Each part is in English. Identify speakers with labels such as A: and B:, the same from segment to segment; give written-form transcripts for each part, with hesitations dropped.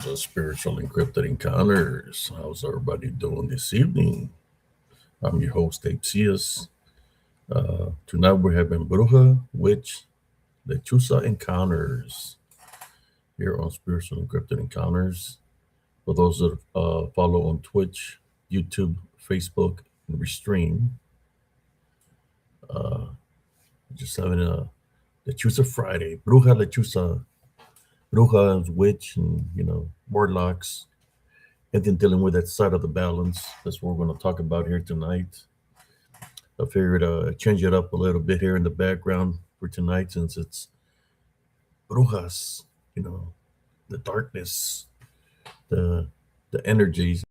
A: Spiritual Encrypted Encounters. How's everybody doing this evening? I'm your host, Lechuza. Tonight we're having Bruja, Witch, Lechuza Encounters here on Spiritual Encrypted Encounters. For those that follow on Twitch, YouTube, Facebook, and Restream, uh, just having a Lechuza Friday. Bruja, Lechuza. Bruja is witch and, warlocks. Anything dealing with that side of the balance. That's what we're going to talk about here tonight. I figured change it up a little bit here in the background for tonight since it's brujas, you know, the darkness, the the energies,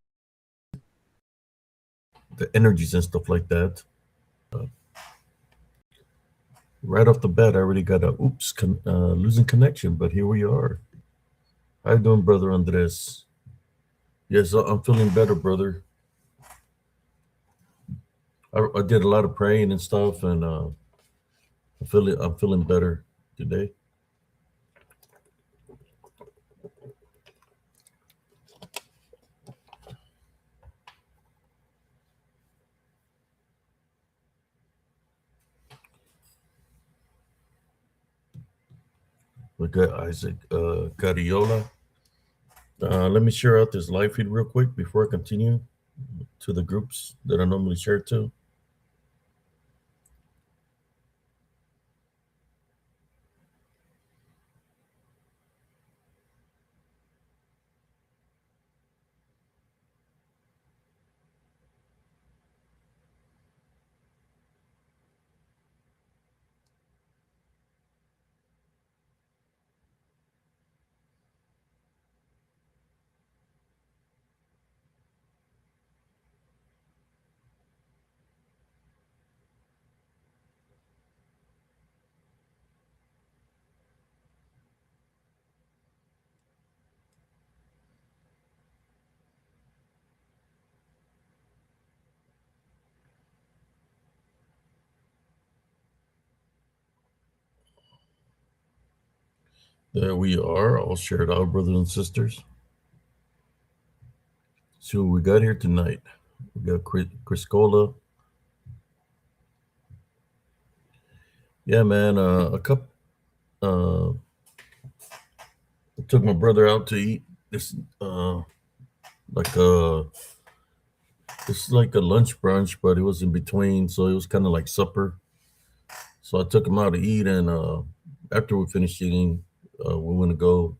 A: the energies and stuff like that. Right off the bat, I already got a losing connection, but here we are. How you doing, brother Andres? Yes, I'm feeling better, brother. I did a lot of praying and stuff, and I'm feeling better today. We got Isaac Cariola. Let me share out this live feed real quick before I continue to the groups that I normally share to. There we are, all shared out, brothers and sisters. So we got here tonight. We got Chris Cola. Yeah, man. A cup. I took my brother out to eat this. Like a. It's like a lunch brunch, but it was in between, so it was kind of like supper. So I took him out to eat, and after we finished eating, we went to go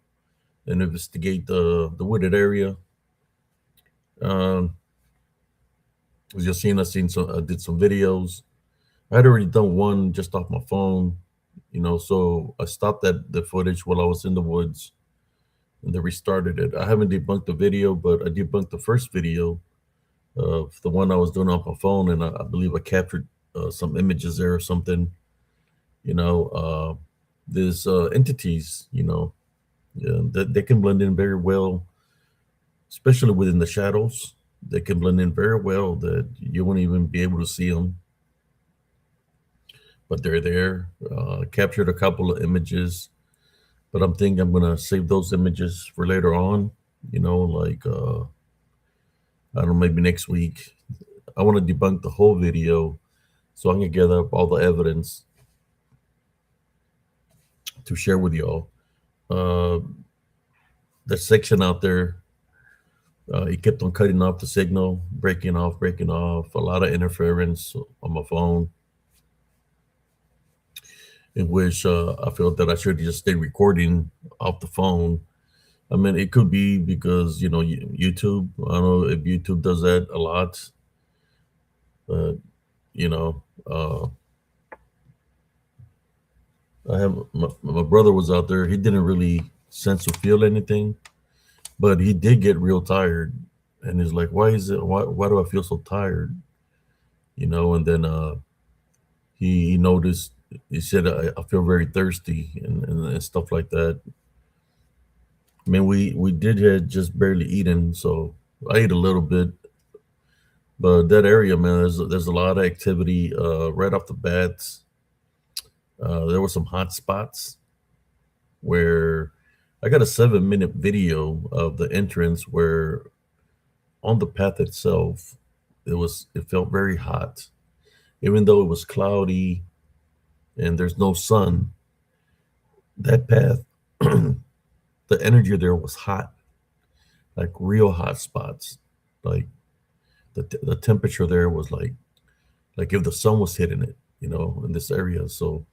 A: and investigate the wooded area. Um, as you've seen, I did some videos. I had already done one just off my phone, so I stopped the footage while I was in the woods and then restarted it. I haven't debunked the video, but I debunked the first video of the one I was doing off my phone, and I believe I captured some images there or something. You know, there's entities, yeah, that they can blend in very well, especially within the shadows. They can blend in very well that you won't even be able to see them, but they're there. Captured a couple of images, but I'm thinking I'm gonna save those images for later on. Like I don't know, maybe next week. I want to debunk the whole video so I can gather up all the evidence to share with y'all. Uh, the section out there, it kept on cutting off the signal, breaking off, a lot of interference on my phone, in which I felt that I should just stay recording off the phone. I mean, it could be because, YouTube, I don't know if YouTube does that a lot, but, you know, uh, my brother was out there. He didn't really sense or feel anything, but he did get real tired. And he's like, why do I feel so tired? And then he noticed, he said, I feel very thirsty and stuff like that. I mean, we did had just barely eaten, so I ate a little bit. But that area, man, there's a lot of activity right off the bat. There were some hot spots where I got a 7 minute video of the entrance where on the path itself, it felt very hot, even though it was cloudy and there's no sun. That path, the energy there was hot, like real hot spots. Like the temperature there was like if the sun was hitting it, in this area. So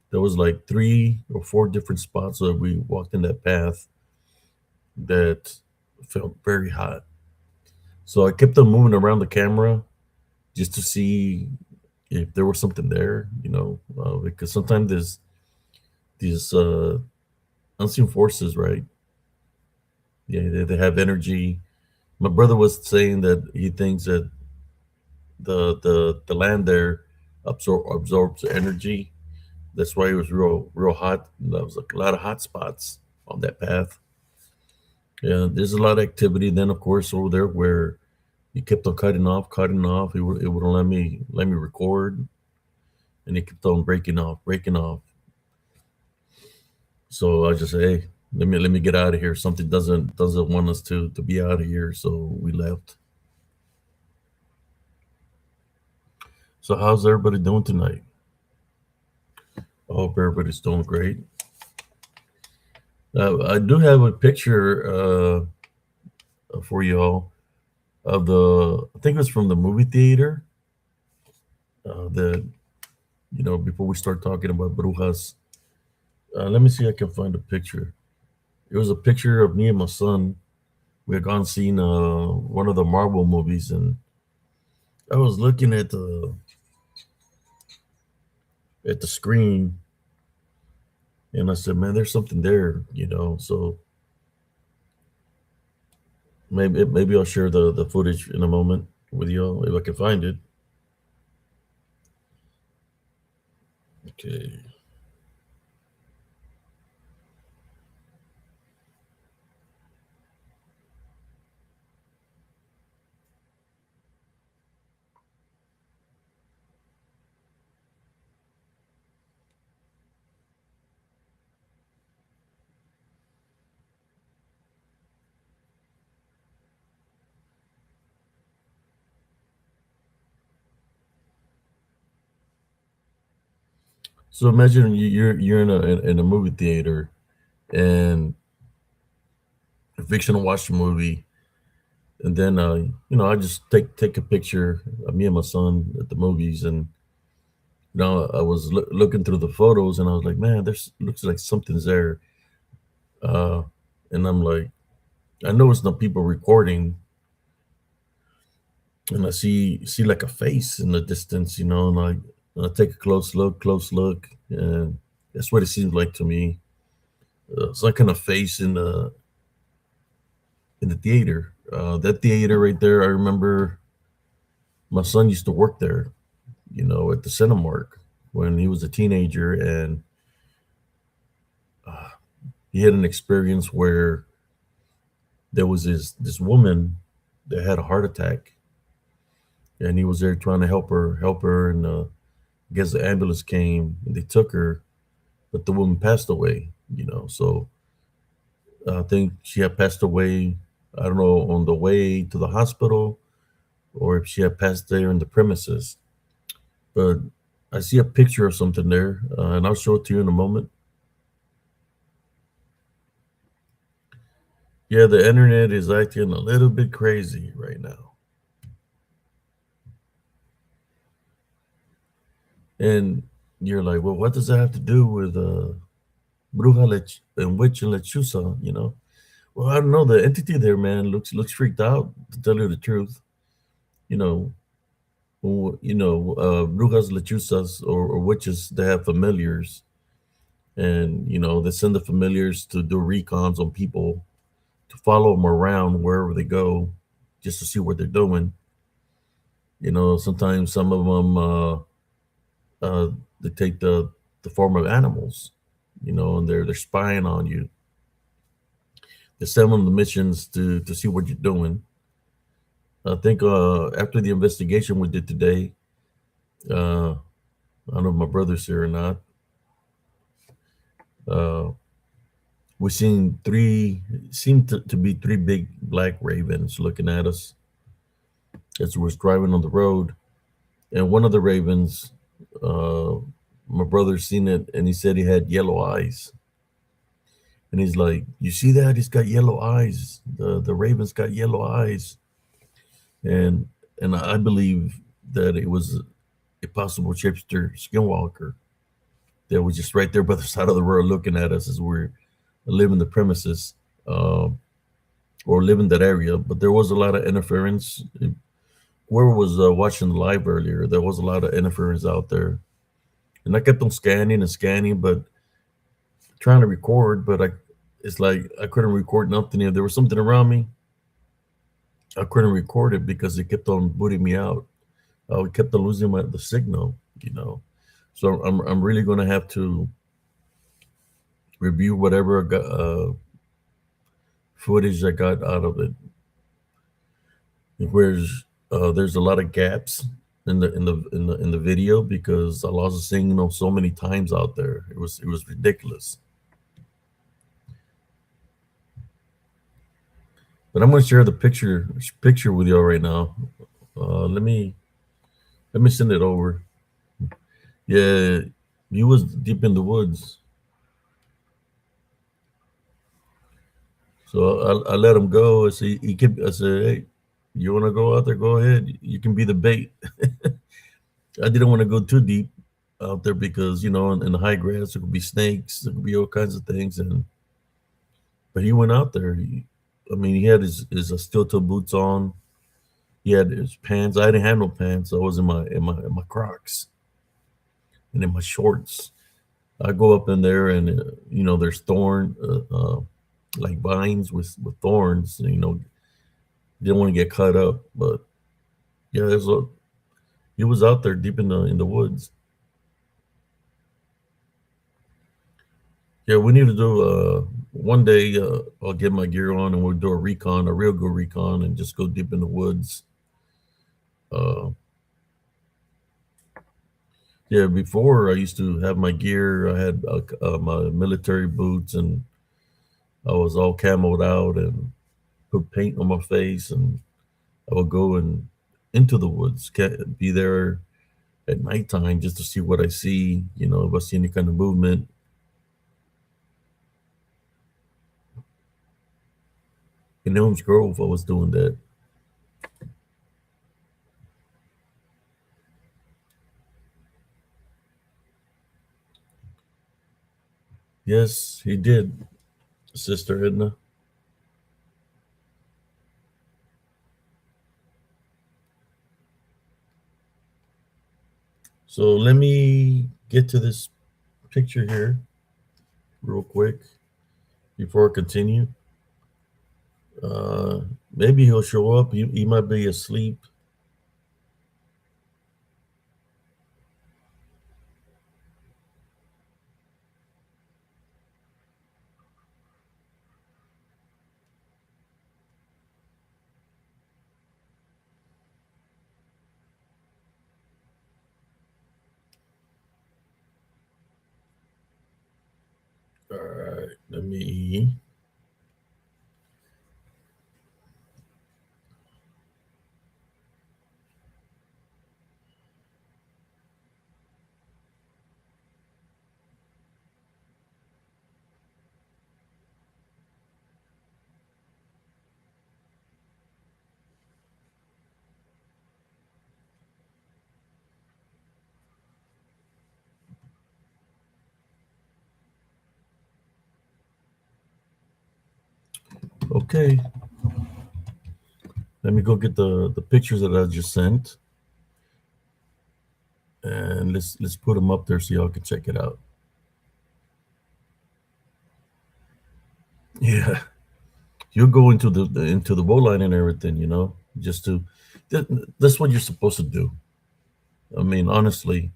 A: there was like 3 or 4 different spots that we walked in that path that felt very hot. So I kept on moving around the camera just to see if there was something there, because sometimes there's these unseen forces, right? Yeah, they have energy. My brother was saying that he thinks that the land there absorbs energy. That's why it was real hot. There was like a lot of hot spots on that path. Yeah, there's a lot of activity. Then of course over there where he kept on cutting off. It wouldn't let me record, and he kept on breaking off, breaking off. So I just say, hey, let me get out of here. Something doesn't want us to be out of here. So we left. So how's everybody doing tonight? I hope everybody's doing great. I do have a picture for y'all of I think it was from the movie theater. That before we start talking about Brujas, let me see if I can find a picture. It was a picture of me and my son. We had gone seen one of the Marvel movies, and I was looking at the screen, and I said, "Man, there's something there." So maybe I'll share the footage in a moment with y'all if I can find it. Okay. So imagine you're in a movie theater, and a fictional watch the movie, and then I just take a picture of me and my son at the movies, and I was looking through the photos, and I was like, man, there's looks like something's there, uh, and I'm like, I know it's not people recording, and I see like a face in the distance, and I take a close look, and that's what it seems like to me. Some kind of face in the theater. That theater right there, I remember my son used to work there, at the Cinemark when he was a teenager, and uh, he had an experience where there was this woman that had a heart attack, and he was there trying to help her, and I guess the ambulance came and they took her, but the woman passed away. So I think she had passed away. I don't know on the way to the hospital or if she had passed there in the premises. But I see a picture of something there, and I'll show it to you in a moment. Yeah, the internet is acting a little bit crazy right now. And you're like, well, what does that have to do with Bruja and Witch and Lechuza? Well, I don't know. The entity there, man, looks freaked out. To tell you the truth, you know, Brujas, Lechuzas, or witches, they have familiars, and they send the familiars to do recons on people, to follow them around wherever they go, just to see what they're doing. Sometimes some of them uh, they take the form of animals, and they're spying on you. They send them the missions to see what you're doing. I think after the investigation we did today, I don't know if my brother's here or not. Uh, We seen three, seemed to be three big black ravens looking at us as we was driving on the road. And one of the ravens, uh, my brother seen it, and he said he had yellow eyes. And he's like, "You see that? He's got yellow eyes. The raven's got yellow eyes." And I believe that it was a possible chipster skinwalker that was just right there by the side of the road looking at us as we're living the premises, uh, or living that area. But there was a lot of interference. Whoever was watching the live earlier, there was a lot of interference out there. And I kept on scanning and scanning, but trying to record, but it's like I couldn't record nothing. If there was something around me, I couldn't record it because it kept on booting me out. We kept on losing the signal, you know. So I'm really going to have to review whatever footage I got out of it. Whereas there's a lot of gaps in the video because I lost the signal so many times out there. It was ridiculous. But I'm going to share the picture with you all right now. Let me send it over. Yeah, he was deep in the woods, so I let him go. I said he kept. I said, "Hey, you want to go out there? Go ahead. You can be the bait." I didn't want to go too deep out there because in the high grass there could be snakes, there could be all kinds of things, and but he went out there. I mean, he had his steel toe boots on. He had his pants. I didn't have no pants. I was in my Crocs and in my shorts. I go up in there and there's like vines with thorns. Didn't want to get cut up, but yeah, he was out there deep in the woods. Yeah, we need to do one day. I'll get my gear on and we'll do a recon, a real good recon, and just go deep in the woods. Uh, yeah, before I used to have my gear. I had my military boots, and I was all camoed out and put paint on my face, and I would go and into the woods, be there at nighttime just to see what I see. If I see any kind of movement. In Elms Grove, I was doing that. Yes, he did, Sister Edna. So let me get to this picture here real quick before I continue. Uh, Maybe he'll show up. He might be asleep. All right, let me. Okay, let me go get the pictures that I just sent, and let's put them up there so y'all can check it out. Yeah, you'll go into the bow line and everything, just to. that, that's what you're supposed to do. I mean, honestly,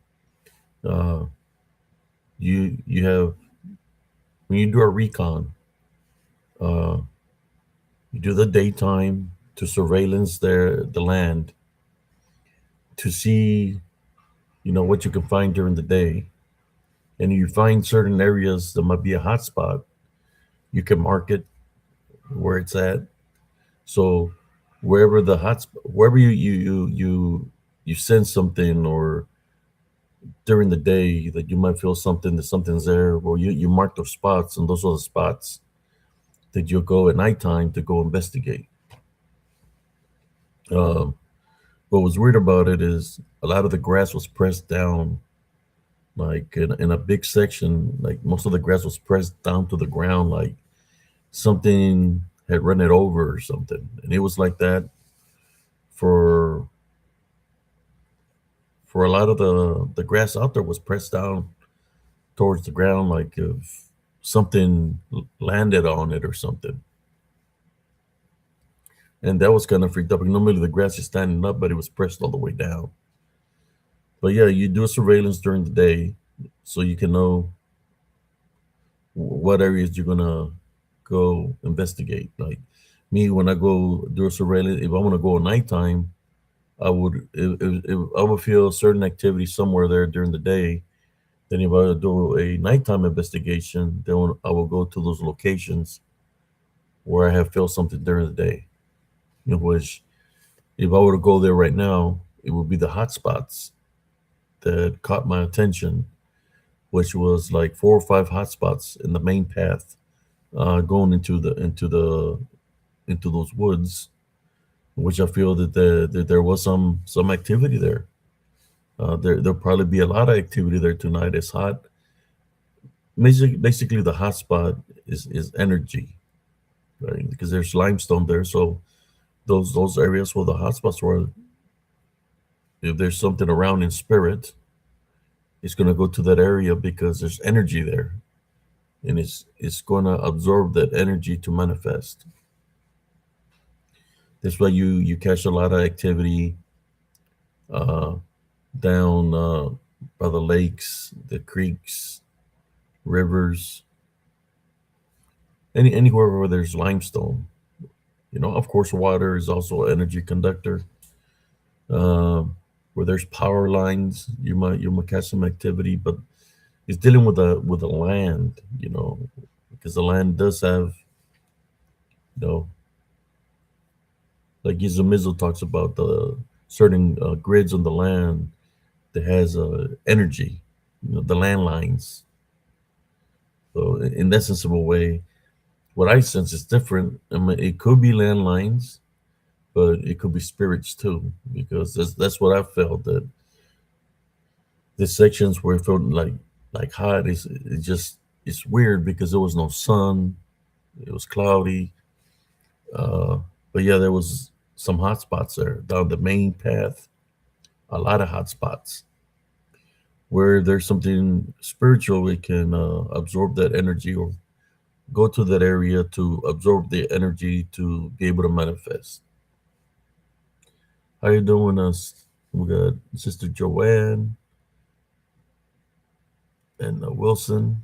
A: uh, you have when you do a recon, uh, you do the daytime to surveillance the land to see what you can find during the day, and you find certain areas that might be a hot spot. You can mark it where it's at. So wherever the hot, wherever you sense something, or during the day that you might feel something, that something's there, well, you mark those spots, and those are the spots that you'll go at nighttime to go investigate. Um, what was weird about it is a lot of the grass was pressed down, like in a big section. Like most of the grass was pressed down to the ground, like something had run it over or something. And it was like that for a lot of the grass out there was pressed down towards the ground, like if something landed on it or something. And that was kind of freaked up. Normally the grass is standing up, but it was pressed all the way down. But yeah, you do a surveillance during the day so you can know what areas you're gonna go investigate. Like me, when I go do a surveillance, if I want to go at nighttime, if I would feel certain activity somewhere there during the day. Then if I do a nighttime investigation, then I will go to those locations where I have felt something during the day. Which if I were to go there right now, it would be the hot spots that caught my attention, which was like four or five hot spots in the main path, going into those woods, which I feel that there was some activity there. There'll probably be a lot of activity there tonight. It's hot. Basically, the hot spot is energy, right? Because there's limestone there, so those areas where the hot spots were, if there's something around in spirit, it's gonna go to that area because there's energy there, and it's gonna absorb that energy to manifest. That's why you catch a lot of activity uh, down by the lakes, the creeks, rivers, anywhere where there's limestone. Of course, water is also an energy conductor. Where there's power lines, you might catch some activity, but it's dealing with the land, because the land does have, you know, like Izamizu talks about the certain grids on the land that has energy, the land lines. So in that sense of a way, what I sense is different. I mean, it could be landlines, but it could be spirits too, because that's what I felt, that the sections where it felt like hot is it just it's weird because there was no sun, it was cloudy, uh, but yeah, there was some hot spots there down the main path, a lot of hot spots where there's something spiritual. It can absorb that energy or go to that area to absorb the energy to be able to manifest. How you doing, us? We got Sister Joanne and Wilson.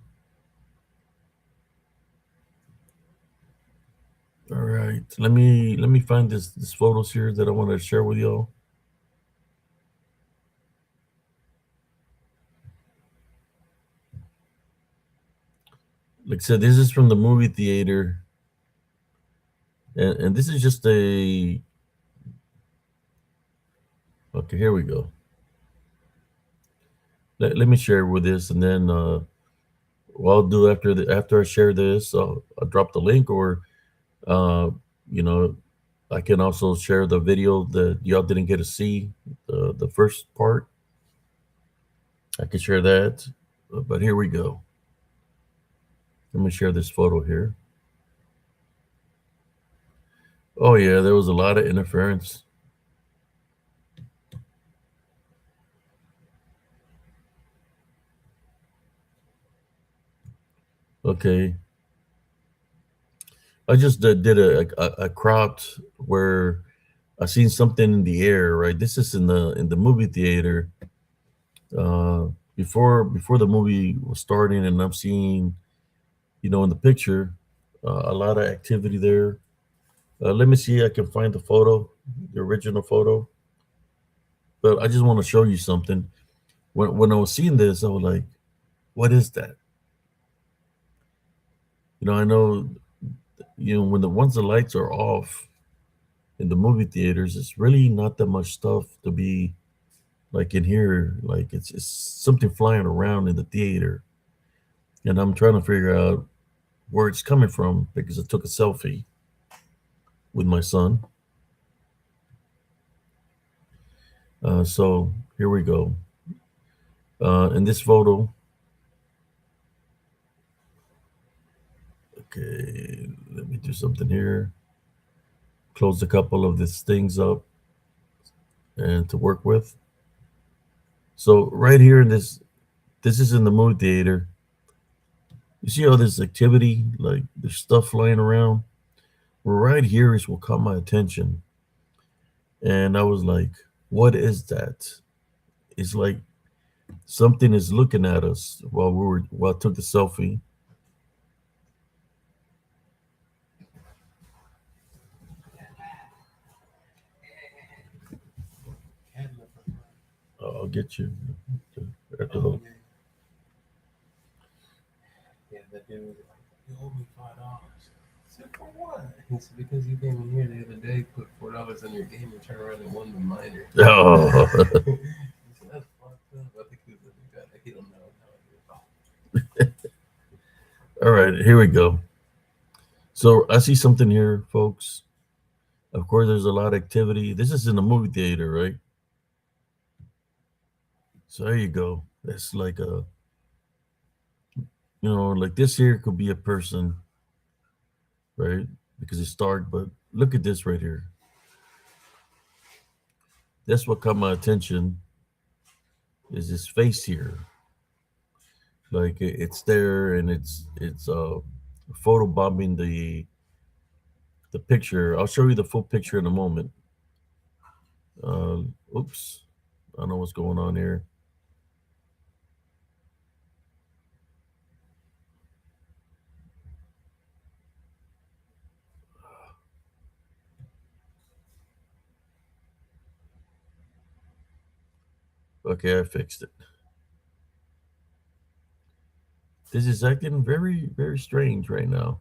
A: All right, let me find this photos here that I want to share with y'all. Like I said, this is from the movie theater, and this is just a okay. Here we go. Let me share with this, and then what I'll do after I share this, I'll drop the link, or uh, you know, I can also share the video that y'all didn't get to see, the first part. I can share that, but here we go. Let me share this photo here. Oh yeah, there was a lot of interference. Okay, I just did a cropped where I seen something in the air. Right, this is in the movie theater. Uh, before the movie was starting, and I'm seeing, in the picture, a lot of activity there. Let me see, I can find the photo, the original photo. But I just want to show you something. When I was seeing this, I was like, "What is that?" I know, when the once the lights are off in the movie theaters, it's really not that much stuff to be like in here. Like it's something flying around in the theater, and I'm trying to figure out where it's coming from because I took a selfie with my son. So here we go. In this photo, okay, let me do something here. Close a couple of these things up and to work with. So right here in this is in the movie theater. You see all this activity, like there's stuff flying around. Well, right here is what caught my attention, and I was like, "What is that?" It's like something is looking at us while I took the selfie. I'll get you after the. Oh, all right, here we go. So I see something here, folks. Of course, there's a lot of activity. This is in the movie theater, right? So there you go. That's like like this here could be a person, right? Because it's dark, but look at this right here. That's what caught my attention is his face here. Like it's there and it's photo bombing the picture. I'll show you the full picture in a moment. Oops, I don't know what's going on here. Okay, I fixed it. This is acting very, very strange right now.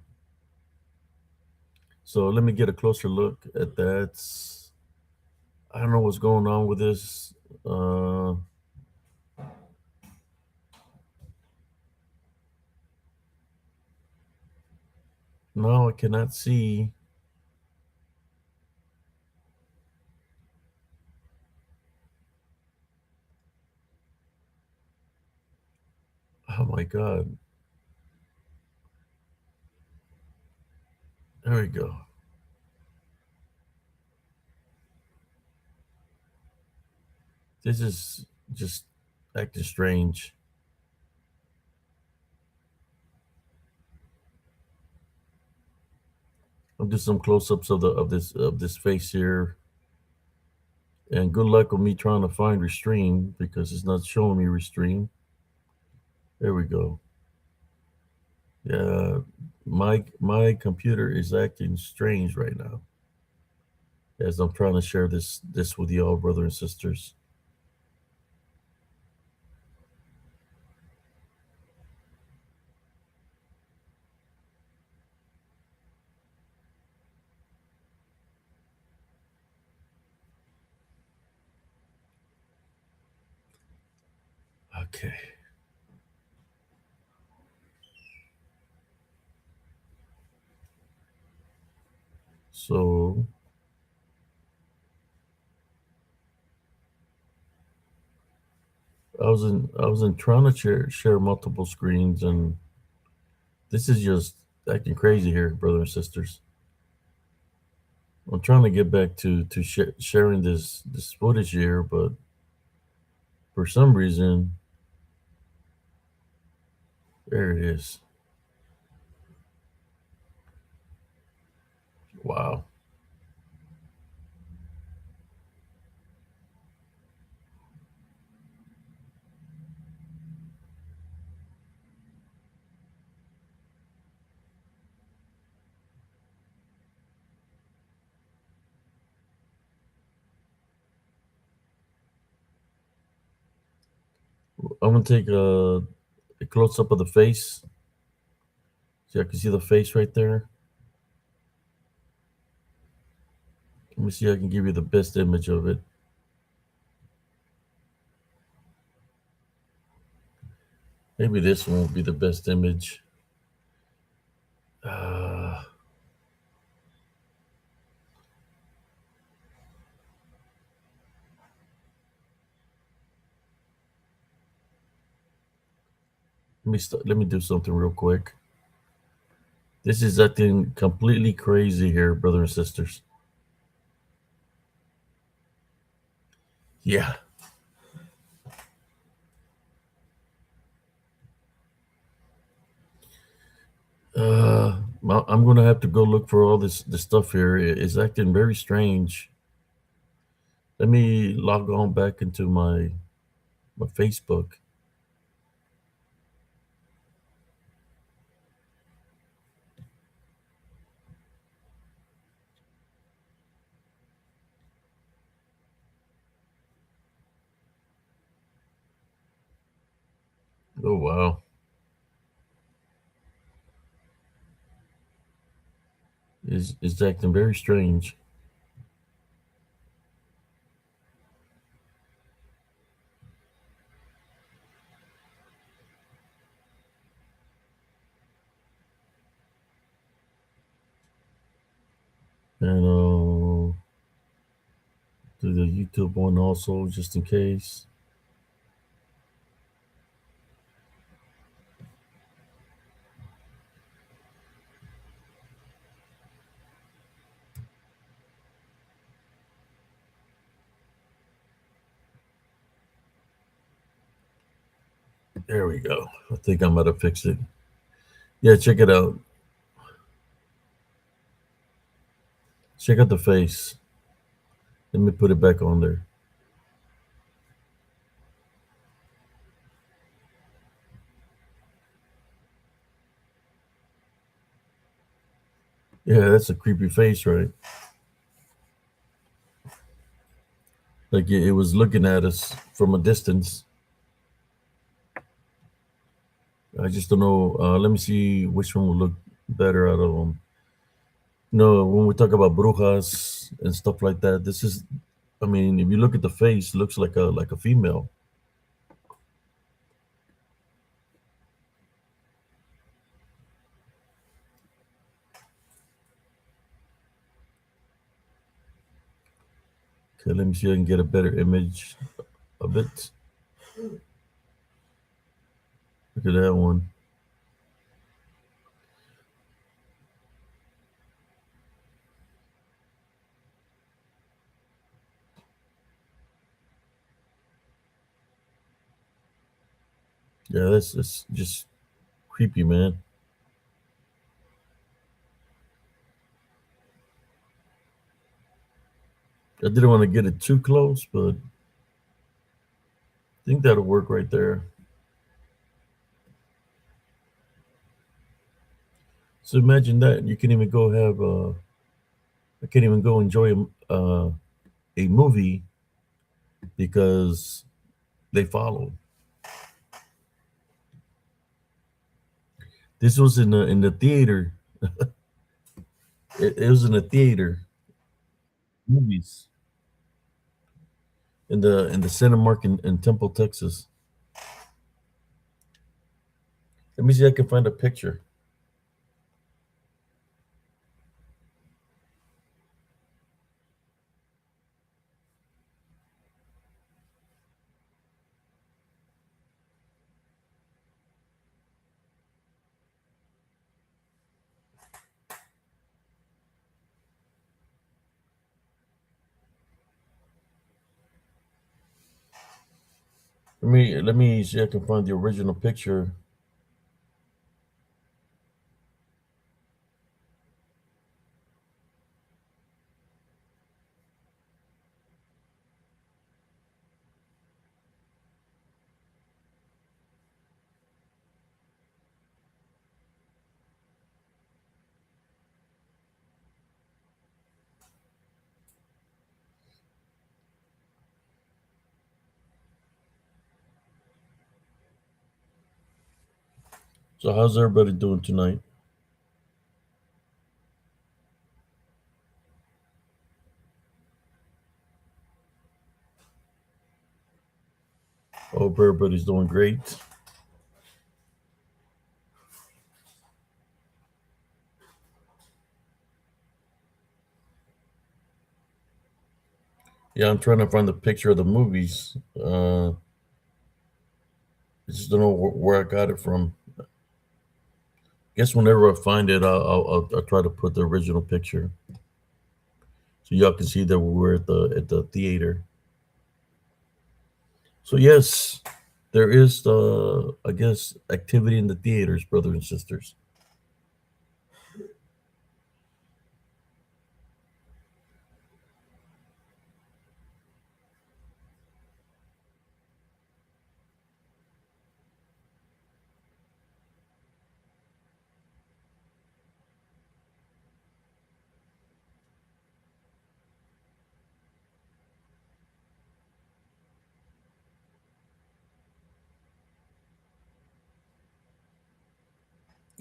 A: So let me get a closer look at that. I don't know what's going on with this. Uh, no, I cannot see. Oh my God. There we go. This is just acting strange. I'll do some close-ups of this face here. And good luck with me trying to find restream because it's not showing me restream. There we go. Yeah, my computer is acting strange right now as I'm trying to share this with y'all, brothers and sisters. Okay, so I was in trying to share multiple screens, and this is just acting crazy here, brothers and sisters. I'm trying to get back to sharing this footage here, but for some reason, there it is. Wow. I'm gonna take a close up of the face See, I can see the face right there. Let me see if I can give you the best image of it. Maybe this one won't be the best image. Uh, let me do something real quick. This is acting completely crazy here, brothers and sisters. Yeah. I'm gonna have to go look for all this stuff here. It's acting very strange. Let me log on back into my Facebook. Oh wow, it's acting very strange. And do the YouTube one also, just in case. There we go. I think I'm gonna fix it. Yeah, check it out. Check out the face. Let me put it back on there. Yeah, that's a creepy face, right? Like it was looking at us from a distance. I just don't know. Let me see which one will look better out of them. No, when we talk about brujas and stuff like that, this is. I mean, if you look at the face, it looks like a female. Okay, let me see if I can get a better image of it. Look at that one. Yeah, that's just creepy, man. I didn't want to get it too close, but I think that'll work right there. So imagine that you can even go have I can't even go enjoy a movie because they follow. This was in the theater. It was in the theater movies in the Cinemark in Temple, Texas. Let me see if I can find a picture. Let me see if I can find the original picture. So how's everybody doing tonight? Hope everybody's doing great. Yeah, I'm trying to find the picture of the movies. I just don't know where I got it from. Guess whenever I find it, I'll try to put the original picture so y'all can see that we were at the theater. So yes, there is I guess activity in the theaters, brothers and sisters.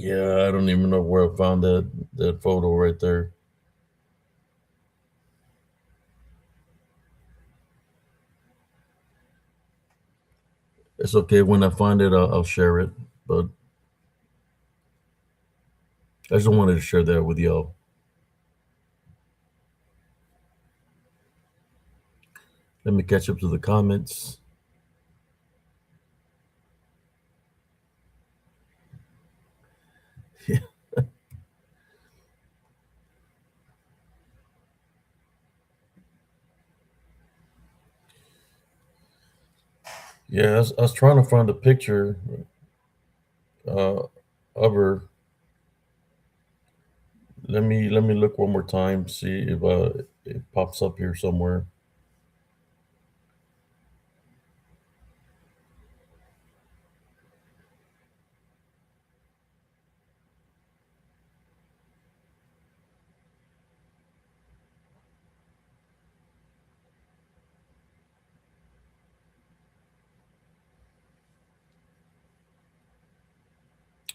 A: Yeah, I don't even know where I found that photo right there. It's okay when I find it, I'll share it. But I just wanted to share that with y'all. Let me catch up to the comments. Yeah, I was trying to find a picture uh, of her. Let me look one more time, see if it pops up here somewhere.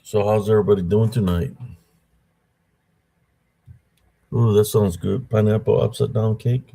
A: So how's everybody doing tonight? Ooh, that sounds good. Pineapple upside down cake.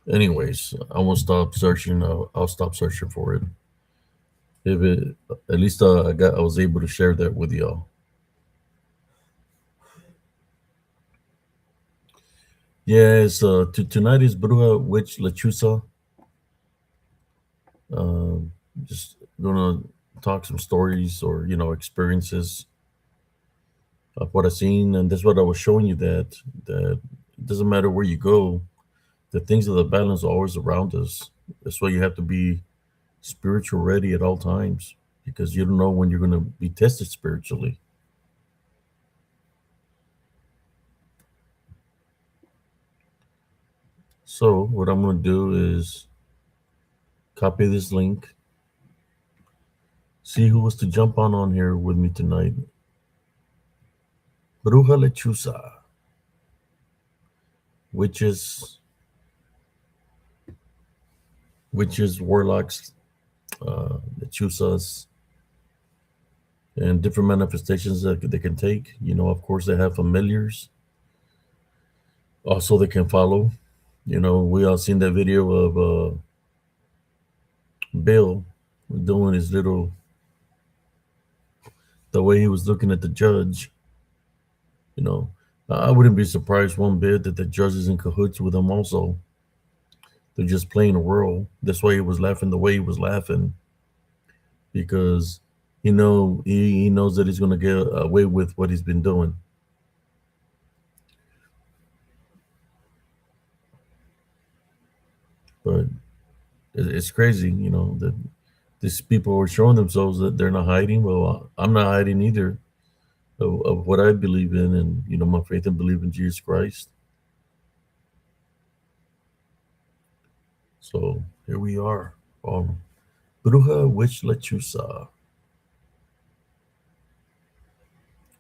A: Anyways, I won't stop searching. I'll stop searching for it. If it, at least I was able to share that with y'all. Yes, tonight is Bruja Witch Lechuza. Um, just gonna talk some stories or experiences of what I've seen, and that's what I was showing you that it doesn't matter where you go, the things of the balance are always around us. That's why you have to be spiritual ready at all times because you don't know when you're gonna be tested spiritually. So what I'm gonna do is copy this link, see who was to jump on here with me tonight. Bruja Lechuza, witches, warlocks, lechuzas, and different manifestations that they can take. Of course, they have familiars. Also, they can follow. We all seen that video of Bill doing his little, the way he was looking at the judge. You know, I wouldn't be surprised one bit that the judge is in cahoots with him. Also, they're just playing a role. That's why he was laughing the way he was laughing because he knows that he's going to get away with what he's been doing. But it's crazy, that. these people were showing themselves that they're not hiding. Well, I'm not hiding either of what I believe in, and my faith and believe in Jesus Christ. So here we are. Bruja, which Lechuza.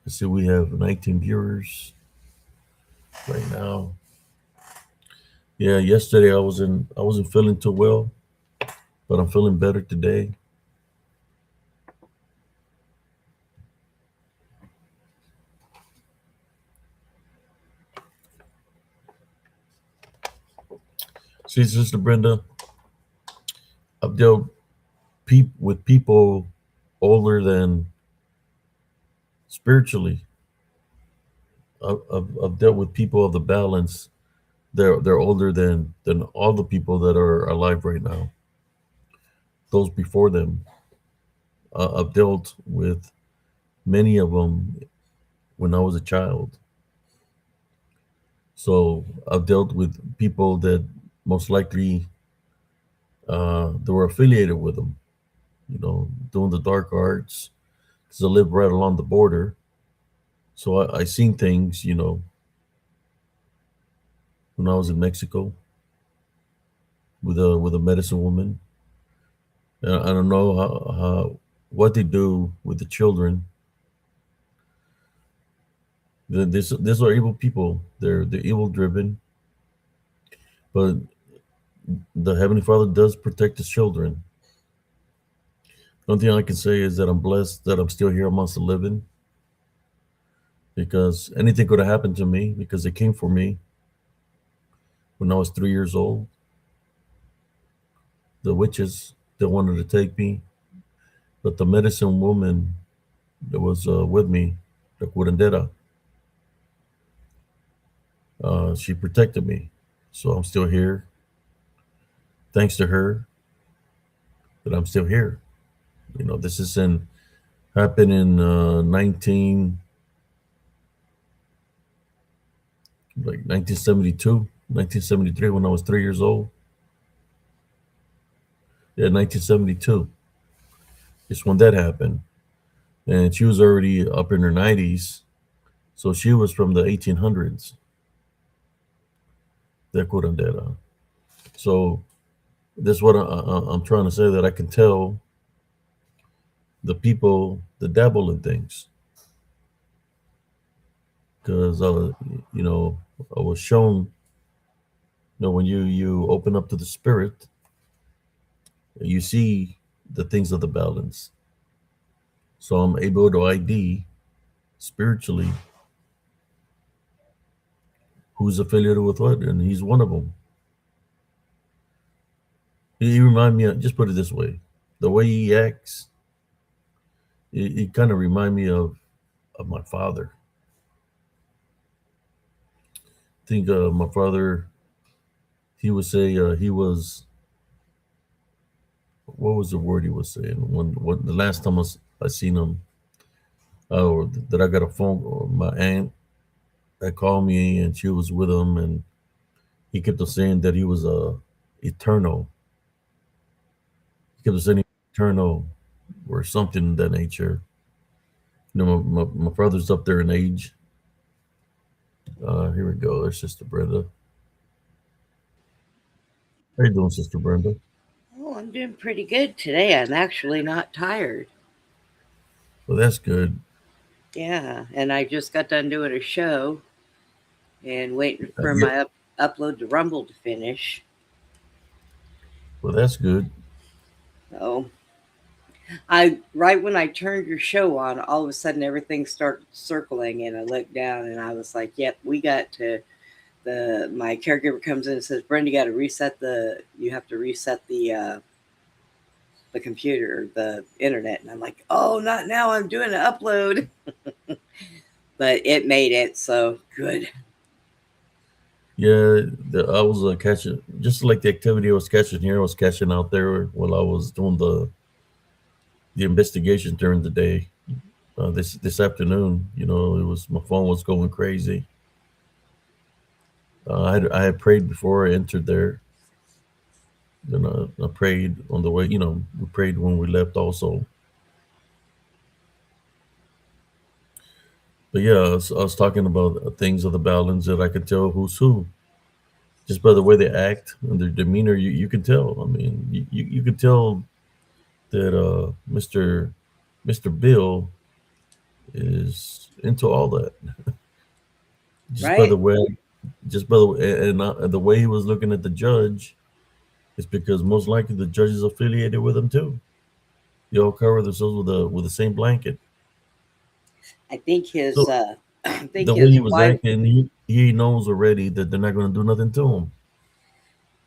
A: I see we have 19 viewers right now. Yeah, yesterday I wasn't feeling too well, but I'm feeling better today. See, Sister Brenda, I've dealt with people older than spiritually. I've dealt with people of the balance. They're older than all the people that are alive right now. Those before them, I've dealt with many of them when I was a child. So I've dealt with people that most likely they were affiliated with them. Doing the dark arts because I live right along the border. So I seen things. When I was in Mexico with a medicine woman. I don't know how what they do with the children. These are evil people. They're evil driven, but the Heavenly Father does protect His children. The only thing I can say is that I'm blessed that I'm still here amongst the living, because anything could have happened to me because they came for me when I was 3 years old. The witches that wanted to take me, but the medicine woman that was with me, the curandera, she protected me. So I'm still here. Thanks to her, that I'm still here. This is in happened in 1972, 1973 when I was 3 years old. Yeah, 1972 is when that happened, and she was already up in her 90s, so she was from the 1800s. The curandera. So that's what I'm trying to say, that I can tell the people that dabble in things, because you know I was shown, when you open up to the spirit, you see the things of the balance. So I'm able to ID spiritually who's affiliated with what, and he's one of them. He remind me of, just put it this way, the way he acts, it kind of remind me of my father. I think my father, he would say he was, what was the word he was saying when the last time I seen him, or that I got a phone, or my aunt that called me and she was with him, and he kept on saying that he was eternal. He kept on saying eternal or something of that nature. My brother's up there in age. Here we go. There's Sister Brenda. How you doing, Sister Brenda?
B: Oh, I'm doing pretty good today. I'm actually not tired.
A: Well, that's good.
B: Yeah, and I just got done doing a show and waiting for
A: Yeah.
B: my upload to Rumble to finish.
A: Well, that's good.
B: So I right when I turned your show on, all of a sudden everything started circling, and I looked down and I was like, "Yep, we got to." The my caregiver comes in and says, "Brenda, you got to reset the. You have to reset the computer, the internet." And I'm like, "Oh, not now! I'm doing an upload." But it made it, so good.
A: Yeah, I was catching, just like the activity I was catching here, I was catching out there while I was doing the investigation during the day. This afternoon, it was, my phone was going crazy. I had prayed before I entered there, Then I prayed on the way. We prayed when we left also. But yeah, I was talking about things of the balance that I could tell who's who just by the way they act and their demeanor. You can tell. I mean, you can tell that Mister Bill is into all that just by the
B: Right?
A: way, and the way he was looking at the judge is because most likely the judge is affiliated with him too. They all cover themselves with the same blanket.
B: I think his
A: So
B: I think
A: the way
B: his
A: he was
B: wife.
A: acting, he knows already that they're not going to do nothing to him.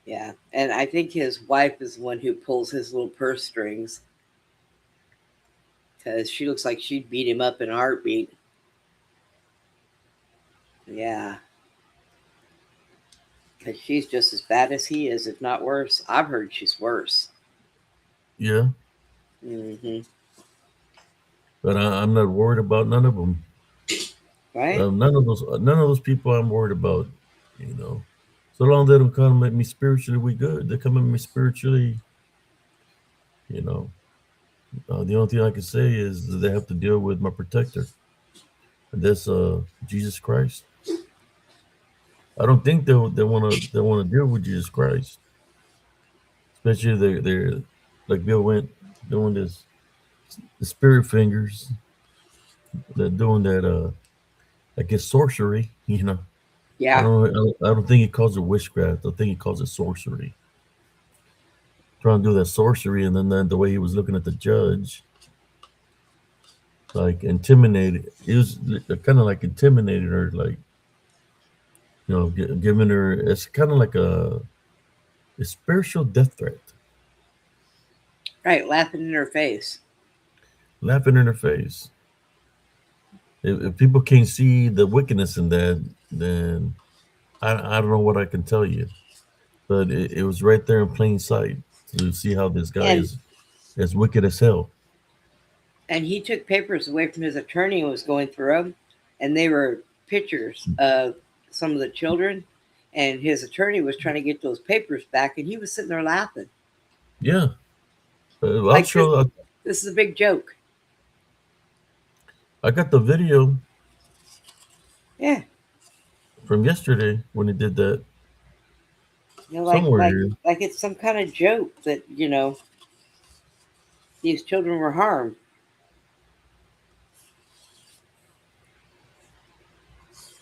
B: Yeah, and I think his wife is the one who pulls his little purse strings because she looks like she'd beat him up in a heartbeat. Yeah, because she's just as bad as he is, if not worse. I've heard she's worse.
A: Yeah,
B: Hmm.
A: but I'm not worried about none of them.
B: Right?
A: None of those people I'm worried about. You know, so long they don't come at me spiritually, we good. They come at me spiritually. You know, the only thing I can say is that they have to deal with my protector, and that's Jesus Christ. I don't think they want to deal with Jesus Christ, especially they're like Bill went doing this the spirit fingers. They're doing that I guess sorcery. I
B: Yeah.
A: don't I don't think he calls it witchcraft. I think he calls it sorcery. Trying to do that sorcery, and then the way he was looking at the judge, like intimidated. It was kind of like intimidated her, like giving her. It's kind of like a spiritual death threat,
B: Right. Laughing in her face.
A: laughing in her face. If people can't see the wickedness in that, then I don't know what I can tell you. But it was right there in plain sight to see how this guy
B: And
A: is as wicked as hell.
B: and he took papers away from his attorney and was going through them, and they were pictures of some of the children, and his attorney was trying to get those papers back, and he was sitting there laughing
A: Yeah, I'll
B: like this.
A: show.
B: This is a big joke.
A: I got the video
B: Yeah,
A: from yesterday when he did that
B: like
A: somewhere here.
B: it's some kind of joke that these children were harmed,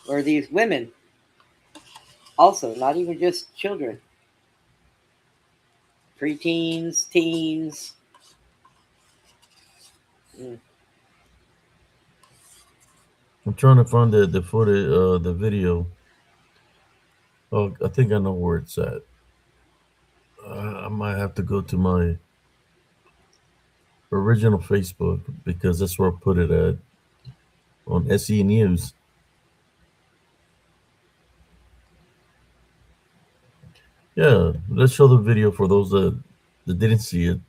B: or these women also, not even just children, preteens, teens. Mm.
A: I'm trying to find the footage, the video. Oh, I think I know where it's at. I might have to go to my original Facebook because that's where I put it at on SE News. Yeah, let's show the video for those that didn't see it,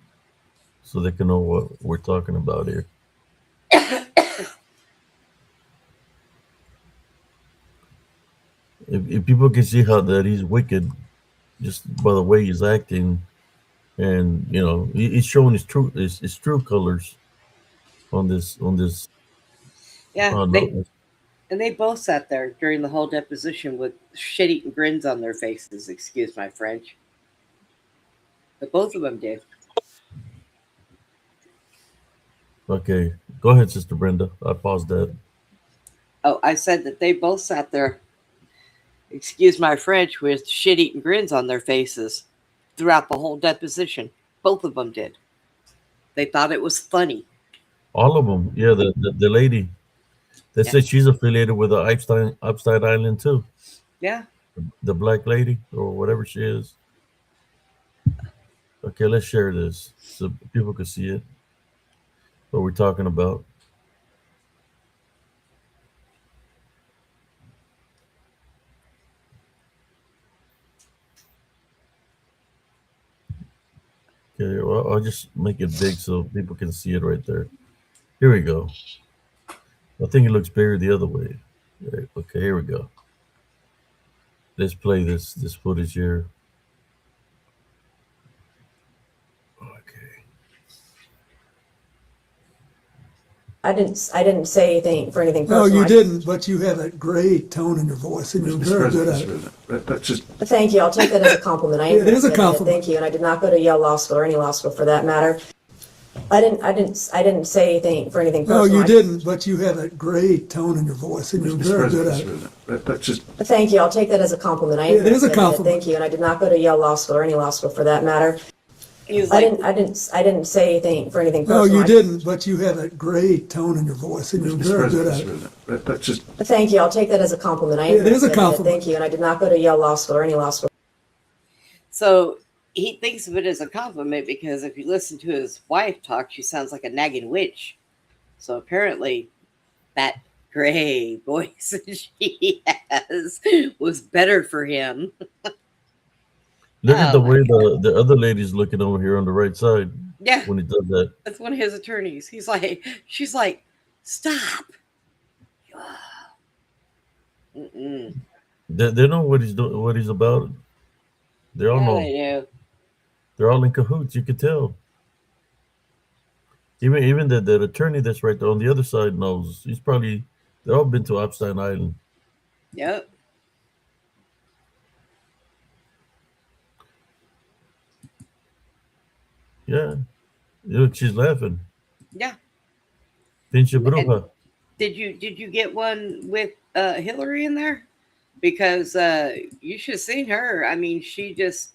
A: so they can know what we're talking about here. If people can see how that he's wicked just by the way he's acting, and he's showing his true colors on this.
B: Yeah,
A: Oh no,
B: they both sat there during the whole deposition with shit-eating grins on their faces. Excuse my French, but both of them did.
A: okay, go ahead, Sister Brenda. I paused that.
B: Oh, I said that they both sat there, excuse my French, with shit eating grins on their faces throughout the whole deposition. Both of them did. They thought it was funny.
A: All of them, yeah. The lady, they
B: Yeah.
A: said she's affiliated with the Epstein Island too.
B: Yeah.
A: The black lady or whatever she is. Okay, let's share this so people can see it. What we're talking about. Okay, well, I'll just make it big so people can see it right there. Here we go. I think it looks bigger the other way. Right, okay, here we go. Let's play this footage here.
C: I didn't say anything for anything
D: No,
C: personal.
D: you didn't, but you have a great tone in your voice, and you're
E: Mr.
D: very good
E: President,
D: at
E: Mr.
D: it.
E: President, that's just
C: Thank you. I'll take that as a compliment. I am
D: It
C: very
D: is a
C: good at it.
D: compliment.
C: Thank you. And I did not go to Yale Law School or any law school for that matter. I didn't say anything for anything
D: No,
C: personal.
D: you didn't, but you have a great tone in your voice, and you're
E: Mr.
D: very good
E: President,
D: at
E: Mr.
D: it.
E: President, that's just
C: Thank you. I'll take that as a compliment. I am
D: It
C: very
D: is a
C: good at it.
D: compliment.
C: Thank you. And I did not go to Yale Law School or any law school for that matter.
B: He was
C: I
B: like,
C: didn't. I didn't. I didn't say anything for anything
D: No,
C: personal.
D: you didn't, but you have a great tone in your voice, and you're
E: Mr.
D: very good
E: President,
D: at
E: Mr.
D: it.
E: President, that's just
C: Thank you. I'll take that as a compliment. I am
D: It
C: very
D: is a
C: good at it.
D: compliment.
C: Thank you. And I did not go to Yale Law School or any law school.
B: so he thinks of it as a compliment because if you listen to his wife talk, she sounds like a nagging witch. So apparently, that gray voice that she has was better for him.
A: Look at
B: Oh
A: the
B: my,
A: way the other lady's looking over here on the right side
B: yeah,
A: when he does that.
B: that's one of his attorneys. She's like, stop. Mm-mm.
A: They know what he's doing, what he's about. They all
B: Yeah,
A: know.
B: they do.
A: They're all in cahoots. You could tell. Even that attorney that's right there on the other side knows. He's probably they all been to Epstein Island.
B: Yep.
A: Yeah. Look, she's laughing.
B: Yeah.
A: Pinche
B: And
A: bruja.
B: did you get one with Hillary in there? Because you should have seen her. I mean, she just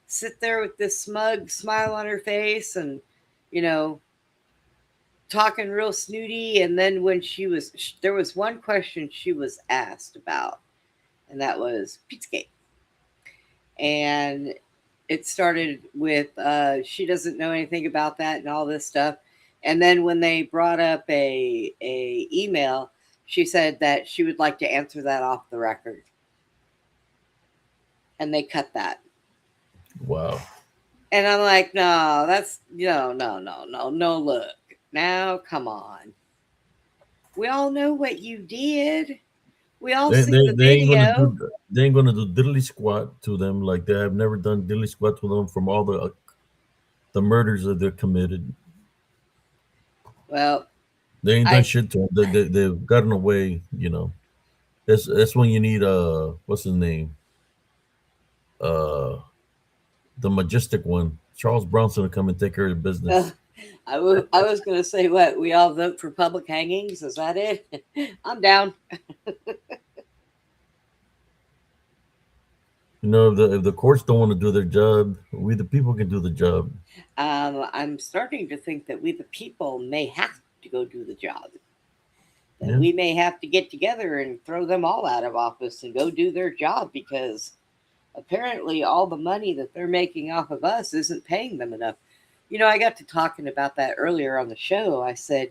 B: sit there with this smug smile on her face and you know talking real snooty. And then when there was one question she was asked about, and that was Pizzagate. And it started with she doesn't know anything about that and all this stuff. And then when they brought up a email, she said that she would like to answer that off the record, and they cut that.
A: Wow.
B: And I'm like, no, that's no, no, no, no, no. Look, now, come on. We all know what you did. We all
A: They,
B: see
A: they,
B: the
A: they ain't gonna
B: video.
A: do they ain't gonna do diddly squat to them like they have never done diddly squat to them from all the murders that they've committed.
B: Well,
A: They ain't done
B: I
A: shit to them. They've gotten away. That's when you need what's his name, uh the majestic one, Charles Bronson, to come and take care of
B: uh,
A: business.
B: I was gonna say what we all vote for public hangings. Is that it? I'm down.
A: If the courts don't want to do their job, we the people can do the job.
B: I'm starting to think that we the people may have to go do the job. That
A: Yeah.
B: we may have to get together and throw them all out of office and go do their job because apparently all the money that they're making off of us isn't paying them enough. I got to talking about that earlier on the show. I said,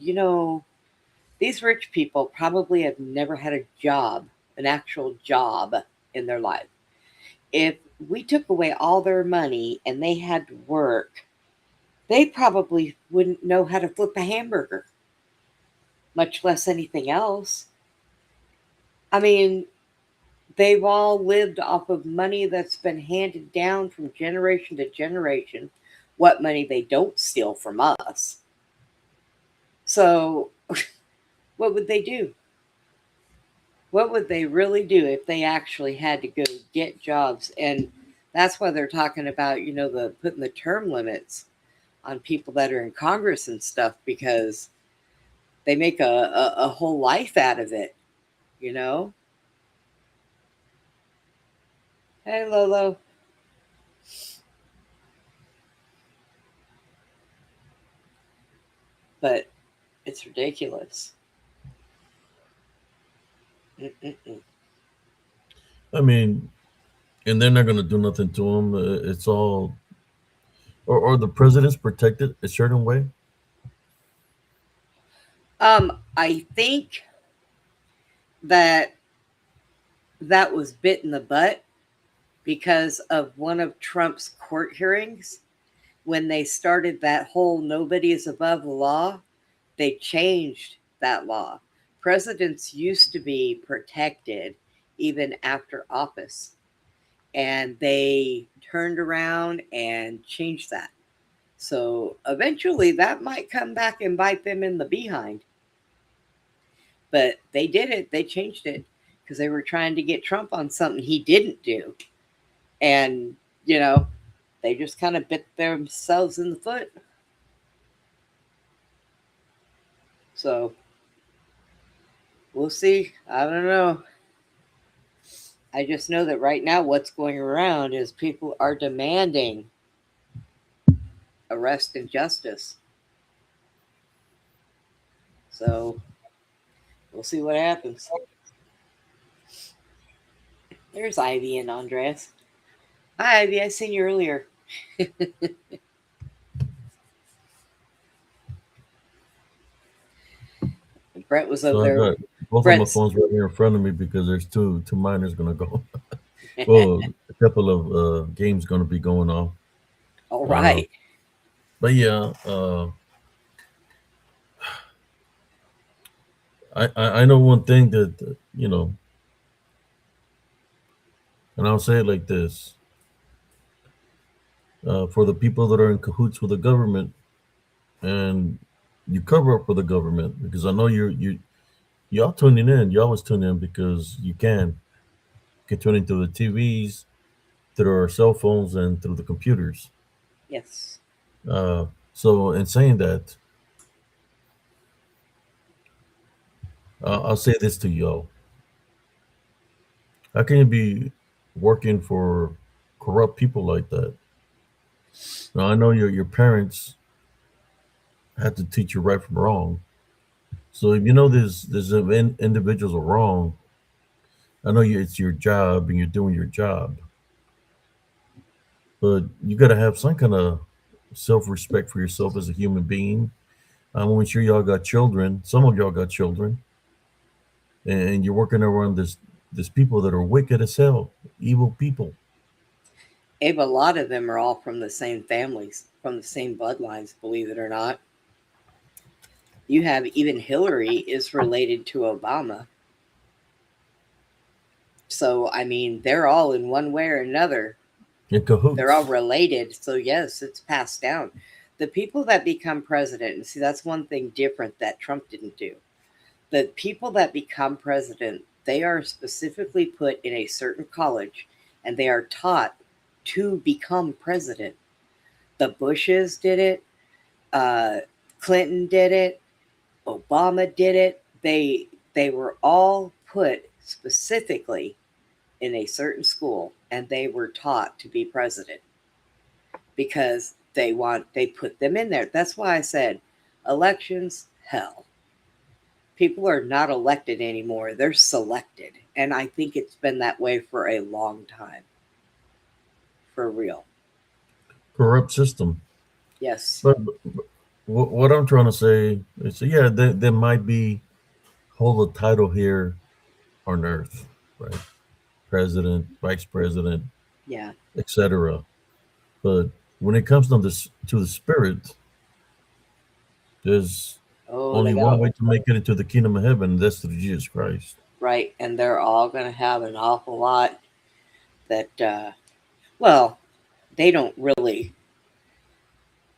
B: these rich people probably have never had a job, an actual job in their life. If we took away all their money and they had to work, they probably wouldn't know how to flip a hamburger, much less anything else. I mean, they've all lived off of money that's been handed down from generation to generation, what money they don't steal from us. So, what would they do? What would they really do if they actually had to go get jobs? And that's why they're talking about, the putting the term limits on people that are in Congress and stuff because they make a whole life out of it, you know? Hey, Lolo. But it's ridiculous. Mm-mm-mm.
A: I mean, and they're not gonna do nothing to them. It's all, or the president's protected a certain way.
B: I think that that was bit in the butt because of one of Trump's court hearings when they started that whole nobody is above the law. They changed that law. Presidents used to be protected even after office, and they turned around and changed that. So eventually that might come back and bite them in the behind. But they did it. They changed it because they were trying to get Trump on something he didn't do. And, you know, they just kind of bit themselves in the foot. So we'll see. I don't know. I just know that right now what's going around is people are demanding arrest and justice. So we'll see what happens. There's Ivy and Andres. Hi, Ivy. I seen you earlier. Brett was over
A: So I
B: there.
A: got both of my
B: Brett's
A: phones right here in front of me because there's two minors gonna go. Well, a couple of games gonna be going off.
B: all
A: Uh,
B: right.
A: but yeah, I know one thing that and I'll say it like this: for the people that are in cahoots with the government and you cover up for the government, because I know y'all tuning in, you always tune in because you can tune into the TVs, through our cell phones, and through the computers.
B: Yes.
A: Uh, so in saying that, I'll say this to y'all: how can you be working for corrupt people like that? Now I know your parents had to teach you right from wrong. So if you know there's individuals are wrong, I know it's your job and you're doing your job, but you got to have some kind of self-respect for yourself as a human being. I'm sure y'all got children. Some of y'all got children, and you're working around this people that are wicked as hell, evil people.
B: Abe, a lot of them are all from the same families, from the same bloodlines, believe it or not. You have even Hillary is related to Obama. So, I mean, they're all in one way or another.
A: In
B: They're all
A: cahoots.
B: related. So, yes, it's passed down. The people that become president, and see, that's one thing different that Trump didn't do. The people that become president, they are specifically put in a certain college and they are taught to become president. The Bushes did it, uh, Clinton did it, Obama did it. They were all put specifically in a certain school and they were taught to be president because they put them in there. That's why I said elections hell. People are not elected anymore. They're selected. And I think it's been that way for a long time. For real.
A: Corrupt system.
B: Yes.
A: But what I'm trying to say is, yeah, there might be hold a title here on Earth, right? President, vice president,
B: Yeah.
A: etc. But when it comes to the spirit, there's
B: Oh, they
A: only
B: got
A: one way to make it into the kingdom of heaven, and that's through Jesus Christ.
B: right. And they're all going to have an awful lot that, well, they don't really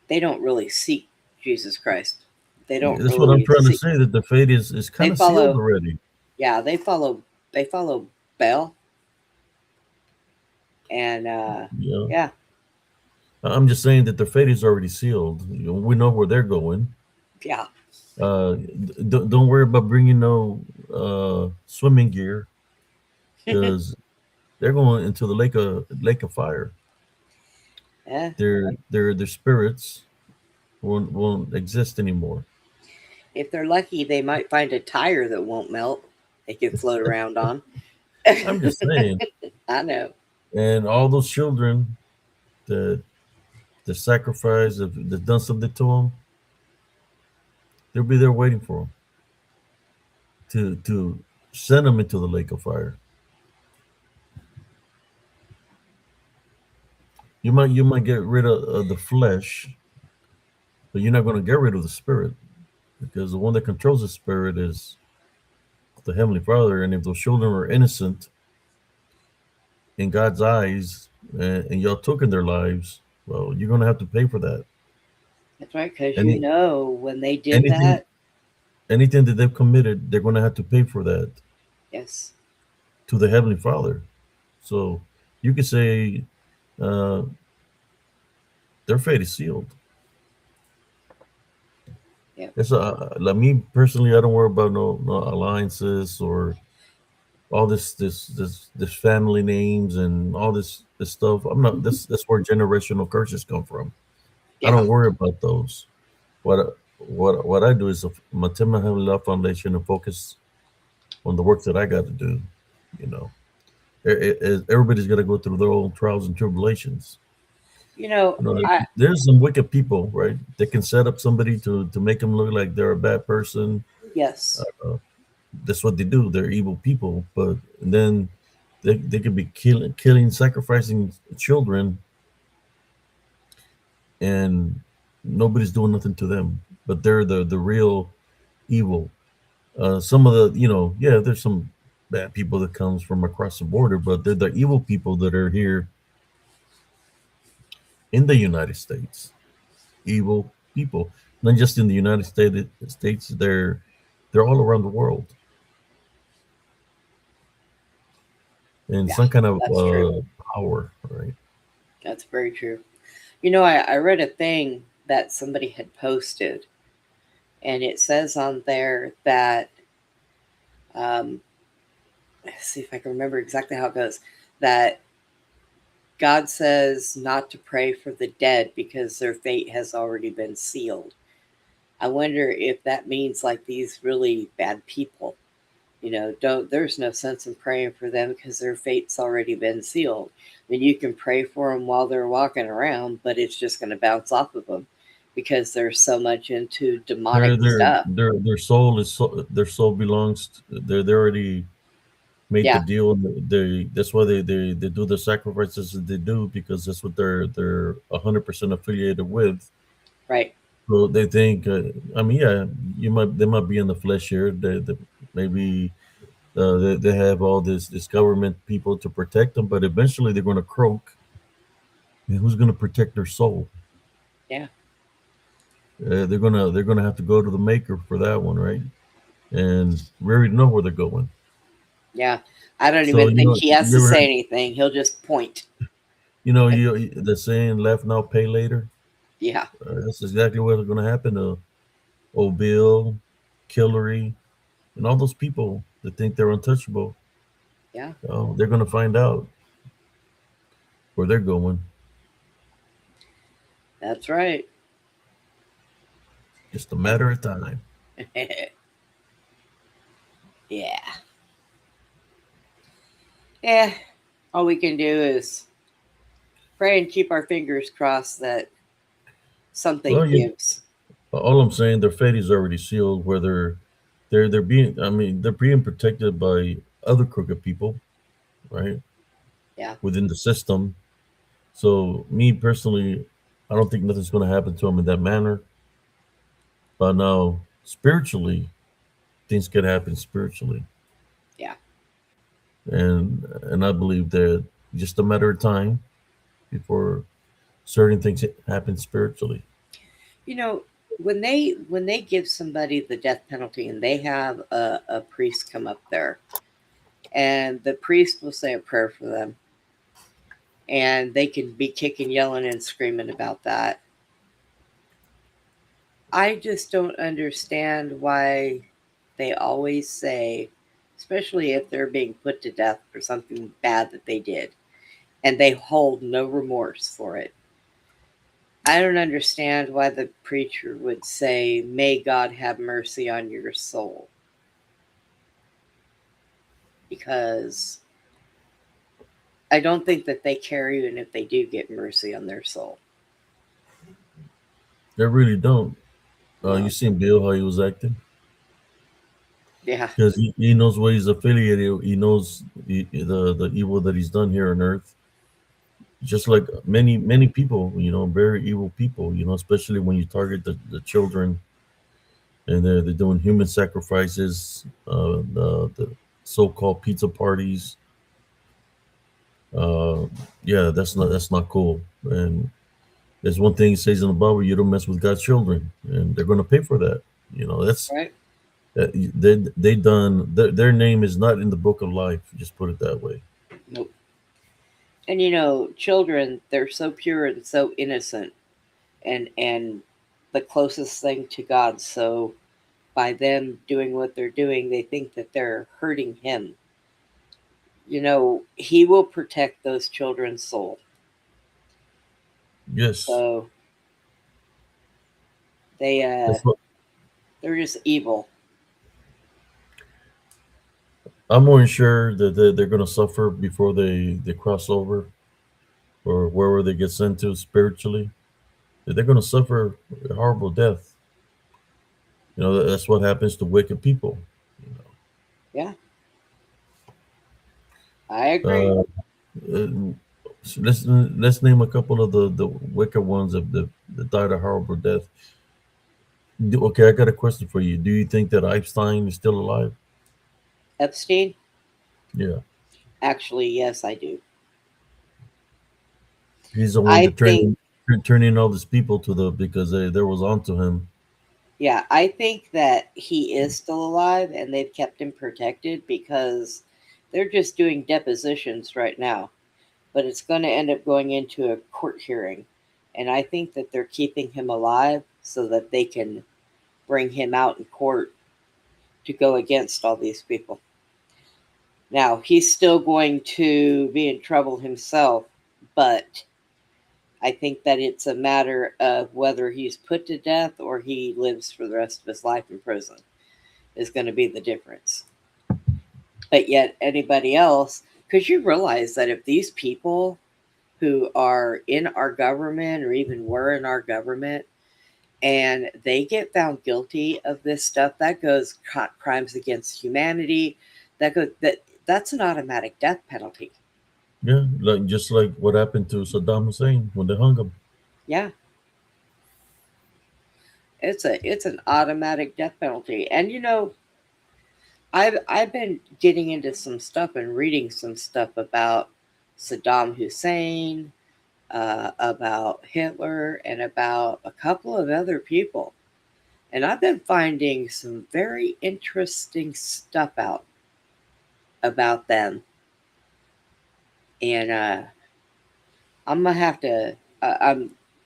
B: they don't really seek Jesus Christ. They don't
A: That's what I'm
B: really
A: trying to
B: seek.
A: say. That the fate is
B: They
A: kind of sealed
B: follow.
A: already.
B: Yeah, they follow Bell and
A: Yeah,
B: yeah,
A: I'm just saying that the fate is already sealed. We know where they're going.
B: yeah.
A: Don't worry about bringing no swimming gear because they're going into the lake of fire.
B: Yeah.
A: Their spirits won't exist anymore.
B: If they're lucky, they might find a tire that won't melt. They can float around on.
A: I'm just saying.
B: I know.
A: And all those children that the sacrifice of that done something to them, they'll be there waiting for them to send them into the lake of fire. You might get rid of the flesh, but you're not going to get rid of the spirit because the one that controls the spirit is the heavenly Father. And if those children are innocent in God's eyes, and y'all took in their lives, well, you're going to have to pay for that.
B: That's right, because you
A: Any
B: know when they did
A: anything
B: that,
A: anything that they've committed, they're going to have to pay for that
B: Yes.
A: to the Heavenly Father. So you could say uh, their fate is sealed.
B: Yep.
A: It's like me personally, I don't worry about no alliances or all this family names and all this stuff. I'm not. That's where generational curses come from. I
B: Yeah.
A: don't worry about those. What I do is maintain my heavenly love foundation and focus on the work that I got to do. You know, everybody's got to go through their own trials and tribulations.
B: You know,
A: You know,
B: I
A: there's some wicked people, right? They can set up somebody to make them look like they're a bad person.
B: yes.
A: That's what they do. They're evil people, but then they could be killing, sacrificing children, and nobody's doing nothing to them. But they're the real evil. Some of the, yeah, there's some bad people that comes from across the border, but they're the evil people that are here in the United States. Evil people, not just in the United States. They're all around the world in
B: Yeah,
A: some kind of
B: that's true.
A: power, right?
B: That's very true. You know, I read a thing that somebody had posted, and it says on there that, let's see if I can remember exactly how it goes, that God says not to pray for the dead because their fate has already been sealed. I wonder if that means like these really bad people, don't, there's no sense in praying for them because their fate's already been sealed. I mean, you can pray for them while they're walking around, but it's just going to bounce off of them because they're so much into demonic stuff.
A: Their soul their soul belongs. They already made the
B: Yeah,
A: deal. That's why they do the sacrifices that they do, because that's what they're 100% affiliated with.
B: right.
A: So they think. I mean, yeah, they might be in the flesh here. They maybe they have all this government people to protect them, but eventually they're going to croak. And who's going to protect their soul?
B: Yeah,
A: They're gonna have to go to the maker for that one, right? And we already know where they're going.
B: yeah. I don't
A: So
B: even think he has
A: you
B: to
A: ever
B: say
A: heard,
B: anything. He'll just point.
A: the saying "laugh now, pay later."
B: Yeah,
A: That's exactly what's going to happen to old Bill, Hillary, and all those people that think they're untouchable.
B: yeah.
A: They're going to find out where they're going.
B: That's right.
A: Just a matter of time.
B: Yeah. Yeah. All we can do is pray and keep our fingers crossed that something
A: Well,
B: gives.
A: all I'm saying, their fate is already sealed. Whether they're being, I mean, they're being protected by other crooked people, right,
B: Yeah.
A: within the system. So me personally, I don't think nothing's going to happen to them in that manner. But now, spiritually, things could happen spiritually,
B: Yeah.
A: and I believe that just a matter of time before certain things happen spiritually.
B: You know, when they give somebody the death penalty and they have a priest come up there and the priest will say a prayer for them and they can be kicking, yelling, and screaming about that. I just don't understand why they always say, especially if they're being put to death for something bad that they did, and they hold no remorse for it. I don't understand why the preacher would say, "May God have mercy on your soul," because I don't think that they care even if they do get mercy on their soul.
A: They really don't. You
B: No.
A: seen Bill how he was acting,
B: Yeah.
A: because he knows what he's affiliated. He knows the evil that he's done here on earth. Just like many people, very evil people. Especially when you target the children, and they're doing human sacrifices, the so-called pizza parties. Uh, yeah, that's not cool. And there's one thing it says in the Bible: you don't mess with God's children, and they're going to pay for that. That's
B: Right?
A: They done their name is not in the book of life. Just put it that way.
B: Nope. And you know, children, they're so pure and so innocent and the closest thing to God. So by them doing what they're doing, they think that they're hurting him. You know, he will protect those children's soul.
A: Yes,
B: So they
A: that's what
B: they're just evil.
A: I'm more sure that they're going to suffer before they cross over or wherever they get sent to spiritually. That they're going to suffer a horrible death. You know, that's what happens to wicked people. You
B: Yeah, I agree.
A: know, so let's name a couple of the wicked ones that died a horrible death. Okay, I got a question for you. Do you think that Einstein is still alive?
B: Epstein?
A: Yeah,
B: Actually, yes, I do.
A: he's the one
B: I
A: that
B: think,
A: turning all these people to the because they was onto him.
B: yeah, I think that he is still alive and they've kept him protected because they're just doing depositions right now. But it's going to end up going into a court hearing. And I think that they're keeping him alive so that they can bring him out in court to go against all these people. Now, he's still going to be in trouble himself, but I think that it's a matter of whether he's put to death or he lives for the rest of his life in prison is going to be the difference. But yet, anybody else, because you realize that if these people who are in our government or even were in our government and they get found guilty of this stuff, that goes crimes against humanity. That's an automatic death penalty.
A: Yeah, like just like what happened to Saddam Hussein when they hung him.
B: Yeah, it's an automatic death penalty. And you know, I've been getting into some stuff and reading some stuff about Saddam Hussein, about Hitler, and about a couple of other people. And I've been finding some very interesting stuff out about them. And I'm gonna have to.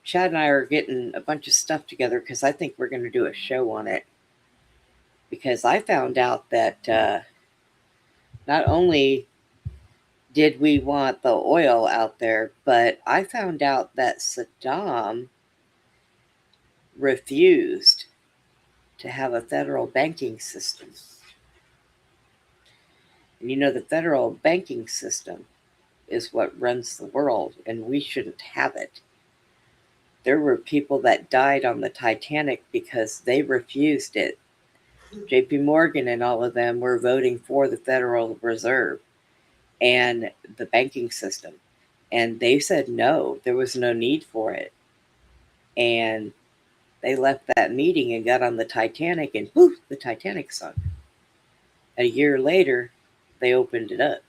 B: Chad and I are getting a bunch of stuff together because I think we're gonna do a show on it. Because I found out that not only did we want the oil out there, but I found out that Saddam refused to have a federal banking system. And you know, the federal banking system is what runs the world, and we shouldn't have it. There were people that died on the Titanic because they refused it. JP Morgan and all of them were voting for the Federal Reserve and the banking system. And they said no, there was no need for it. And they left that meeting and got on the Titanic, and poof, the Titanic sunk. A year later, they opened it up.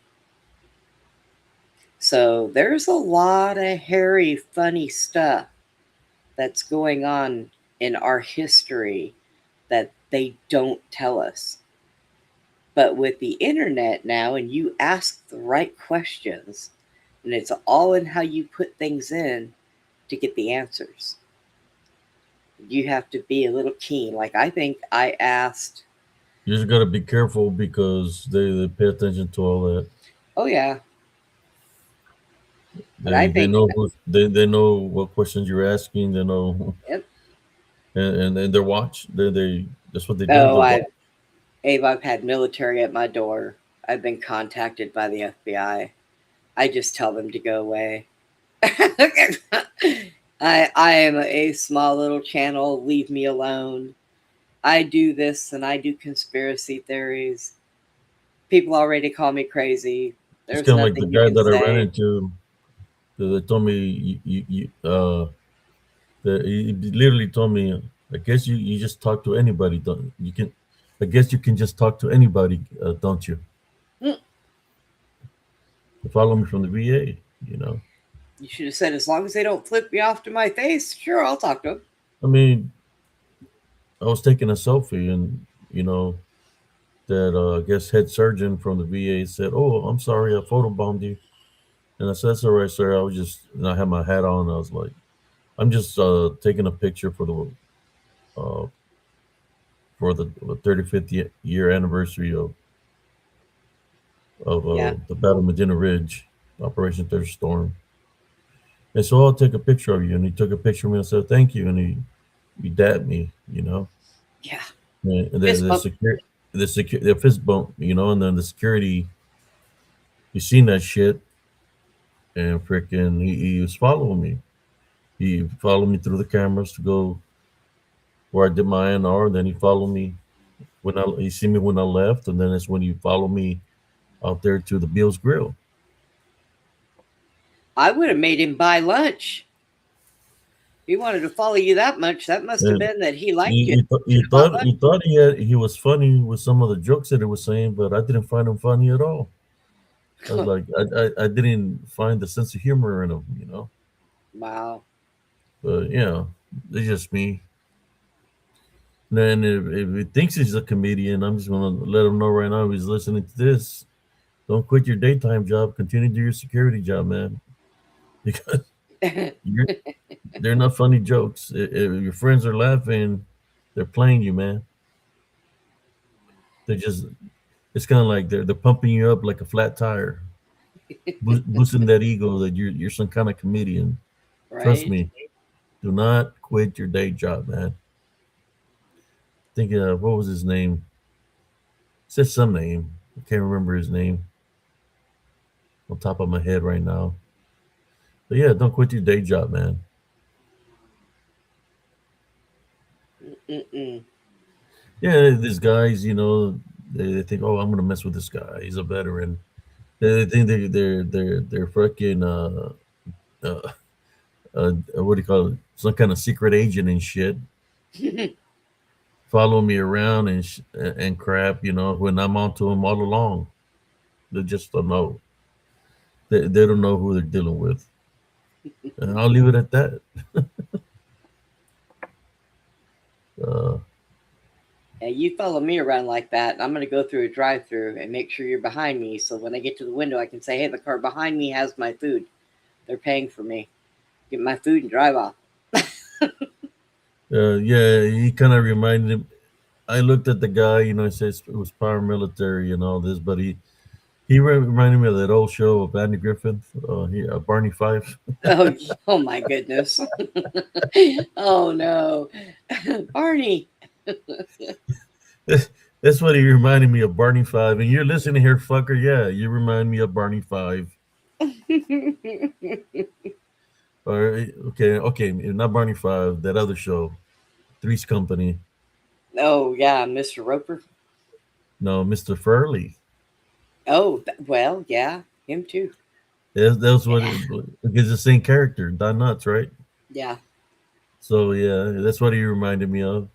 B: So there's a lot of hairy, funny stuff that's going on in our history that they don't tell us. But with the internet now, and you ask the right questions, and it's all in how you put things in to get the answers. You have to be a little keen. Like I think I asked,
A: You just gotta be careful because they pay attention to all that.
B: oh yeah, but I
A: They
B: think,
A: know they know what questions you're asking. They know,
B: yep.
A: and they're watch. They that's what they do.
B: Oh,
A: They watch.
B: I've had military at my door. I've been contacted by the FBI. I just tell them to go away. I am a small little channel. Leave me alone. I do this and I do conspiracy theories. People already call me crazy.
A: It's
B: There's
A: kind of like the
B: nothing you
A: guy
B: can
A: that I ran
B: say.
A: into. They told me that he literally told me, I guess you just talk to anybody. Don't you can? I guess you can just talk to anybody, don't you?
B: Mm,
A: They follow me from the VA. You know,
B: you should have said, as long as they don't flip me off to my face, sure, I'll talk to them.
A: I mean, I was taking a selfie, and you know, that I guess head surgeon from the VA said, "Oh, I'm sorry, I photobombed you." And I said, "That's all right, sir. I was just," and I had my hat on. I was like, "I'm just taking a picture uh, for the 35th year anniversary of
B: Yeah.
A: the Battle of Medina Ridge, Operation Desert Storm." And so I'll take a picture of you. And he took a picture of me and said, "Thank you." And he dabbed me, you know.
B: Yeah.
A: And
B: Fist bump.
A: the fist bump, you know, and then the security, he seen that shit and freaking he was following me. He followed me through the cameras to go where I did my NR, and then he followed me when he see me when I left, and then that's when he followed me out there to the Bill's Grill.
B: I would have made him buy lunch. He wanted to follow you that much. That must have
A: And
B: been that he liked you.
A: he thought he was funny with some of the jokes that he was saying, but I didn't find him funny at all. I was like, I didn't find the sense of humor in him, you know.
B: Wow.
A: But yeah, it's just me. Then if he thinks he's a comedian, I'm just gonna let him know right now. If he's listening to this, don't quit your daytime job. Continue to do your security job, man. Because you're, they're not funny jokes. If your friends are laughing, they're playing you, man. They're just. It's kind of like they're pumping you up like a flat tire, boosting that ego that you're some kind of comedian. Trust
B: Right?
A: me. Do not quit your day job, man. Think of what was his name? Said some name. I can't remember his name on top of my head right now. But yeah, don't quit your day job, man.
B: Mm-mm.
A: Yeah, these guys, you know, they think, oh, I'm gonna mess with this guy. He's a veteran. They think they're fucking uh, what do you call it? Some kind of secret agent and shit. Follow me around and crap. You know, when I'm onto them all along, they just don't know. They don't know who they're dealing with. And I'll leave it at that. Uh,
B: Yeah, you follow me around like that, I'm going to go through a drive through and make sure you're behind me. So when I get to the window, I can say, hey, the car behind me has my food. They're paying for me. Get my food and drive off.
A: yeah, he kind of reminded him. I looked at the guy, you know, he says it was paramilitary and all this, but he reminded me of that old show of Andy Griffith, Barney Fife.
B: Oh, oh my goodness. Oh no. Barney.
A: That's what he reminded me of, Barney Five. And you're listening here, fucker. Yeah, you remind me of Barney Five. Or okay, not Barney Five. That other show, Three's Company.
B: Oh yeah, Mr. Roper.
A: No, Mr. Furley.
B: Oh well, yeah, him too.
A: That's what it because the same character, Don Knotts, right?
B: Yeah,
A: So yeah, that's what he reminded me of.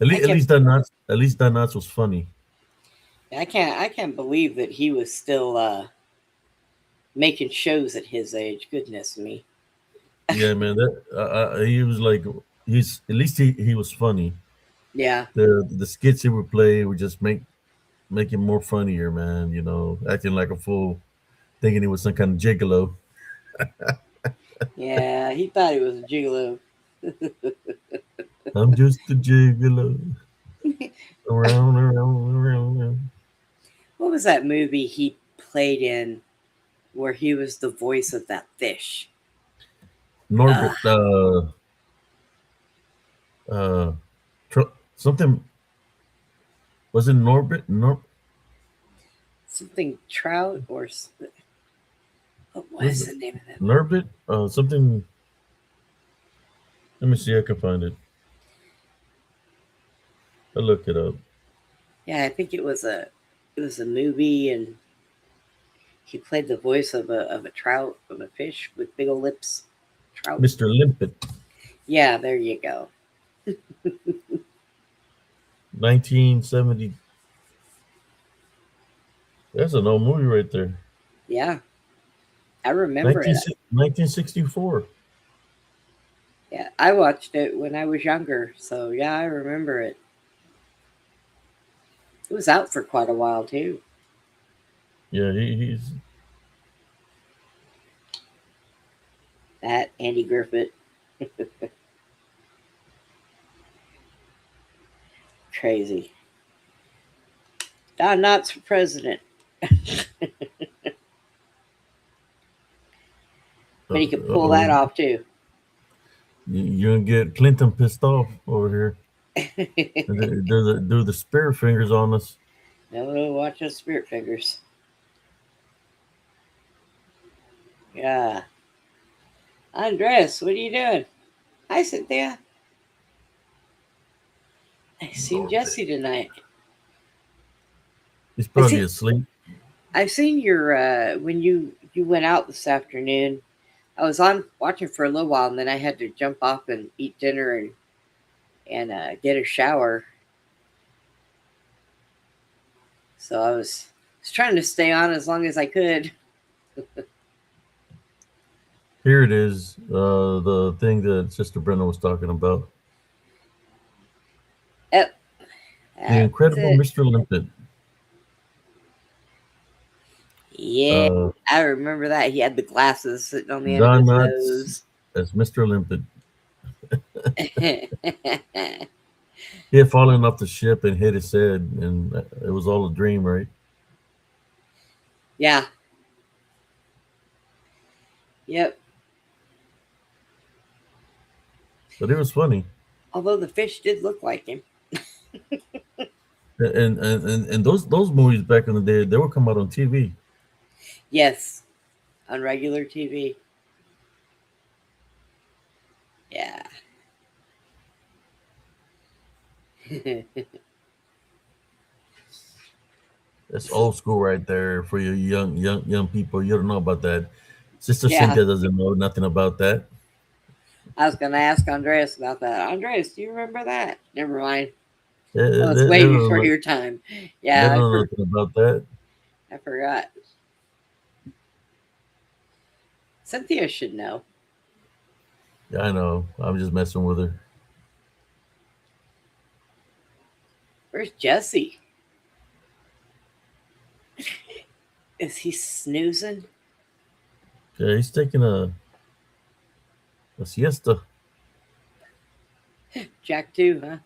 B: I
A: At
B: can't.
A: least Don Knotts. At least Don Knotts was funny.
B: I can't believe that he was still making shows at his age. Goodness me.
A: Yeah, man. That he was like he's at least he was funny.
B: Yeah,
A: The skits he would play would just make him more funnier, man. You know, acting like a fool, thinking he was some kind of gigolo.
B: yeah. He thought he was a gigolo.
A: I'm just a gigolo. Around, around, around.
B: What was that movie he played in where he was the voice of that fish? Uh,
A: Norbit, uh, something was it Norbit?
B: something trout or what
A: Was
B: was
A: it
B: the name of that?
A: Norbit? Something. Let me see. I can find it. I look it up.
B: Yeah, I think it was a movie, and he played the voice of a trout of a fish with big old lips. Trout.
A: Mr. Limpet,
B: Yeah, there you go.
A: 1970. That's an old movie right there.
B: Yeah, I remember
A: 19,
B: it.
A: 1964.
B: Yeah, I watched it when I was younger, so yeah, I remember it. He was out for quite a while too.
A: Yeah, he's
B: That Andy Griffith, crazy. Don Knotts for president, but he could pull that
A: oh,
B: off too.
A: you're gonna get Clinton pissed off over here. Do the spirit fingers on us.
B: No, watch those spirit fingers. Yeah. Andres, what are you doing? Hi, Cynthia. I seen Jesse tonight.
A: He's
B: I
A: probably
B: see.
A: asleep.
B: I've seen your when you went out this afternoon. I was on watching for a little while, and then I had to jump off and eat dinner and get a shower. So I was trying to stay on as long as I could.
A: Here it is. The thing that Sister Brenda was talking about.
B: Yep,
A: The
B: that's
A: Incredible
B: it.
A: Mr. Limpet.
B: Yeah,
A: Uh,
B: I remember that. He had the glasses sitting on the end of
A: Don
B: his
A: Knotts
B: nose.
A: as Mr. Limpet. He had fallen off the ship and hit his head, and it was all a dream, right?
B: Yeah. Yep.
A: But it was funny.
B: Although the fish did look like him.
A: And those movies back in the day, they would come out on TV.
B: Yes, on regular TV. Yeah.
A: That's old school right there for you young people. You don't know about that. Sister
B: Yeah.
A: Cynthia doesn't know nothing about that.
B: I was going to ask Andreas about that. Andreas, do you remember that? Never mind. I was
A: They
B: waiting
A: don't
B: for
A: know,
B: your time.
A: they
B: Yeah,
A: don't know nothing about that.
B: I forgot. Cynthia should know.
A: Yeah, I know. I'm just messing with her.
B: Where's Jesse? Is he snoozing?
A: Yeah, he's taking a siesta.
B: Jack too, huh?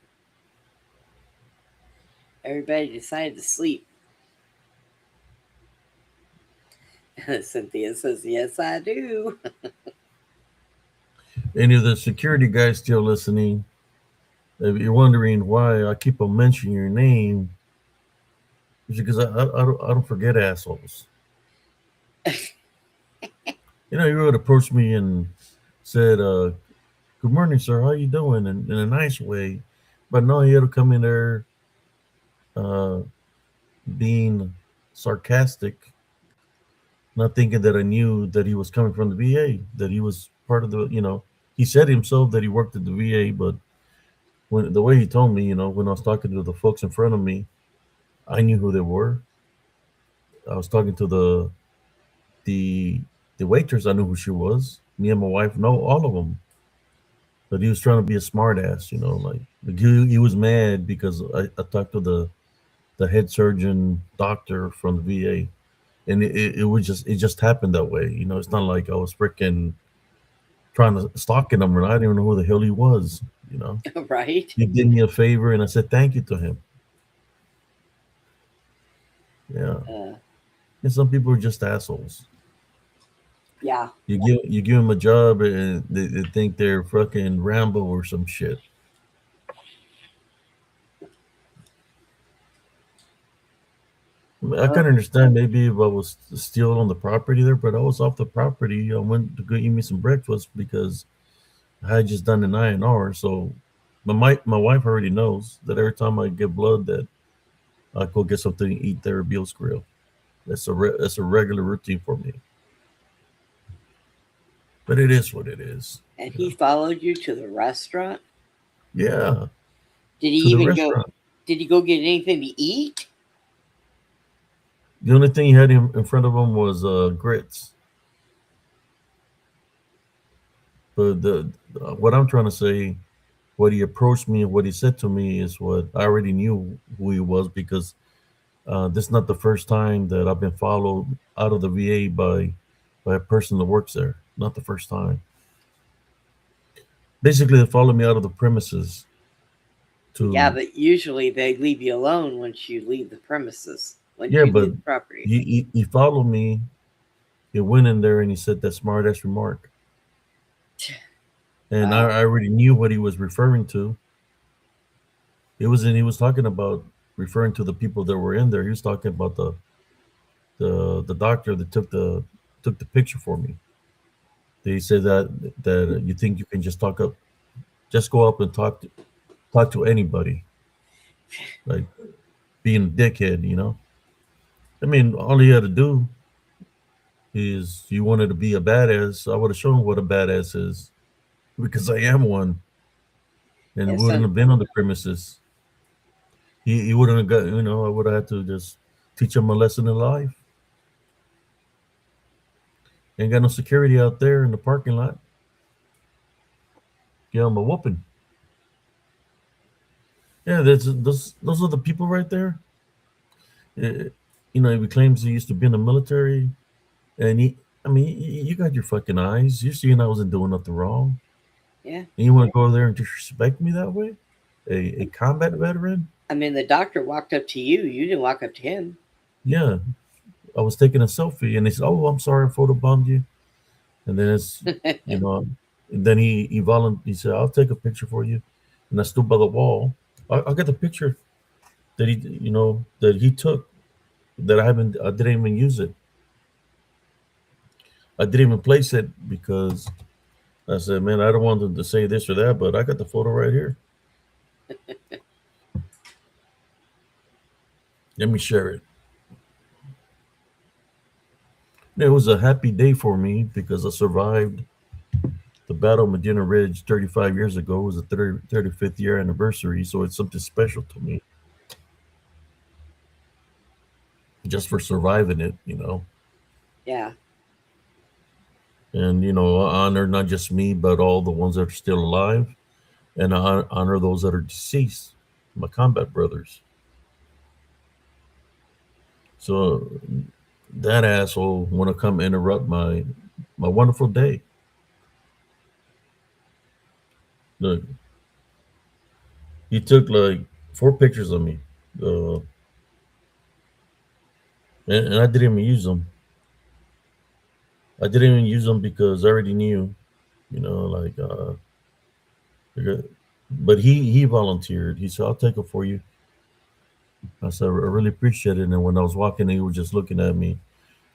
B: Everybody decided to sleep. Cynthia says, yes, I do.
A: Any of the security guys still listening? If you're wondering why I keep on mentioning your name, it's because I don't forget assholes. You know, you would approach me and said, "Good morning, sir. How you doing?" In a nice way, but no, you had to come in there uh, being sarcastic, not thinking that I knew that he was coming from the VA, that he was part of the. He said himself that he worked at the VA, but when the way he told me, when I was talking to the folks in front of me, I knew who they were. I was talking to the the waitress. I knew who she was. Me and my wife know all of them. But he was trying to be a smartass, like he was mad because I talked to the head surgeon doctor from the VA, and it just happened that way. It's not like I was freaking trying to stalking him, and I didn't even know who the hell he was.
B: Right?
A: He did me a favor, and I said thank you to him. Yeah,
B: Uh,
A: and some people are just assholes.
B: yeah.
A: You give them a job, and they think they're fucking Rambo or some shit. I
B: Oh,
A: can understand maybe if I was still on the property there, but I was off the property. I went to go eat me some breakfast because I had just done an INR. So my wife already knows that every time I get blood, that I go get something to eat there at Beals Grill. That's a regular routine for me. But it is what it is.
B: and he followed you to the restaurant?
A: Yeah,
B: Did he
A: to the
B: even go?
A: restaurant.
B: Did he go get anything to eat?
A: The only thing he had in front of him was grits. But what I'm trying to say, what he approached me and what he said to me is what I already knew who he was because This is not the first time that I've been followed out of the VA by a person that works there. Not the first time. Basically, they followed me out of the premises
B: Yeah,
A: to.
B: but usually they leave you alone once you leave the premises, once
A: Yeah,
B: you
A: but
B: leave the property.
A: he followed me. He went in there and he said that smart ass remark, and
B: Wow.
A: I already knew what he was referring to. He was talking about referring to the people that were in there. He was talking about the doctor that took the picture for me. He said that you think you can just go up and talk to anybody, like being a dickhead, you know. I mean, all he had to do is you wanted to be a badass. I would have shown what a badass is because I am one, and
B: Yeah,
A: wouldn't
B: some
A: have been on the premises. He wouldn't have got, I would have had to just teach him a lesson in life. Ain't got no security out there in the parking lot. Give him a whooping. Yeah, those are the people right there. Uh, he claims he used to be in the military, and I mean, you got your fucking eyes. You're seeing I wasn't doing nothing wrong,
B: yeah.
A: and you want to go there and disrespect me that way? A combat veteran?
B: I mean, the doctor walked up to you. You didn't walk up to him.
A: Yeah, I was taking a selfie, and they said, "Oh, I'm sorry, I photobombed you." And then you know, and then he said, "I'll take a picture for you," and I stood by the wall. I got the picture that he took that I didn't even use it. I didn't even place it because I said, "Man, I don't want them to say this or that," but I got the photo right here. Let me share it. It was a happy day for me because I survived the Battle of Medina Ridge 35 years ago. It was the 35th year anniversary, so it's something special to me just for surviving it.
B: Yeah.
A: And I honor not just me, but all the ones that are still alive, and I honor those that are deceased, my combat brothers. So that asshole want to come interrupt my wonderful day. Look, he took like 4 pictures of me, uh, and I didn't even use them. I didn't even use them because I already knew, like, like, but he volunteered. He said, "I'll take it for you." I said, "I really appreciate it." And when I was walking, he was just looking at me.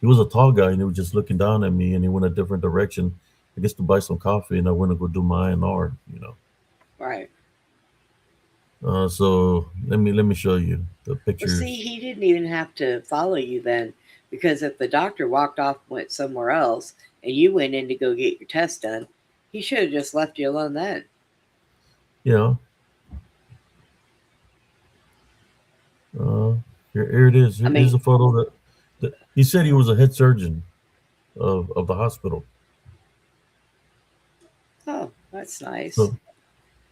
A: He was a tall guy, and he was just looking down at me, and he went a different direction. I guess to buy some coffee, and I went to go do my INR.
B: Right.
A: So let me show you the
B: Well, see,
A: pictures.
B: he didn't even have to follow you then, because if the doctor walked off, went somewhere else, and you went in to go get your test done, he should have just left you alone then.
A: You know, uh, here it is.
B: I
A: Here's
B: mean,
A: a photo that he said he was a head surgeon of the hospital.
B: oh, that's nice.
A: So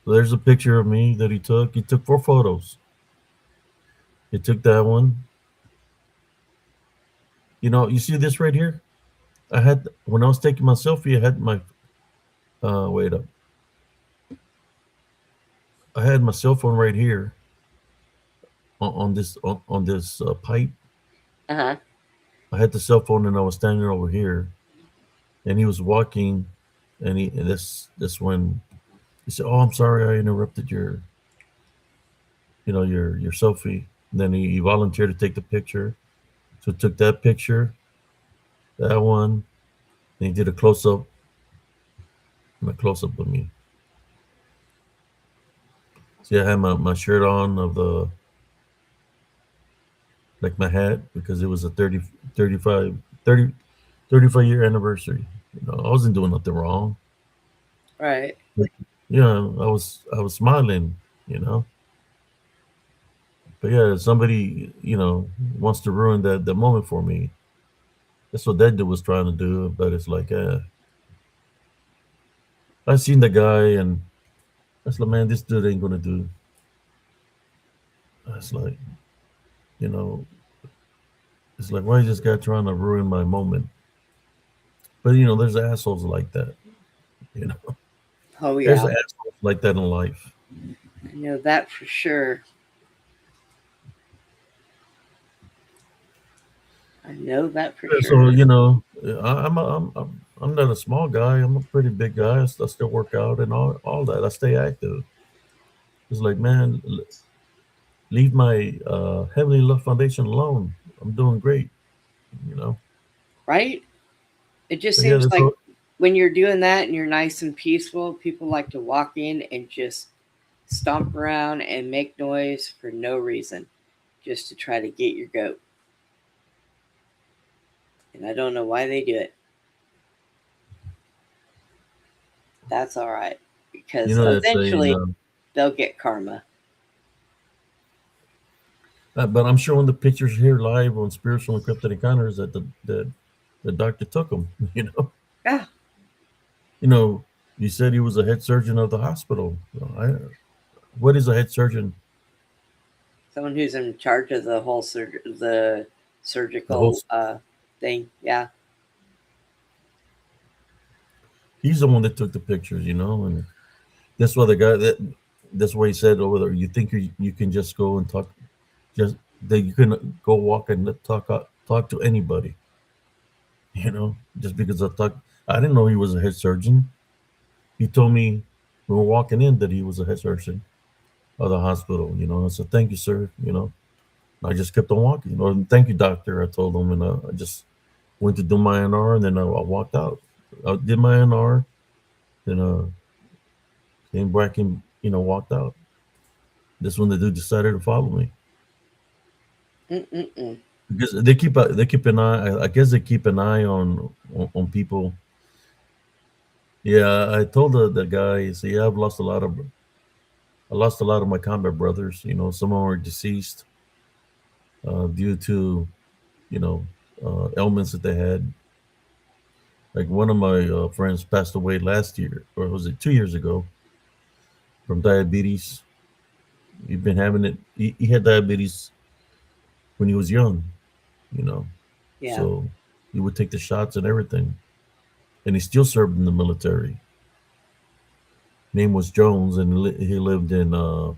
A: there's a picture of me that he took. He took 4 photos. He took that one. You see this right here? I had when I was taking my selfie. I had my wait up. I had my cell phone right here on this pipe.
B: Uh huh.
A: I had the cell phone and I was standing over here, and he was walking, and this when he said, "Oh, I'm sorry, I interrupted your selfie." And then he volunteered to take the picture, so took that picture, that one, and he did a close up of me. See, I had my shirt on of the like my hat because it was a 35 year anniversary. I wasn't doing nothing wrong.
B: Right.
A: But, I was smiling, you know. But yeah, somebody wants to ruin that moment for me. That's what that dude was trying to do. But it's like, I seen the guy, and I was like, man, this dude ain't gonna do. I was like, you know, It's like, why is this guy trying to ruin my moment? But there's assholes like that. You know,
B: Oh
A: there's
B: yeah,
A: assholes like that in life.
B: I know that for sure. I know that for
A: Yeah, so
B: sure.
A: I'm not a small guy. I'm a pretty big guy. I still work out and all that. I stay active. It's like, man, leave my Heavenly Love Foundation alone. I'm doing great. You know.
B: Right? It just
A: But yeah,
B: seems
A: there's
B: like
A: no,
B: when you're doing that and you're nice and peaceful, people like to walk in and just stomp around and make noise for no reason, just to try to get your goat. And I don't know why they do it. That's all right because
A: that saying.
B: eventually they'll get karma.
A: But I'm showing the pictures here live on Spiritual Encrypted Encounters that the doctor took him.
B: Yeah,
A: You know, you said he was a head surgeon of the hospital. What is a head surgeon?
B: someone who's in charge of the whole the
A: The whole.
B: surgical thing. Yeah,
A: He's the one that took the pictures. And that's why the guy that's why he said over there. You think you can just go and talk, just that you can go walk and talk to anybody. Just because I didn't know he was a head surgeon. He told me we were walking in that he was a head surgeon of the hospital. I said, thank you, sir. I just kept on walking. Thank you, doctor. I told him, and I just went to do my NR, and then I walked out. I did my NR, then came back and walked out. That's when the dude decided to follow me
B: mm-mm-mm.
A: because they keep an eye. I guess they keep an eye on people. Yeah, I told the guy, see, I lost a lot of my combat brothers. Some of them are deceased due to you know ailments that they had. Like one of my friends passed away last year, or was it 2 years ago, from diabetes. He'd been having it. He had diabetes when he was young, you know.
B: Yeah.
A: So he would take the shots and everything, and he still served in the military. Name was Jones, and he lived in up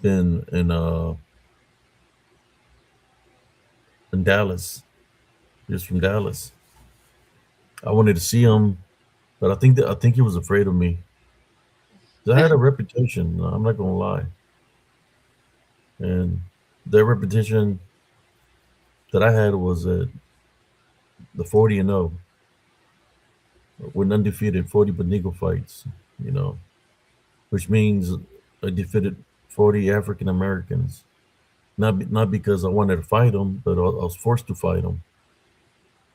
A: in Dallas. He was from Dallas. I wanted to see him, but I think he was afraid of me. 'Cause I had a reputation. I'm not gonna lie, and that reputation that I had was the 40-0, with undefeated 40 Benigo fights. You know, which means I defeated 40 African Americans. Not because I wanted to fight them, but I was forced to fight them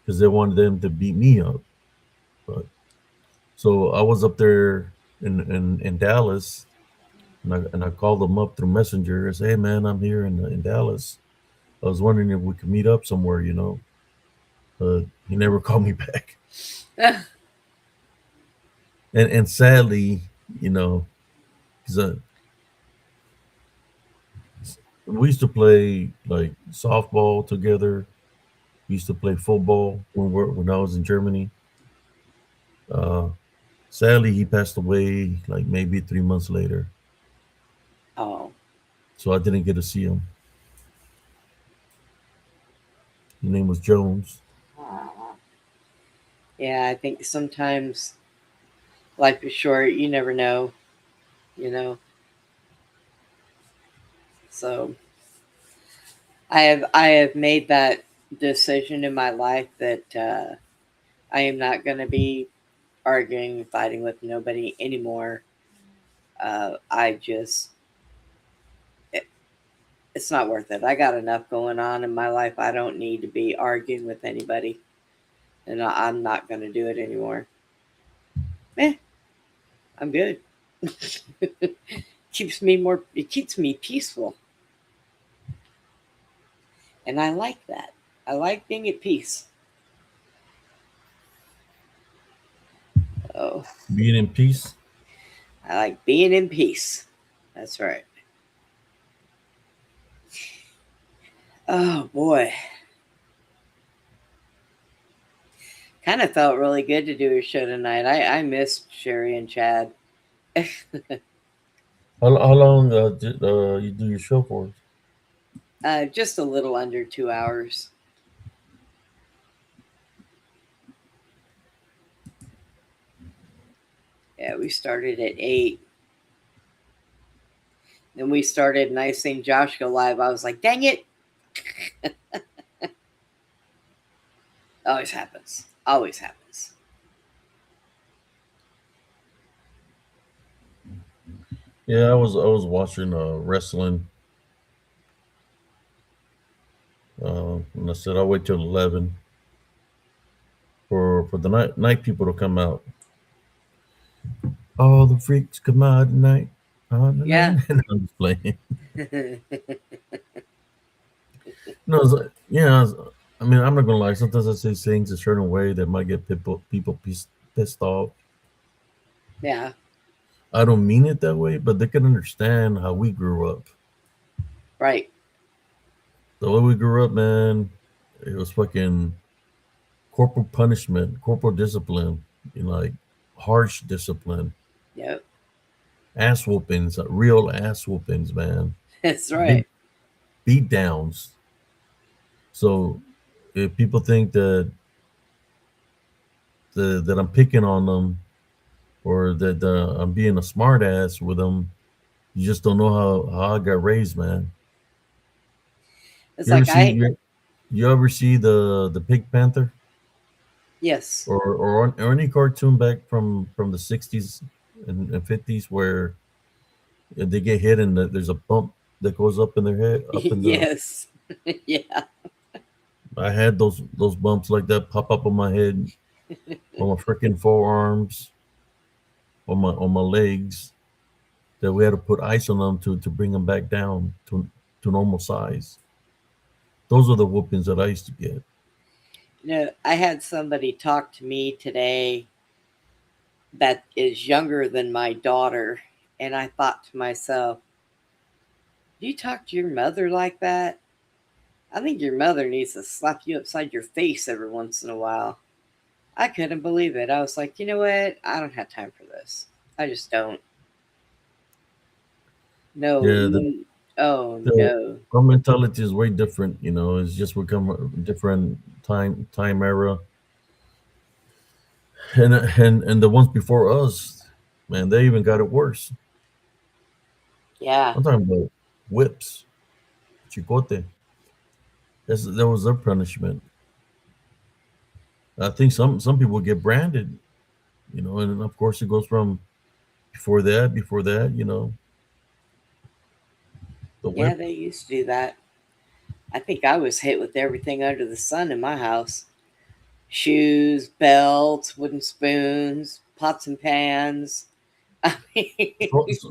A: because they wanted them to beat me up. But so I was up there in Dallas, and I called them up through Messenger. I said, "Hey man, I'm here in Dallas. I was wondering if we could meet up somewhere." But he never called me back. And sadly, because we used to play like softball together. We used to play football when I was in Germany. Uh, Sadly, he passed away like maybe 3 months later,
B: Oh,
A: so I didn't get to see him. His name was Jones.
B: yeah. I think sometimes life is short. You never know, you know. So I have made that decision in my life that I am not going to be arguing and fighting with nobody anymore. I just it's not worth it. I got enough going on in my life. I don't need to be arguing with anybody, and I'm not going to do it anymore. Eh, I'm good. Keeps me more. It keeps me peaceful, and I like that. I like being at peace. Oh,
A: Being in peace.
B: I like being in peace. That's right. Oh boy. Kind of felt really good to do a show tonight. I missed Sherry and Chad.
A: How long did you do your show for?
B: Just a little under 2 hours. Yeah, we started at 8. Then we started and I seen Josh go live. I was like, dang it. Always happens. Always happens.
A: Yeah, I was watching wrestling, and I said I'll wait till 11 for the night people to come out. All the freaks come out tonight. On the
B: Yeah.
A: night. And I'm just playing. No, yeah. I mean, I'm not gonna lie. Sometimes I say things a certain way that might get people pissed off.
B: Yeah.
A: I don't mean it that way, but they can understand how we grew up.
B: Right.
A: The way we grew up, man, it was fucking corporal punishment, corporal discipline, like harsh discipline,
B: Yep.
A: ass whoopings, real ass whoopings, man,
B: That's
A: big
B: right.
A: beat downs. So if people think that I'm picking on them or that I'm being a smart ass with them, you just don't know how I got raised, man.
B: It's
A: You ever
B: like
A: see
B: I
A: you ever see the Pink Panther
B: yes.
A: or any cartoon back from the 60s and 50s where they get hit and there's a bump that goes up in their head, up in the.
B: Yes. Yeah.
A: I had those bumps like that pop up on my head, on my freaking forearms, on my legs. That we had to put ice on them to bring them back down to normal size. Those are the whoopings that I used to get.
B: I had somebody talk to me today that is younger than my daughter, and I thought to myself, do you talk to your mother like that? I think your mother needs to slap you upside your face every once in a while. I couldn't believe it. I was like, you know what? I don't have time for this. I just don't. No,
A: Yeah,
B: no. Oh
A: the
B: no.
A: our mentality is way different. It's just become a different time era, and the ones before us, man, they even got it worse.
B: Yeah.
A: I'm talking about whips, chicote. That was their punishment. I think some people get branded, and of course it goes from before that, the
B: Yeah,
A: whip.
B: they used to do that. I think I was hit with everything under the sun in my house. Shoes, belts, wooden spoons, pots and pans. I mean,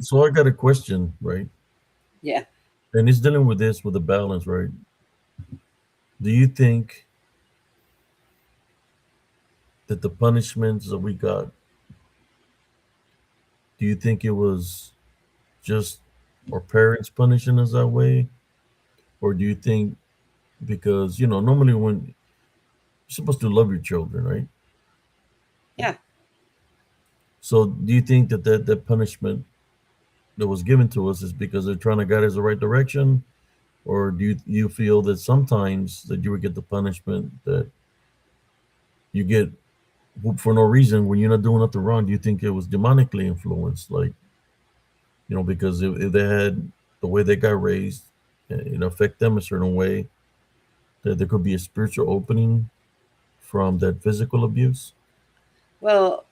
A: So I got a question, right?
B: yeah.
A: And it's dealing with this with the balance, right? Do you think that the punishments that we got, do you think it was just our parents punishing us that way? Or do you think because, normally when you're supposed to love your children, right?
B: Yeah.
A: So do you think that punishment that was given to us is because they're trying to guide us the right direction? Or do you feel that sometimes that you would get the punishment that you get for no reason when you're not doing nothing wrong? Do you think it was demonically influenced? Like, because if they had the way they got raised, affect them a certain way, that there could be a spiritual opening from that physical abuse.
B: Well,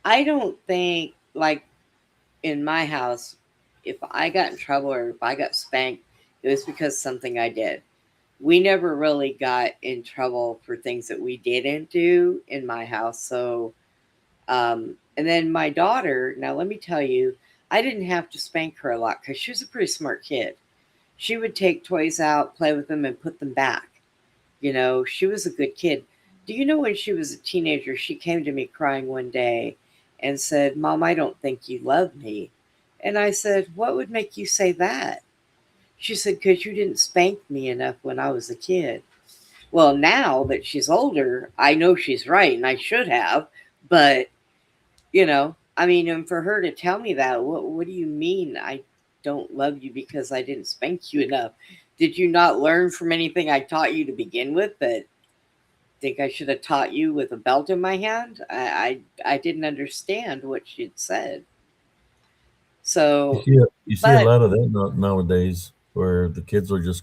B: I don't think, like, in my house, if I got in trouble or if I got spanked, it was because something I did. We never really got in trouble for things that we didn't do in my house. So, and then my daughter, now let me tell you, I didn't have to spank her a lot because she was a pretty smart kid. She would take toys out, play with them, and put them back. She was a good kid. Do you know when she was a teenager, she came to me crying one day and said, Mom, I don't think you love me. And I said, what would make you say that? She said, because you didn't spank me enough when I was a kid. Well, now that she's older, I know she's right and I should have. But, I mean, and for her to tell me that, what do you mean I don't love you because I didn't spank you enough? Did you not learn from anything I taught you to begin with that think I should have taught you with a belt in my hand? I didn't understand what she'd said.
A: You
B: So,
A: see, you see a
B: but
A: lot of that nowadays, where the kids are just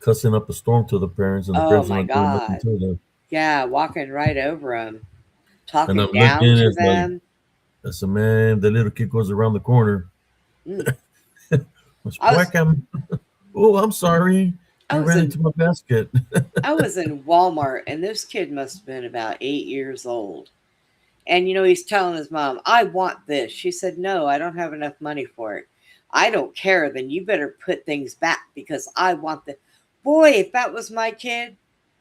A: cussing up a storm to the parents, and the
B: oh
A: parents are
B: my
A: not doing nothing
B: God.
A: to them.
B: Yeah, walking right over them,
A: And
B: talking
A: I'm
B: down
A: looking,
B: to
A: it's like,
B: them.
A: I said, man, the little kid goes around the corner.
B: Mm.
A: Let's
B: I was
A: whack him. Oh, I'm sorry.
B: I
A: You
B: was
A: ran
B: in
A: into my basket.
B: I was in Walmart and this kid must have been about 8 years old. And he's telling his mom, I want this. She said, no, I don't have enough money for it. I don't care. Then you better put things back because I want the boy, if that was my kid,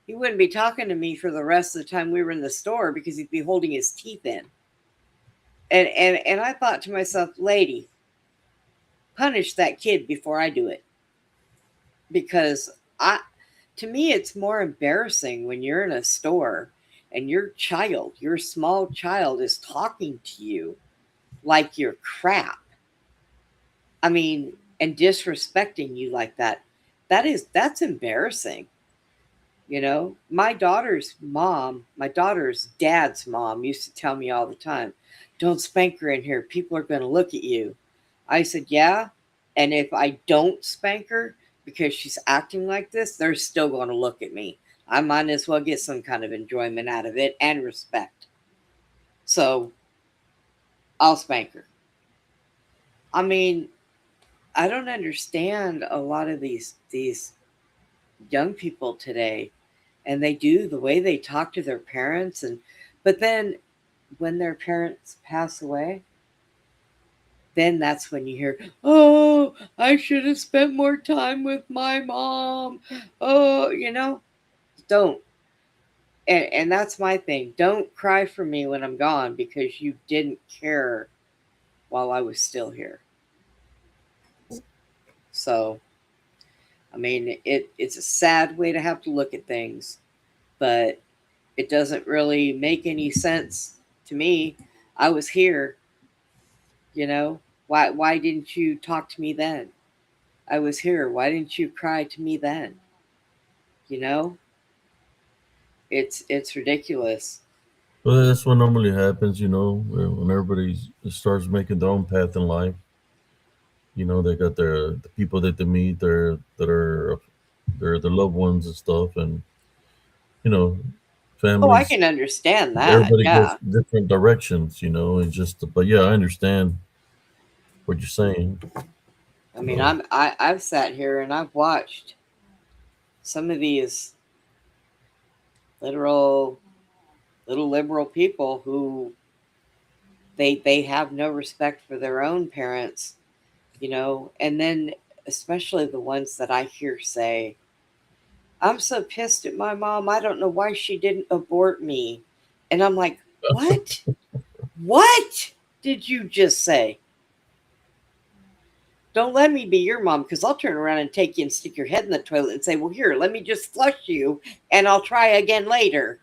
B: he wouldn't be talking to me for the rest of the time we were in the store because he'd be holding his teeth in. And I thought to myself, lady, punish that kid before I do it. Because I to me it's more embarrassing when you're in a store and your small child is talking to you like you're crap. I mean, and disrespecting you like that. That's embarrassing. My daughter's dad's mom used to tell me all the time, don't spank her in here. People are going to look at you. I said, yeah. And if I don't spank her because she's acting like this, they're still going to look at me. I might as well get some kind of enjoyment out of it and respect. So I'll spank her. I mean, I don't understand a lot of these young people today, and they do the way they talk to their parents, and but then when their parents pass away, then that's when you hear, oh, I should have spent more time with my mom. Oh, don't. And that's my thing. Don't cry for me when I'm gone because you didn't care while I was still here. So, I mean, it's a sad way to have to look at things, but it doesn't really make any sense to me. I was here, you know. Why didn't you talk to me then? I was here. Why didn't you cry to me then? You know? It's ridiculous.
A: Well, that's what normally happens, when everybody starts making their own path in life. They got the people that they meet, their loved ones and stuff, and you know,
B: Oh, I
A: families.
B: can understand that.
A: Everybody goes
B: Yeah.
A: different directions, and just. But yeah, I understand what you're saying.
B: I mean,
A: Uh,
B: I've sat here and I've watched some of these literal little liberal people who they have no respect for their own parents, and then especially the ones that I hear say, I'm so pissed at my mom. I don't know why she didn't abort me. And I'm like, what? What did you just say? Don't let me be your mom because I'll turn around and take you and stick your head in the toilet and say, well, here, let me just flush you and I'll try again later.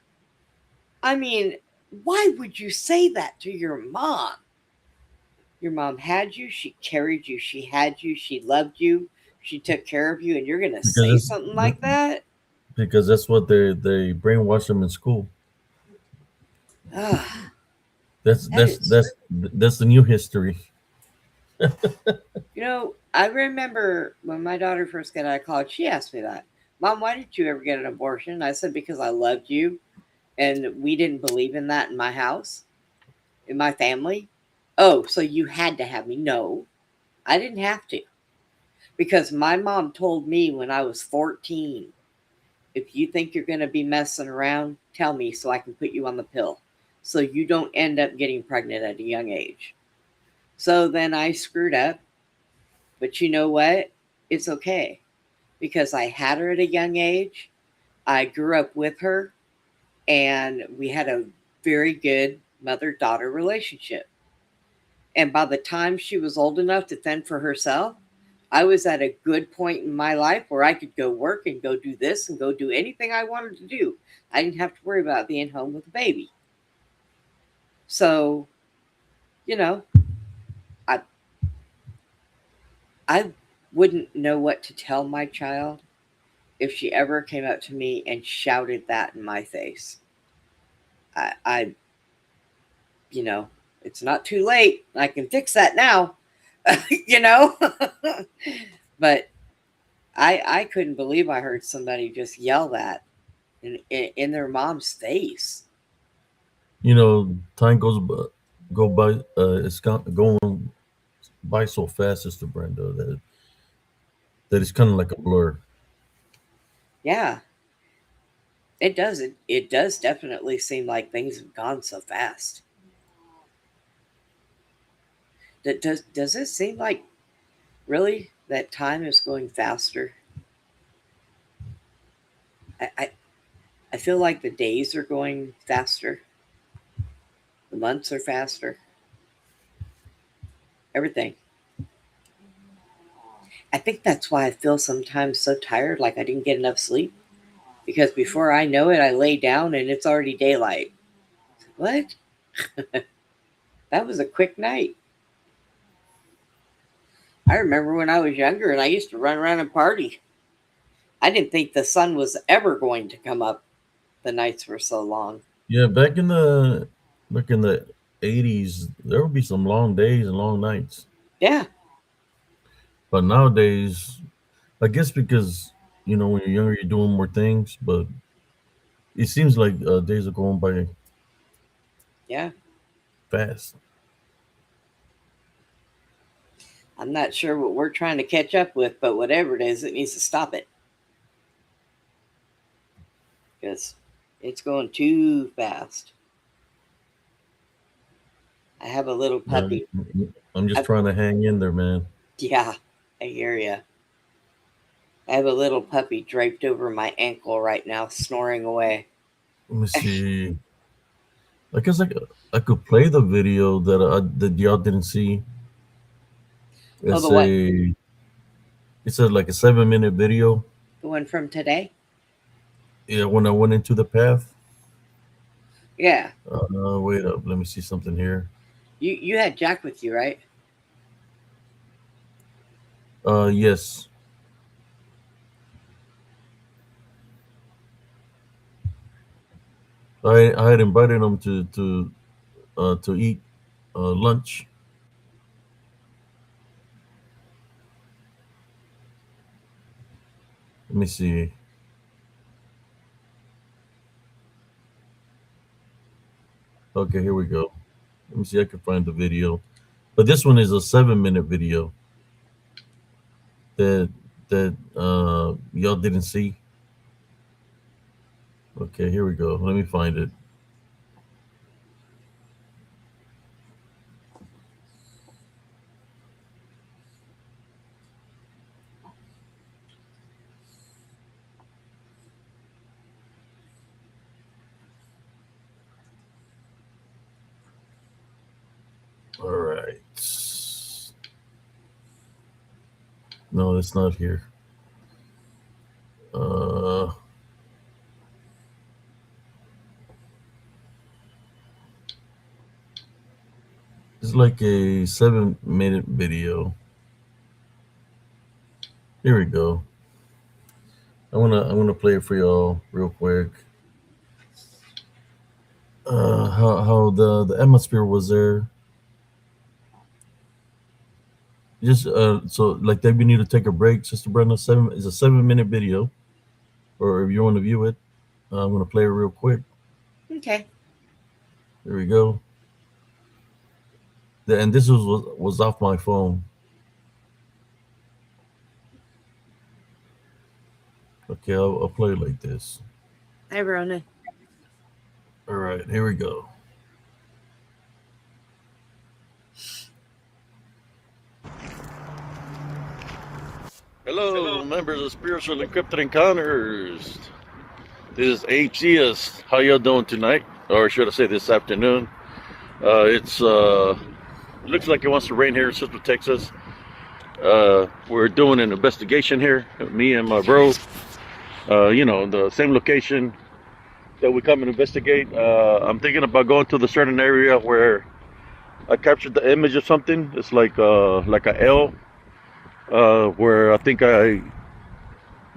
B: I mean, why would you say that to your mom? Your mom had you, she carried you, she had you, she loved you, she took care of you, and you're going to
A: because
B: say something like that?
A: that's what they brainwash them in school.
B: Ah,
A: That's
B: that
A: that's
B: is,
A: that's that's the new history.
B: I remember when my daughter first got out of college, she asked me that. Mom, why didn't you ever get an abortion? I said, because I loved you, and we didn't believe in that in my house, in my family. Oh, so you had to have me? No, I didn't have to. Because my mom told me when I was 14, if you think you're going to be messing around, tell me so I can put you on the pill. So you don't end up getting pregnant at a young age. So then I screwed up. But you know what? It's okay because I had her at a young age. I grew up with her and we had a very good mother daughter relationship. And by the time she was old enough to fend for herself, I was at a good point in my life where I could go work and go do this and go do anything I wanted to do. I didn't have to worry about being home with a baby. So, you know, I I wouldn't know what to tell my child if she ever came up to me and shouted that in my face. I you know, it's not too late. I can fix that now, you know? But I couldn't believe I heard somebody just yell that in their mom's face.
A: You know, time go by. It's going by so fast, Sister Brenda, that it's kind of like a blur.
B: Yeah, it does. It does definitely seem like things have gone so fast. Does it seem like really that time is going faster? I, I, I feel like the days are going faster. The months are faster. Everything. I think that's why I feel sometimes so tired, like I didn't get enough sleep. Because before I know it, I lay down and it's already daylight. What? That was a quick night. I remember when I was younger and I used to run around and party. I didn't think the sun was ever going to come up. The nights were so long.
A: Yeah, back in the 80s, there would be some long days and long nights.
B: Yeah.
A: But nowadays, I guess because when you're younger, you're doing more things. But it seems like days are going by
B: Yeah.
A: fast.
B: I'm not sure what we're trying to catch up with, but whatever it is, it needs to stop it. Because it's going too fast. I have a little
A: Yeah,
B: puppy.
A: I'm just trying to hang in there, man.
B: Yeah, I hear ya. I have a little puppy draped over my ankle right now, snoring away.
A: Let me see. I guess I could play the video that y'all didn't see.
B: Oh,
A: It's a like a 7-minute video.
B: the one from today?
A: Yeah, when I went into the path.
B: Yeah.
A: Wait up. Let me see something here.
B: You had Jack with you, right?
A: Yes. I had invited him to eat lunch. Let me see. Okay, here we go. Let me see. I can find the video, but this one is a 7-minute video that y'all didn't see. Okay, here we go. Let me find it. All right. No, it's not here. It's like a 7-minute video. Here we go. I wanna play it for y'all real quick. How the atmosphere was there. Just so like that we need to take a break, Sister Brenda. Is a 7-minute video, or if you want to view it, I'm gonna play it real quick.
B: Okay.
A: Here we go. And this was off my phone. Okay, I'll play it like this.
B: Hi, Rona.
A: All right, here we go. Hello, members of Spiritual Encrypted Encounters. This is HCS. How y'all doing tonight? Or should I say this afternoon? It looks like it wants to rain here in Central Texas. We're doing an investigation here, me and my bro. You know, the same location that we come and investigate. I'm thinking about going to the certain area where I captured the image of something. It's like a L, where I think there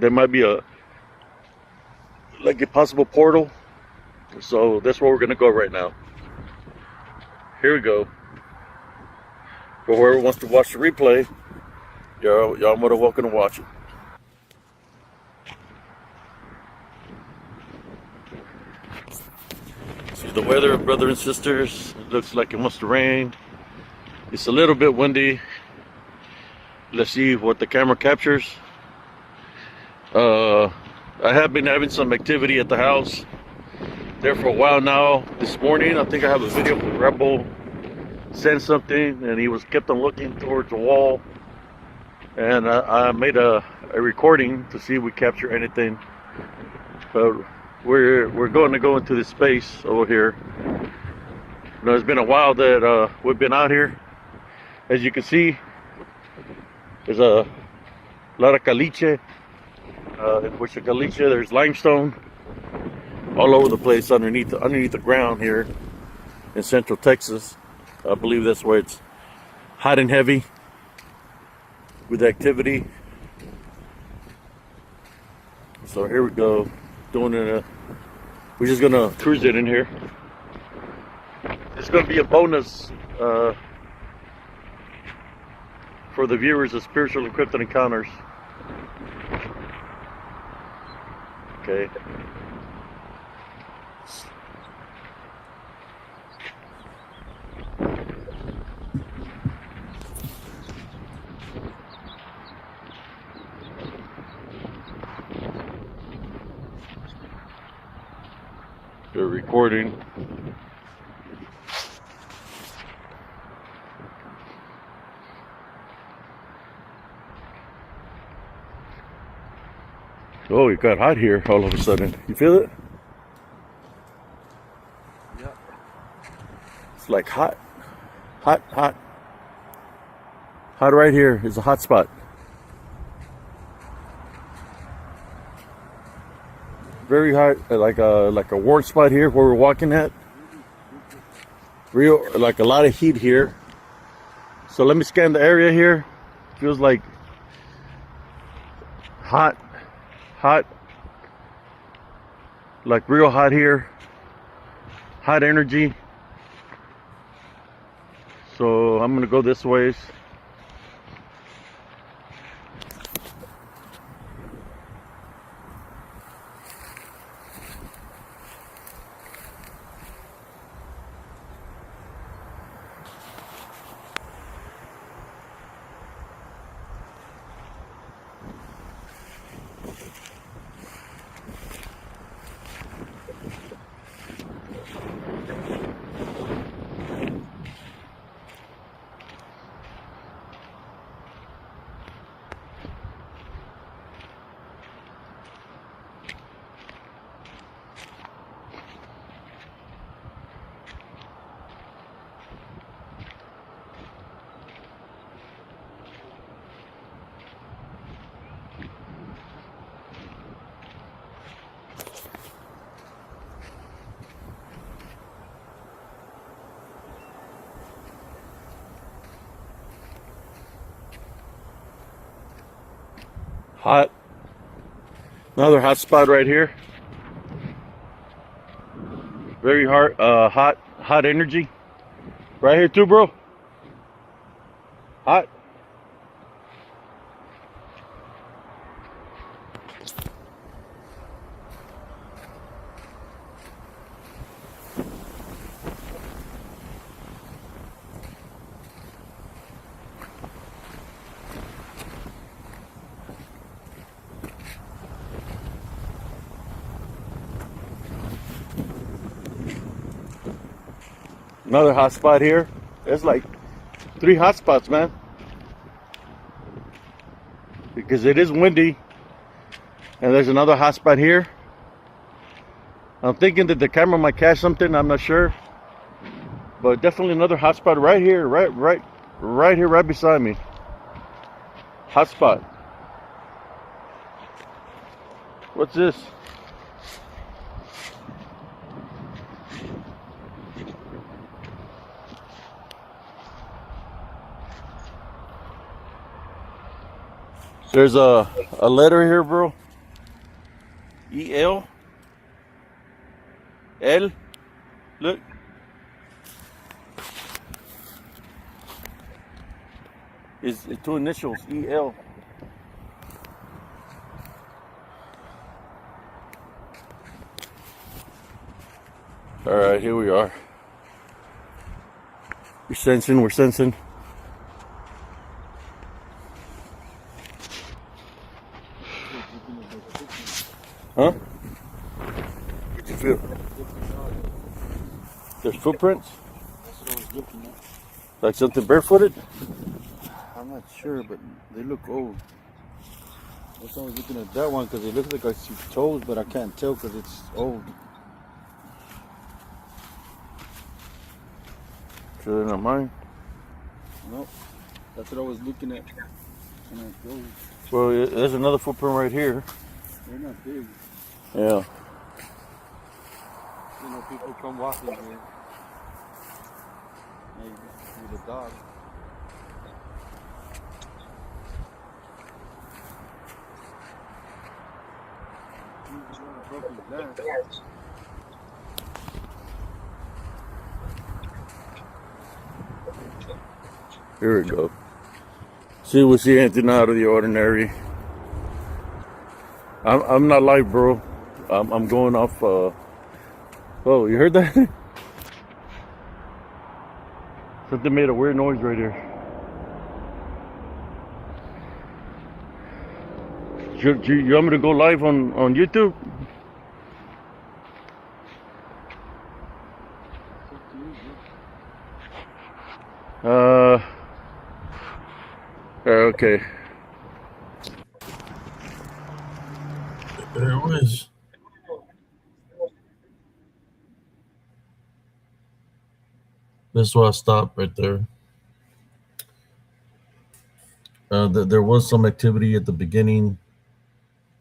A: might be a possible portal. So that's where we're gonna go right now. Here we go. For whoever wants to watch the replay, y'all more than welcome to watch it. See the weather, brothers and sisters. It looks like it must have rained. It's a little bit windy. Let's see what the camera captures. I have been having some activity at the house there for a while now. This morning, I think I have a video from Rebel sent something, and he was kept on looking towards the wall. And I made a recording to see if we capture anything. But we're going to go into this space over here. You know, it's been a while that we've been out here. As you can see, there's a lot of caliche. In which the caliche, there's limestone all over the place underneath the ground here in Central Texas. I believe that's where it's hot and heavy with activity. So here we go, we're just gonna cruise it in here. It's gonna be a bonus for the viewers of Spiritual Encrypted Encounters. Okay. They're recording. Oh, it got hot here all of a sudden. You feel it? Yeah. It's like hot. Hot, hot. Hot right here is a hot spot. Very hot, like a warm spot here where we're walking at. Like a lot of heat here. So let me scan the area here. Feels like hot, like real hot here. Hot energy. So I'm gonna go this ways. Hot. Another hot spot right here. Very hot energy. Right here too, bro. Hot. Another hot spot here. There's like 3 hot spots, man. Because it is windy. And there's another hot spot here. I'm thinking that the camera might catch something. I'm not sure. But definitely another hot spot right here. Right here, right beside me. Hotspot. What's this? There's a letter here, bro. E-L. L. Look. It's two initials. E-L. All right, here we are. We're sensing. Huh? What'd you feel? There's footprints?
E: That's what I was looking at.
A: Like something barefooted?
E: I'm not sure, but they look old. That's why I was looking at that one because it looks like I see toes, but I can't tell because it's old.
A: Sure they're not mine?
E: Nope. That's what I was looking at. And I go,
A: Well, there's another footprint right here.
E: they're not big.
A: Yeah.
E: You know, people come walking here. Maybe with a dog. Broken glass.
A: Here we go. See if we see anything out of the ordinary. I'm not live, bro. I'm going off. Oh, you heard that? Something made a weird noise right here. You want me to go live on YouTube? Okay. There it was. That's why I stopped right there. There was some activity at the beginning,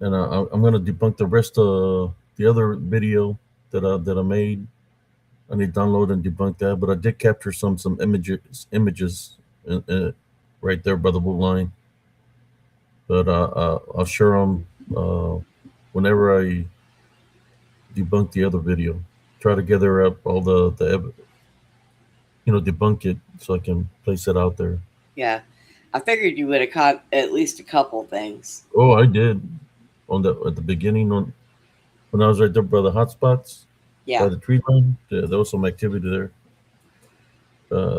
A: and I'm going to debunk the rest of the other video that I made. I need to download and debunk that, but I did capture some images right there by the blue line. But I'll share them whenever I debunk the other video. Try to gather up all the debunk it so I can place it out there.
B: Yeah. I figured you would have caught at least a couple things.
A: Oh, I did at the beginning when I was right there by the hotspots by
B: Yeah.
A: the tree line. Yeah, there was some activity there.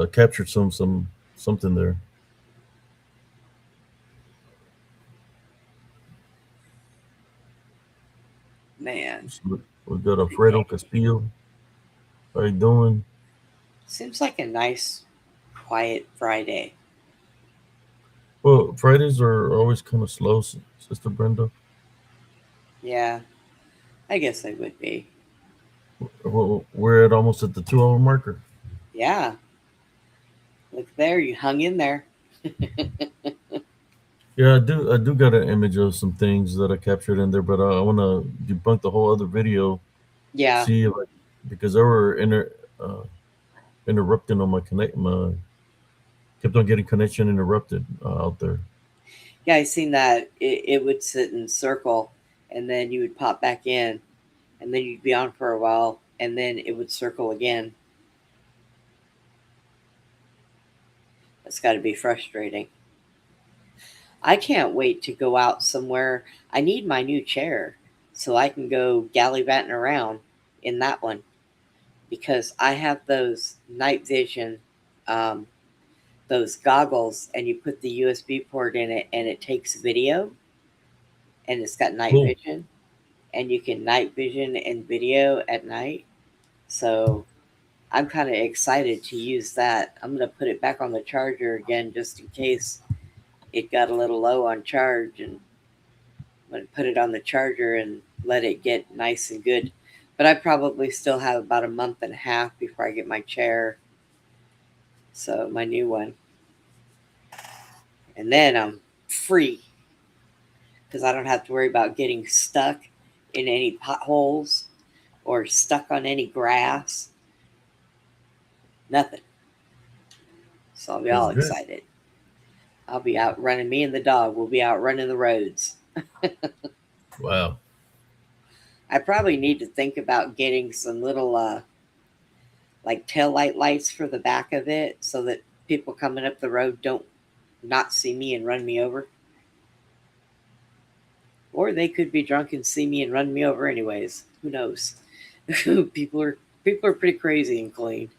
A: I captured something there.
B: Man.
A: So we got Alfredo Castillo. How you doing?
B: Seems like a nice, quiet Friday.
A: Well, Fridays are always kind of slow, Sister Brenda.
B: Yeah. I guess they would be.
A: We're almost at the 2 hour marker.
B: Yeah. Look there, you hung in there.
A: Yeah, I do got an image of some things that I captured in there, but I want to debunk the whole other video.
B: Yeah.
A: See, because they were interrupting on my connect. Kept on getting connection interrupted out there.
B: Yeah, I seen that. It would sit and circle, and then you would pop back in, and then you'd be on for a while, and then it would circle again. That's got to be frustrating. I can't wait to go out somewhere. I need my new chair so I can go gallivanting around in that one because I have those night vision, um, those goggles, and you put the USB port in it and it takes video and it's got night
A: Cool.
B: vision and you can night vision and video at night. So I'm kind of excited to use that. I'm going to put it back on the charger again just in case it got a little low on charge, and I'm going to put it on the charger and let it get nice and good. But I probably still have about a month and a half before I get my chair. So my new one. And then I'm free because I don't have to worry about getting stuck in any potholes or stuck on any grass. Nothing. So I'll be
A: That's
B: all
A: good.
B: excited. I'll be out running. Me and the dog will be out running the roads.
A: Wow.
B: I probably need to think about getting some little like tail lights for the back of it so that people coming up the road don't not see me and run me over. Or they could be drunk and see me and run me over anyways. Who knows? people are people are pretty crazy and clean.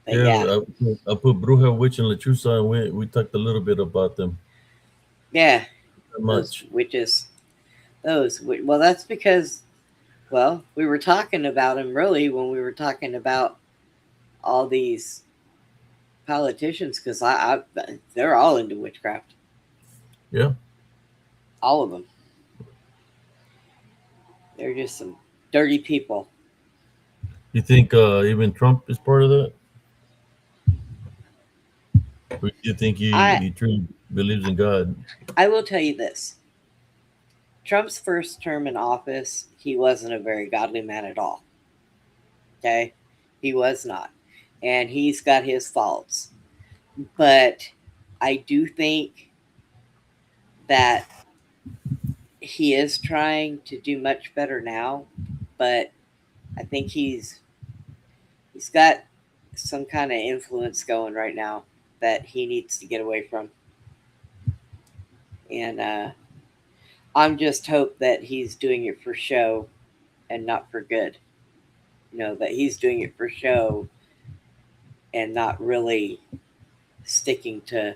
B: But
A: Yeah,
B: yeah,
A: I put Bruja, Witch, and Lechuza, and we talked a little bit about them.
B: yeah,
A: Not
B: those
A: much.
B: witches. Well, that's because we were talking about them really when we were talking about all these politicians because they're all into witchcraft,
A: Yeah.
B: all of them. They're just some dirty people.
A: You think even Trump is part of that? Or you think
B: I
A: he truly believes in God?
B: I will tell you this: Trump's first term in office, he wasn't a very godly man at all. Okay, he was not, and he's got his faults. But I do think that he is trying to do much better now. But I think he's got some kind of influence going right now that he needs to get away from. And I'm just hope that he's doing it for show and not for good. That he's doing it for show and not really sticking to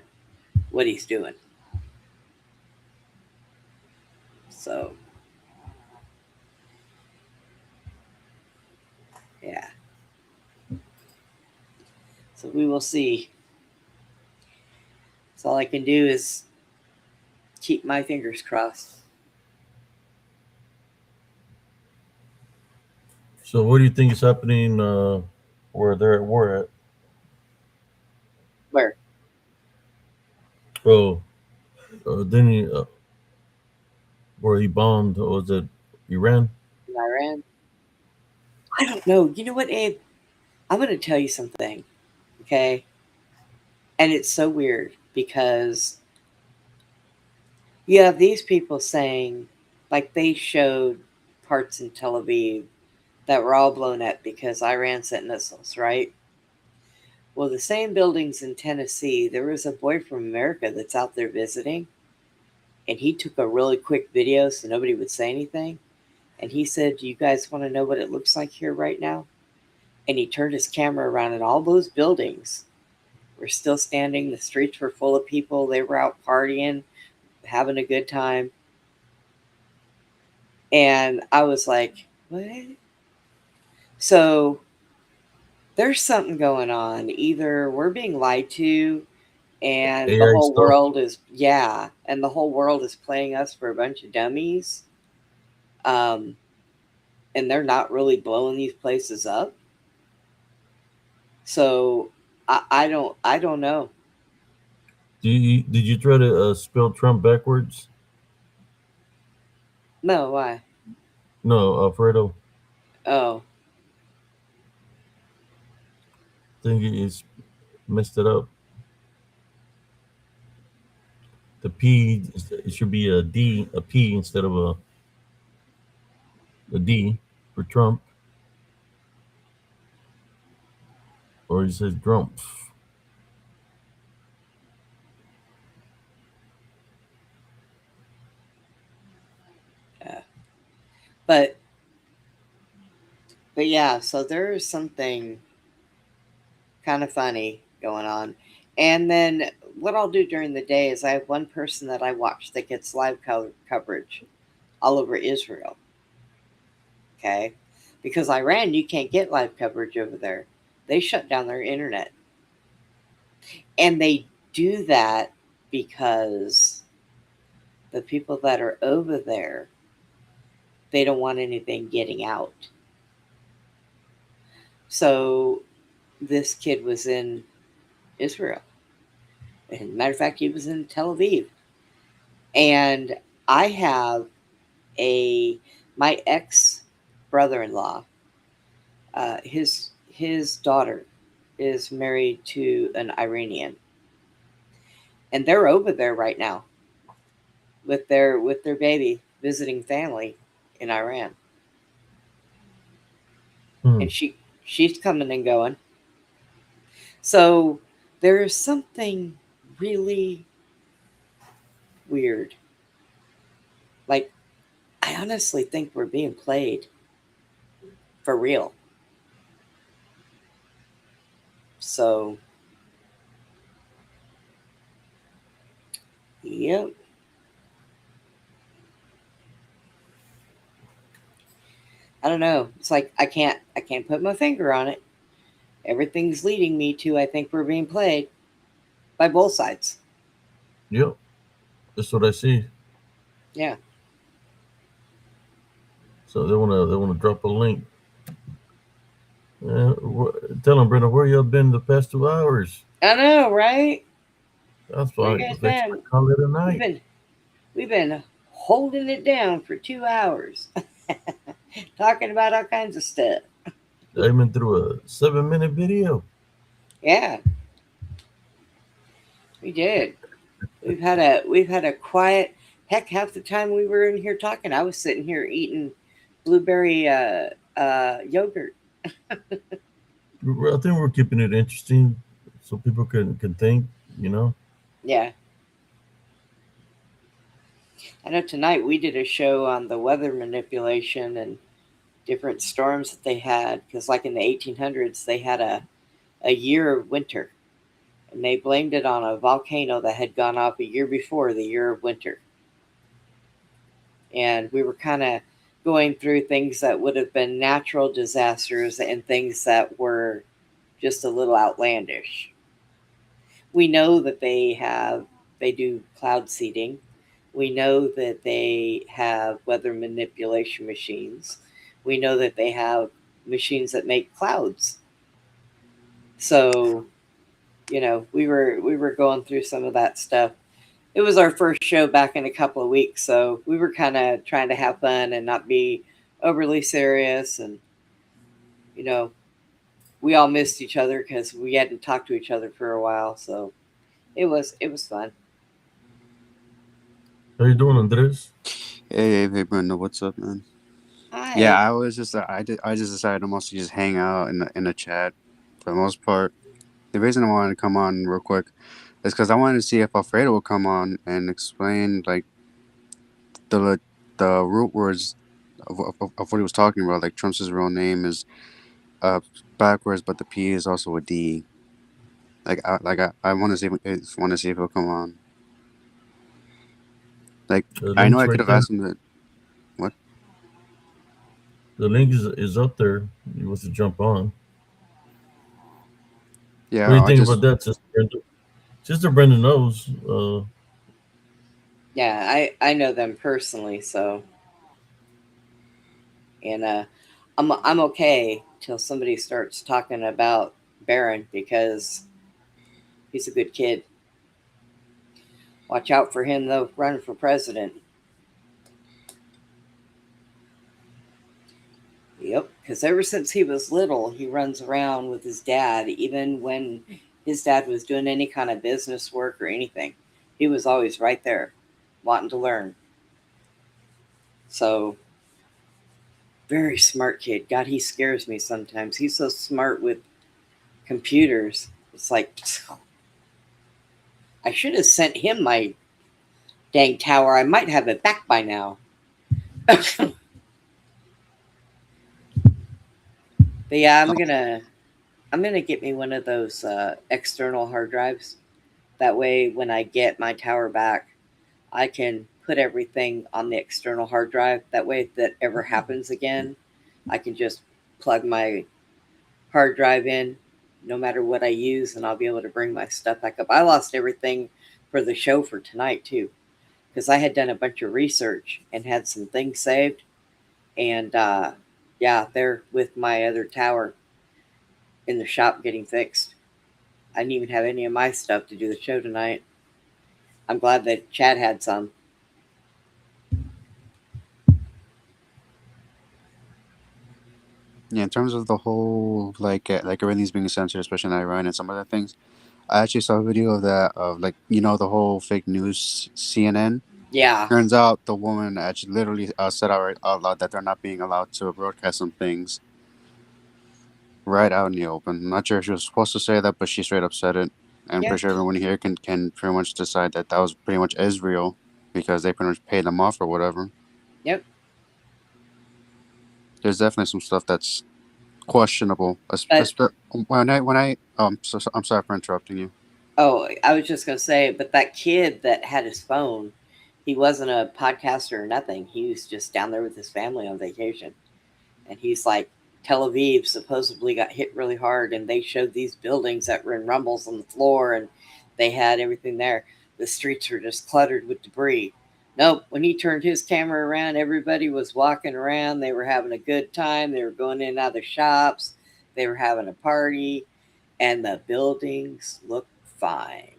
B: what he's doing. So, yeah. So we will see. So all I can do is keep my fingers crossed.
A: So what do you think is happening where they're at war at?
B: Where?
A: Oh, then where he bombed, was it Iran?
B: In Iran? I don't know. You know what, Abe? I'm going to tell you something, okay? And it's so weird because you have these people saying, like they showed parts in Tel Aviv that were all blown up because Iran sent missiles, right? Well, the same buildings in Tennessee, there was a boy from America that's out there visiting, and he took a really quick video so nobody would say anything. And he said, "Do you guys want to know what it looks like here right now?" And he turned his camera around, and all those buildings were still standing. The streets were full of people. They were out partying, having a good time. And I was like, what? So there's something going on. Either we're being lied to and the
A: AI
B: whole
A: stuff.
B: world is, yeah, and the whole world is playing us for a bunch of dummies. Um, and they're not really blowing these places up. So I don't know.
A: Did you try to spell Trump backwards?
B: No, why?
A: No, Alfredo.
B: Oh,
A: I think he's messed it up. The P, it should be a D, a P instead of a D for Trump, or he says Grump.
B: yeah. But yeah. So there's something kind of funny going on. And then what I'll do during the day is I have one person that I watch that gets live coverage all over Israel. Okay. Because Iran, you can't get live coverage over there. They shut down their internet. And they do that because the people that are over there, they don't want anything getting out. So this kid was in Israel matter of fact, he was in Tel Aviv. And I have my ex brother-in-law. His daughter is married to an Iranian, and they're over there right now with their baby visiting family in Iran.
A: Hmm.
B: And she's coming and going. So there is something really weird. Like, I honestly think we're being played for real. So, yep. I don't know. It's like I can't put my finger on it. Everything's leading me to I think we're being played by both sides.
A: Yep. That's what I see.
B: Yeah.
A: So they wanna drop a link. Tell them, Brenda, where you been the past 2 hours?
B: I know, right?
A: That's
B: Where
A: why
B: you guys
A: they
B: been?
A: call it a
B: We've
A: night.
B: been we've been holding it down for 2 hours. Talking about all kinds of stuff.
A: I went through a 7 minute video.
B: Yeah, we did. We've had a quiet heck half the time we were in here talking. I was sitting here eating blueberry yogurt.
A: I think we're keeping it interesting so people can think. You know.
B: Yeah. I know tonight we did a show on the weather manipulation and different storms that they had because like in the 1800s they had a year of winter and they blamed it on a volcano that had gone off a year before the year of winter. And we were kind of going through things that would have been natural disasters and things that were just a little outlandish. We know that they do cloud seeding. We know that they have weather manipulation machines. We know that they have machines that make clouds. So, we were going through some of that stuff. It was our first show back in a couple of weeks, so we were kind of trying to have fun and not be overly serious. And you know, we all missed each other because we hadn't talked to each other for a while. So it was fun.
A: How you doing, Andres?
E: Hey, Brenda, what's up, man? Yeah,
B: Hi.
E: I was just I just decided to mostly just hang out in the chat for the most part. The reason I wanted to come on real quick is because I wanted to see if Alfredo would come on and explain like the the root words of what he was talking about. Like Trump's real name is uh backwards, but the P is also a D. I want to see if he'll come on. Like
A: The
E: I know
A: link's
E: I could
A: right
E: have
A: there.
E: asked him that. What?
A: The link is up there. You want to jump on? What do
E: Yeah,
A: you
E: I
A: think about
E: just
A: that, Sister Brenda? Sister Brenda knows.
B: Yeah, I know them personally, so and I'm okay till somebody starts talking about Barron because he's a good kid. Watch out for him though, running for president. Yep, because ever since he was little, he runs around with his dad. Even when his dad was doing any kind of business work or anything, he was always right there, wanting to learn. So very smart kid. God, he scares me sometimes. He's so smart with computers. It's like I should have sent him my dang tower. I might have it back by now. But yeah, I'm gonna get me one of those external hard drives. That way, when I get my tower back, I can put everything on the external hard drive. That way, if that ever happens again, I can just plug my hard drive in, no matter what I use, and I'll be able to bring my stuff back up. I lost everything for the show for tonight too, because I had done a bunch of research and had some things saved, and yeah, they're with my other tower in the shop getting fixed. I didn't even have any of my stuff to do the show tonight. I'm glad that Chad had some.
E: Yeah, in terms of the whole like everything's being censored, especially in Iran and some other things. I actually saw a video of that of like the whole fake news CNN.
B: Yeah.
E: Turns out the woman actually literally said out loud that they're not being allowed to broadcast some things right out in the open. I'm not sure if she was supposed to say that, but she straight up said it. And I'm
B: Yeah.
E: pretty sure everyone here can pretty much decide that that was pretty much Israel because they pretty much paid them off or whatever.
B: Yep.
E: There's definitely some stuff that's questionable.
B: But
E: I'm sorry for interrupting you.
B: oh, I was just gonna say, but that kid that had his phone, he wasn't a podcaster or nothing. He was just down there with his family on vacation, and he's like, Tel Aviv supposedly got hit really hard, and they showed these buildings that were in rumbles on the floor, and they had everything there. The streets were just cluttered with debris. Nope. When he turned his camera around, everybody was walking around. They were having a good time. They were going in and out of the shops. They were having a party, and the buildings looked fine.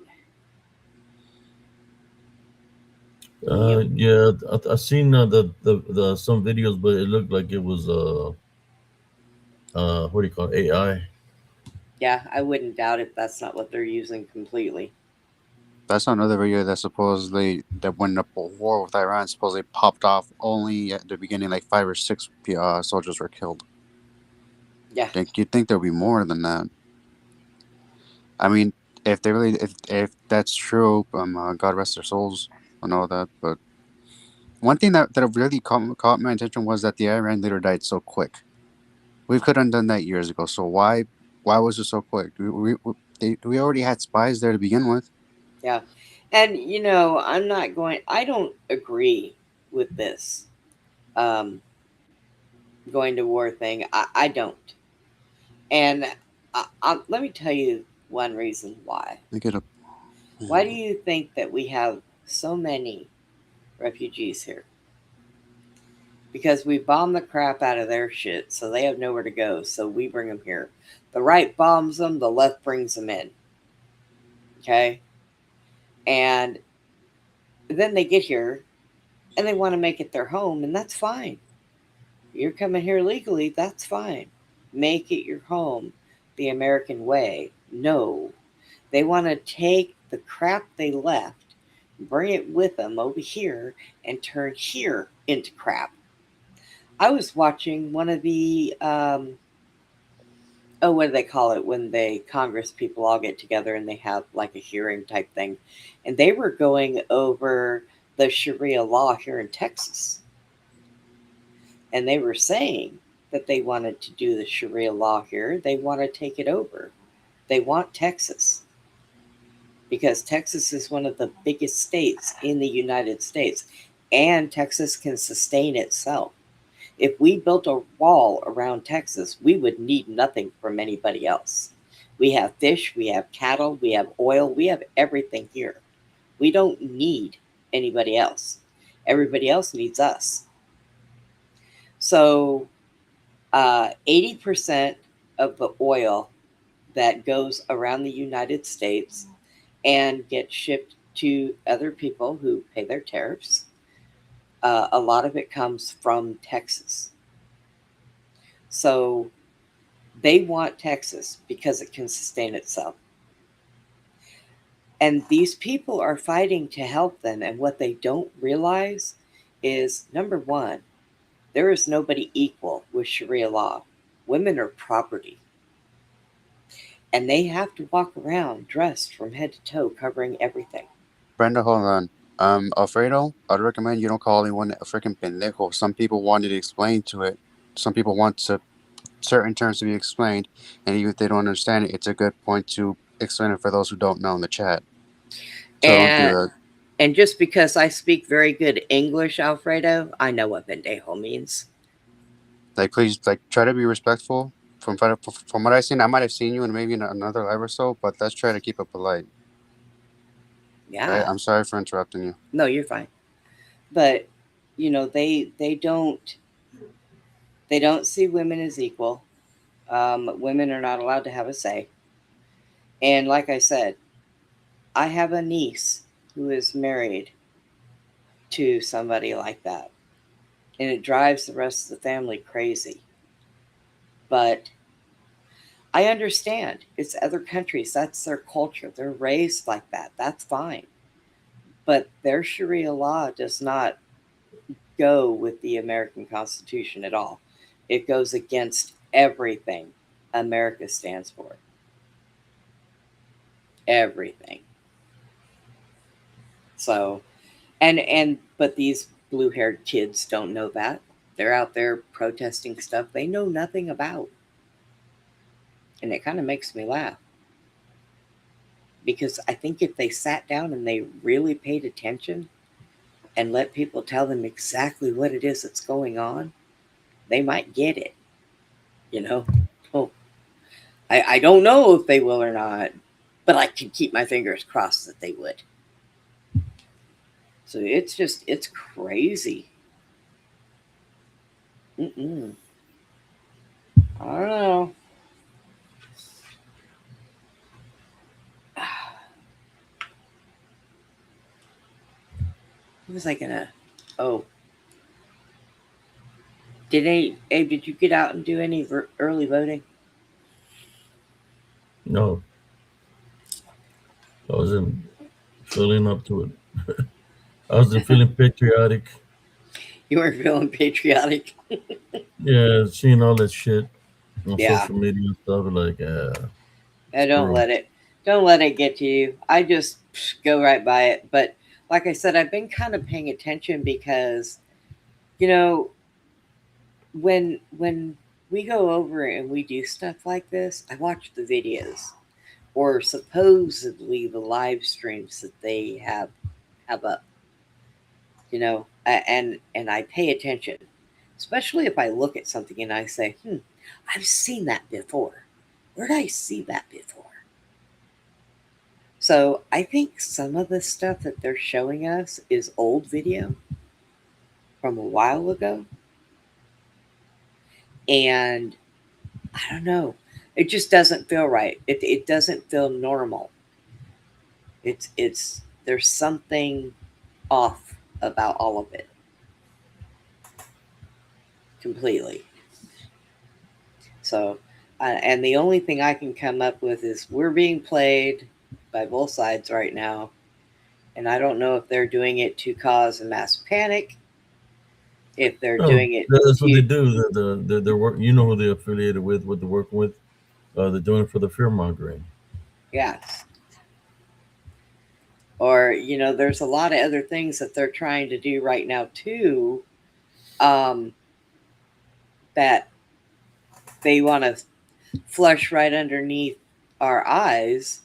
B: Yep.
A: Yeah, I seen the some videos, but it looked like it was what do you call it? AI.
B: Yeah, I wouldn't doubt it. That's not what they're using completely.
E: That's another video that supposedly that when the war with Iran supposedly popped off only at the beginning, like 5 or 6 soldiers were killed.
B: Yeah.
E: Think you'd think there'd be more than that. I mean, if they really if that's true, God rest their souls and all that. But one thing that really caught my attention was that the Iran leader died so quick. We could have done that years ago. So why was it so quick? We already had spies there to begin with.
B: Yeah. And, I'm not going, I don't agree with this going to war thing. I don't. And let me tell you one reason why.
E: They get a
B: Why do you think that we have so many refugees here? Because we bomb the crap out of their shit, so they have nowhere to go, so we bring them here. The right bombs them, the left brings them in. Okay? And then they get here and they want to make it their home, and that's fine. You're coming here legally, that's fine. Make it your home the American way. No, they want to take the crap they left, bring it with them over here, and turn here into crap. I was watching one of the, oh, what do they call it when they Congress people all get together and they have like a hearing type thing, and they were going over the Sharia law here in Texas, and they were saying that they wanted to do the Sharia law here. They want to take it over. They want Texas because Texas is one of the biggest states in the United States, and Texas can sustain itself. If we built a wall around Texas, we would need nothing from anybody else. We have fish, we have cattle, we have oil, we have everything here. We don't need anybody else. Everybody else needs us. So 80% of the oil that goes around the United States and gets shipped to other people who pay their tariffs, a lot of it comes from Texas. So they want Texas because it can sustain itself. And these people are fighting to help them. And what they don't realize is number one, there is nobody equal with Sharia law. Women are property. And they have to walk around dressed from head to toe, covering everything.
E: Brenda, hold on. Alfredo, I'd recommend you don't call anyone a freaking pendejo. Some people wanted to explain to it. Some people want certain terms to be explained, and even if they don't understand it, it's a good point to explain it for those who don't know in the chat. So don't do
B: And
E: that.
B: and just because I speak very good English, Alfredo, I know what pendejo means.
E: Like, please, like, try to be respectful. From what I've seen, I might have seen you in maybe in another live or so, but let's try to keep it polite. Right?
B: Yeah.
E: I'm sorry for interrupting you.
B: No, you're fine. But they don't see women as equal. Women are not allowed to have a say. And like I said, I have a niece who is married to somebody like that. And it drives the rest of the family crazy. But I understand. It's other countries. That's their culture. They're raised like that. That's fine. But their Sharia law does not go with the American Constitution at all. It goes against everything America stands for. Everything. So, but these blue-haired kids don't know that. They're out there protesting stuff they know nothing about. And it kind of makes me laugh because I think if they sat down and they really paid attention and let people tell them exactly what it is that's going on, they might get it, you know? Oh, I don't know if they will or not, but I can keep my fingers crossed that they would. So it's crazy. Mm-mm. I don't know. What was I gonna? Oh, Abe, did you get out and do any early voting?
A: No, I wasn't feeling up to it. I wasn't feeling patriotic.
B: You weren't feeling patriotic?
A: Yeah, seeing all that shit on
B: Yeah.
A: social media and stuff, like,
B: Don't
A: screw 'em.
B: let it. Don't let it get to you. I just go right by it. But like I said, I've been kind of paying attention because you know when we go over and we do stuff like this, I watch the videos or supposedly the live streams that they have up. And I pay attention, especially if I look at something and I say, I've seen that before. Where did I see that before? So I think some of the stuff that they're showing us is old video from a while ago, and I don't know. It just doesn't feel right. It doesn't feel normal. It's there's something off about all of it completely. So, and the only thing I can come up with is we're being played by both sides right now, and I don't know if they're doing it to cause a mass panic, if they're
A: No,
B: doing it
A: that's what they
B: to
A: do. They're work. You know who they're affiliated with, what they're working with. They're doing it for the fear mongering.
B: yeah, or there's a lot of other things that they're trying to do right now too, um, that they want to flush right underneath our eyes.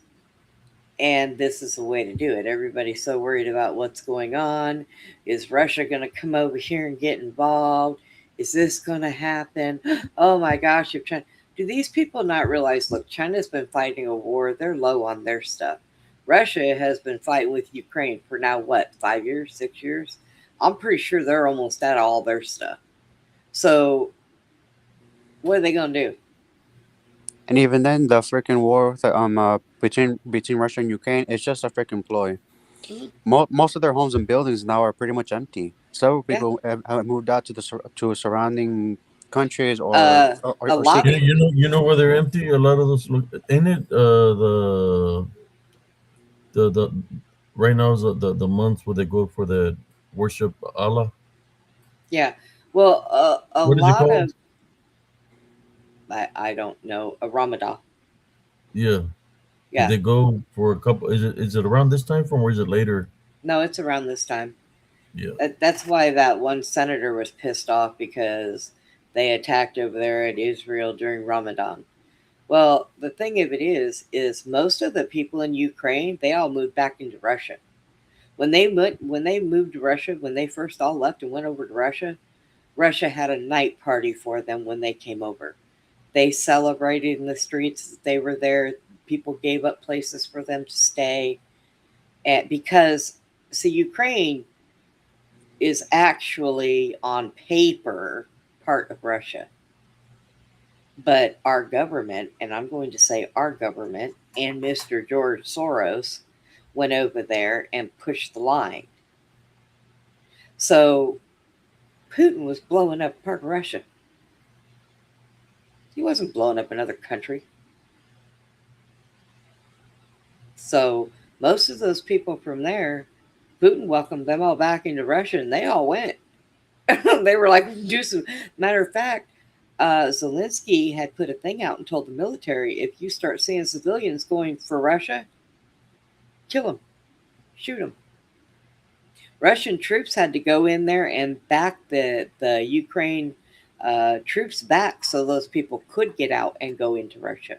B: And this is the way to do it. Everybody's so worried about what's going on. Is Russia going to come over here and get involved? Is this going to happen? Oh my gosh, if China, do these people not realize, look, China's been fighting a war. They're low on their stuff. Russia has been fighting with Ukraine for now, what, 5 years, 6 years? I'm pretty sure they're almost at all their stuff. So, what are they going to do?
E: And even then, the freaking war between Russia and Ukraine, it's just a freaking ploy.
B: Mhm.
E: Most of their homes and buildings now are pretty much empty. Several
B: Yeah.
E: people have moved out to to surrounding countries
B: Uh, a
E: or
B: lot
A: Yeah,
B: of,
E: cities.
A: you know where they're empty. A lot of those look in it. The right now is the month where they go for the worship Allah.
B: yeah. Well, a
A: What is it
B: lot of,
A: called?
B: I don't know, a Ramadan.
A: Yeah. Did
B: Yeah.
A: they go for a couple? Is it around this time from, or is it later?
B: No, it's around this time.
A: Yeah.
B: That's why that one senator was pissed off because they attacked over there at Israel during Ramadan. Well, the thing of it is most of the people in Ukraine, they all moved back into Russia. When they moved to Russia, when they first all left and went over to Russia, Russia had a night party for them when they came over. They celebrated in the streets that they were there. People gave up places for them to stay. And because see, Ukraine is actually on paper part of Russia, But our government, and I'm going to say our government and Mr. George Soros went over there and pushed the line. So Putin was blowing up part of Russia. He wasn't blowing up another country. So most of those people from there, Putin welcomed them all back into Russia, and they all went. They were like, do some. Matter of fact, Zelensky had put a thing out and told the military, if you start seeing civilians going for Russia, kill them, shoot them. Russian troops had to go in there and back the Ukraine troops back so those people could get out and go into Russia.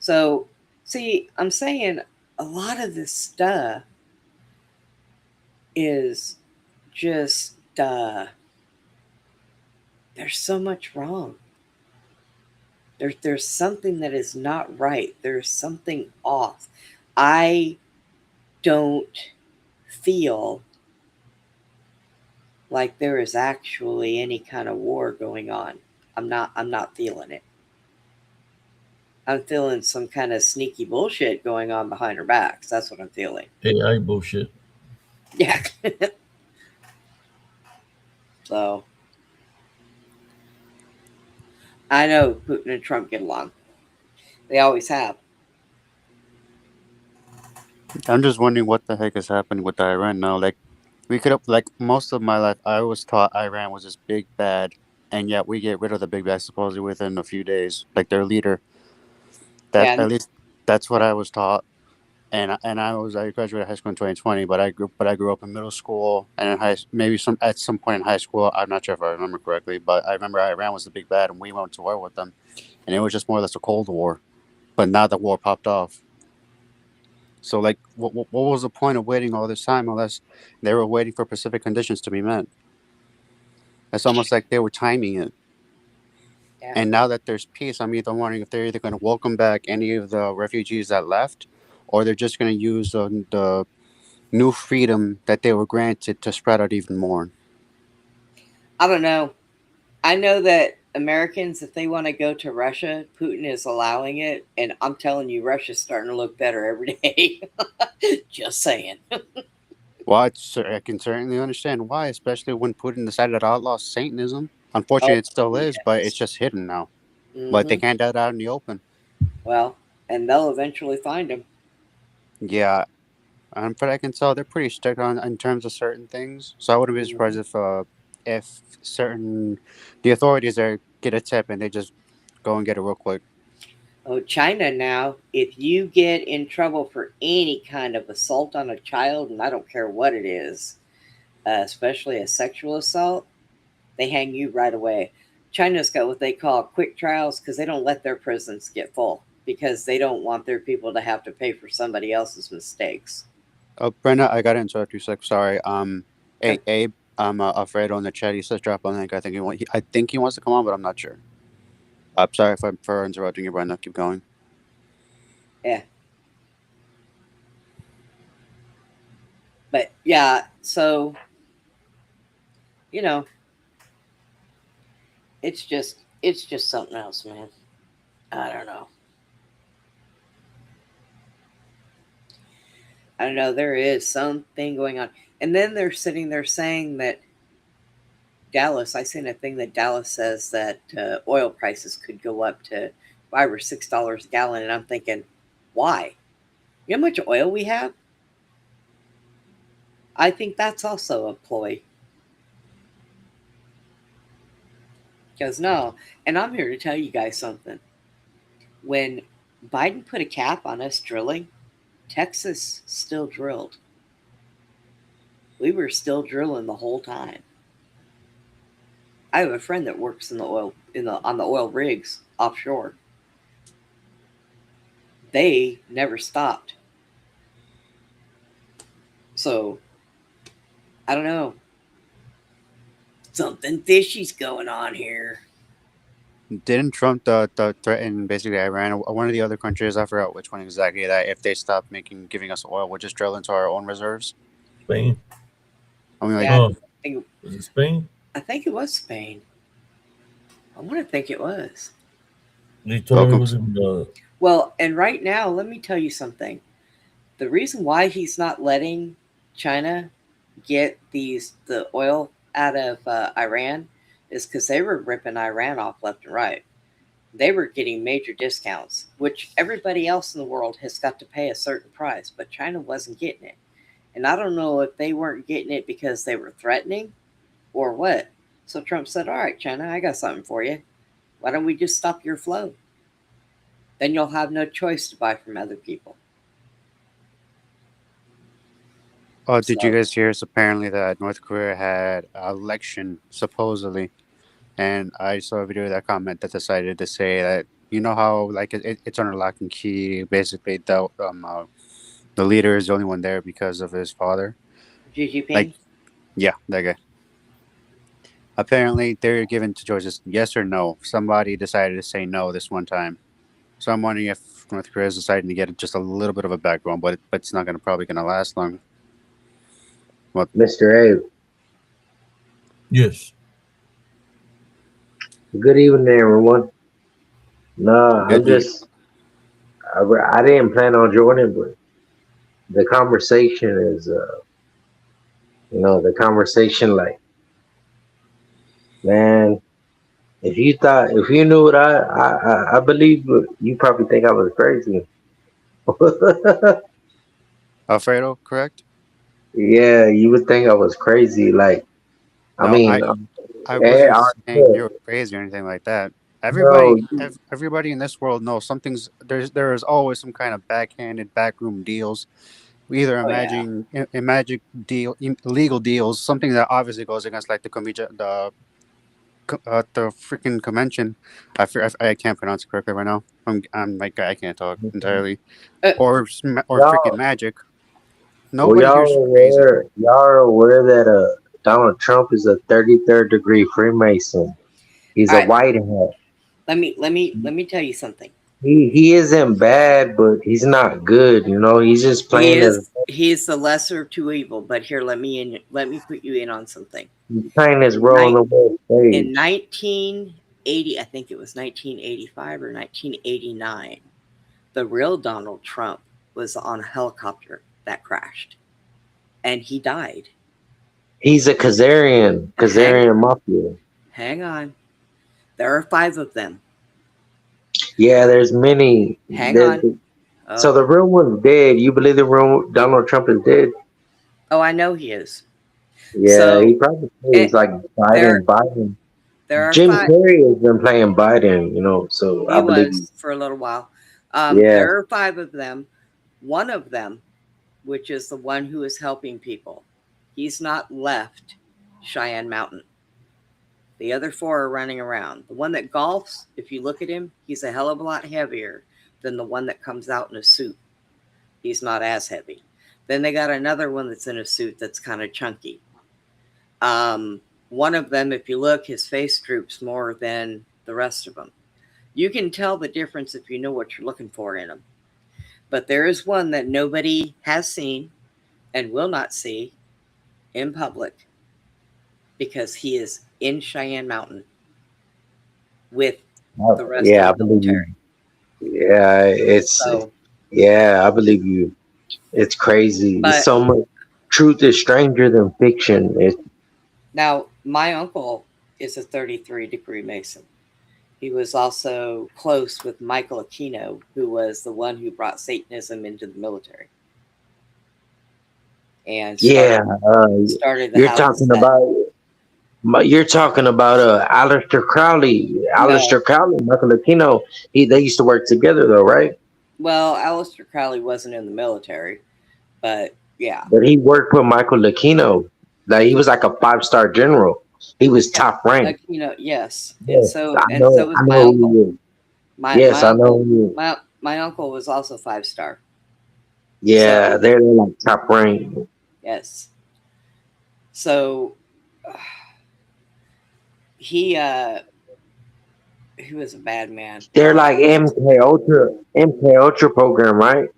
B: So, see, I'm saying a lot of this stuff is just there's so much wrong. There's something that is not right. There's something off. I don't feel like there is actually any kind of war going on. I'm not feeling it. I'm feeling some kind of sneaky bullshit going on behind our backs. That's what I'm feeling.
A: AI bullshit.
B: Yeah. So I know Putin and Trump get along. They always have.
E: I'm just wondering what the heck is happening with Iran now. Like, we could have, like, most of my life, I was taught Iran was this big bad, and yet we get rid of the big bad supposedly within a few days. Like their leader. That
B: Yeah.
E: at least that's what I was taught. I graduated high school in 2020, but I grew up in middle school and in maybe at some point in high school. I'm not sure if I remember correctly, but I remember Iran was the big bad, and we went to war with them, and it was just more or less a Cold War. But now the war popped off. So, like, what was the point of waiting all this time unless they were waiting for specific conditions to be met? It's almost like they were timing it.
B: Yeah.
E: And now that there's peace, I'm wondering if they're either going to welcome back any of the refugees that left, or they're just going to use the new freedom that they were granted to spread out even more.
B: I don't know. I know that Americans, if they want to go to Russia, Putin is allowing it, and I'm telling you, Russia's starting to look better every day. Just saying.
E: Well, I can certainly understand why, especially when Putin decided to outlaw Satanism.
B: Oh,
E: Unfortunately, it still is, but it's
B: yes.
E: just hidden now. But they
B: Hmm.
E: can't do that out in the open.
B: Well, and they'll eventually find him.
E: Yeah, but I can tell they're pretty strict on in terms of certain things. So I wouldn't be surprised
B: Hmm.
E: if certain the authorities there get a tip and they just go and get it real quick.
B: Oh, China now, if you get in trouble for any kind of assault on a child, and I don't care what it is, especially a sexual assault, they hang you right away. China's got what they call quick trials because they don't let their prisons get full because they don't want their people to have to pay for somebody else's mistakes.
E: Oh, Brenda, I got to interrupt you. Sec. Sorry.
B: Okay.
E: Hey, Abe. I'm Alfredo in the chat. He says drop a link. I think he wants to come on, but I'm not sure. I'm sorry for interrupting you, Brenda. Keep going.
B: Yeah. But yeah, so, you know, it's just something else, man. I don't know. I don't know. There is something going on. And then they're sitting there saying that Dallas, I seen a thing that Dallas says that oil prices could go up to $5 or $6 a gallon. And I'm thinking, why? You know how much oil we have? I think that's also a ploy. Because no, and I'm here to tell you guys something. When Biden put a cap on us drilling, Texas still drilled. We were still drilling the whole time. I have a friend that works in the oil in the on the oil rigs offshore. They never stopped. So I don't know. Something fishy's going on here.
E: Didn't Trump threaten basically Iran or one of the other countries? I forgot which one exactly. That if they stop giving us oil, we'll just drill into our own reserves.
A: Spain.
E: I mean, like,
B: Yeah,
A: Oh,
B: think
A: was it Spain?
B: I think it was Spain. I want to think it was.
A: They told him he
E: Welcome.
A: was in the.
B: Well, and right now, let me tell you something. The reason why he's not letting China get the oil out of Iran is because they were ripping Iran off left and right. They were getting major discounts, which everybody else in the world has got to pay a certain price, but China wasn't getting it. And I don't know if they weren't getting it because they were threatening or what. So Trump said, "All right, China, I got something for you. Why don't we just stop your flow? Then you'll have no choice to buy from other people."
E: Oh, did you
B: So,
E: guys hear? Apparently, that North Korea had an election supposedly, and I saw a video that comment that decided to say that you know how like it's under lock and key. Basically, the leader is the only one there because of his father.
B: Xi
E: Like,
B: Jinping,
E: yeah, that guy. Apparently, they're given to choices yes or no. Somebody decided to say no this one time. So I'm wondering if North Korea is deciding to get just a little bit of a backbone, but it's not gonna probably gonna last long. Well,
F: Mr. A,
A: Yes.
F: good evening, everyone. No, I'm
E: good.
F: just, I didn't plan on joining, but the conversation is, the conversation, like, man, if you knew what I believe, you probably think I was crazy.
E: Alfredo, correct?
F: Yeah, you would think I was crazy. Like, I
E: No,
F: mean,
E: I
F: eh,
E: wasn't
F: I-
E: saying you were crazy or anything like that.
F: no,
E: Everybody in this world knows something's there is always some kind of backhanded backroom deals. We either
B: oh yeah,
E: magic illegal deals, something that obviously goes against like the freaking convention. I can't pronounce it correctly right now. I'm like I can't talk entirely.
B: uh,
E: Or freaking
F: y'all,
E: magic.
F: well,
E: Nobody here's crazy.
F: y'all are aware that Donald Trump is a 33rd degree Freemason. He's
B: all
F: a
B: right.
F: white hat.
B: Let me tell you something.
F: He isn't bad, but he's not good. He's just
B: He
F: playing his
B: he's the lesser of two evil. But here, let me put you in on something.
F: he's playing his
B: In
F: role on
B: night
F: the world
B: in
F: stage.
B: 1980, I think it was 1985 or 1989. The real Donald Trump was on a helicopter that crashed, and he died.
F: He's a
B: Hang
F: Khazarian mafia.
B: hang on. There are five of them.
F: Yeah, there's many.
B: Hang on.
F: So
B: Oh,
F: the real one's dead. You believe the real Donald Trump is dead?
B: oh, I know he is.
F: Yeah, he
B: So,
F: probably
B: eh,
F: is like
B: there
F: Biden.
B: there are
F: Jim
B: five.
F: Carrey has been playing Biden. So I
B: He
F: believe he.
B: was for a little while.
F: Yeah,
B: There are five of them. One of them, which is the one who is helping people, he's not left Cheyenne Mountain. The other four are running around. The one that golfs, if you look at him, he's a hell of a lot heavier than the one that comes out in a suit. He's not as heavy. Then they got another one that's in a suit that's kind of chunky. One of them, if you look, his face droops more than the rest of them. You can tell the difference if you know what you're looking for in them. But there is one that nobody has seen and will not see in public because he is in Cheyenne Mountain with the rest of
F: yeah,
B: the
F: I believe you.
B: military.
F: Yeah,
B: So,
F: yeah, I believe you. It's crazy. It's
B: but
F: so much. Truth is stranger than fiction.
B: now my uncle is a 33-degree Mason. He was also close with Michael Aquino, who was the one who brought Satanism into the military and
F: Yeah,
B: started the
F: you're
B: houses
F: talking
B: that
F: about. You're talking about Aleister Crowley.
B: no.
F: Aleister Crowley, Michael Aquino. They used to work together though, right?
B: Well, Aleister Crowley wasn't in the military, but yeah,
F: But he worked with Michael Aquino. Like he was like a 5-star general. He was
B: yeah.
F: top ranked.
B: Aquino, yes, and
F: Yes,
B: so was
F: I
B: my
F: know who
B: uncle.
F: he is.
B: My
F: Yes,
B: my
F: I know
B: uncle
F: who he is.
B: my uncle was also 5-star.
F: Yeah,
B: So
F: they're like top ranked.
B: yes, so he he was a bad man.
F: They're like MK Ultra program, right?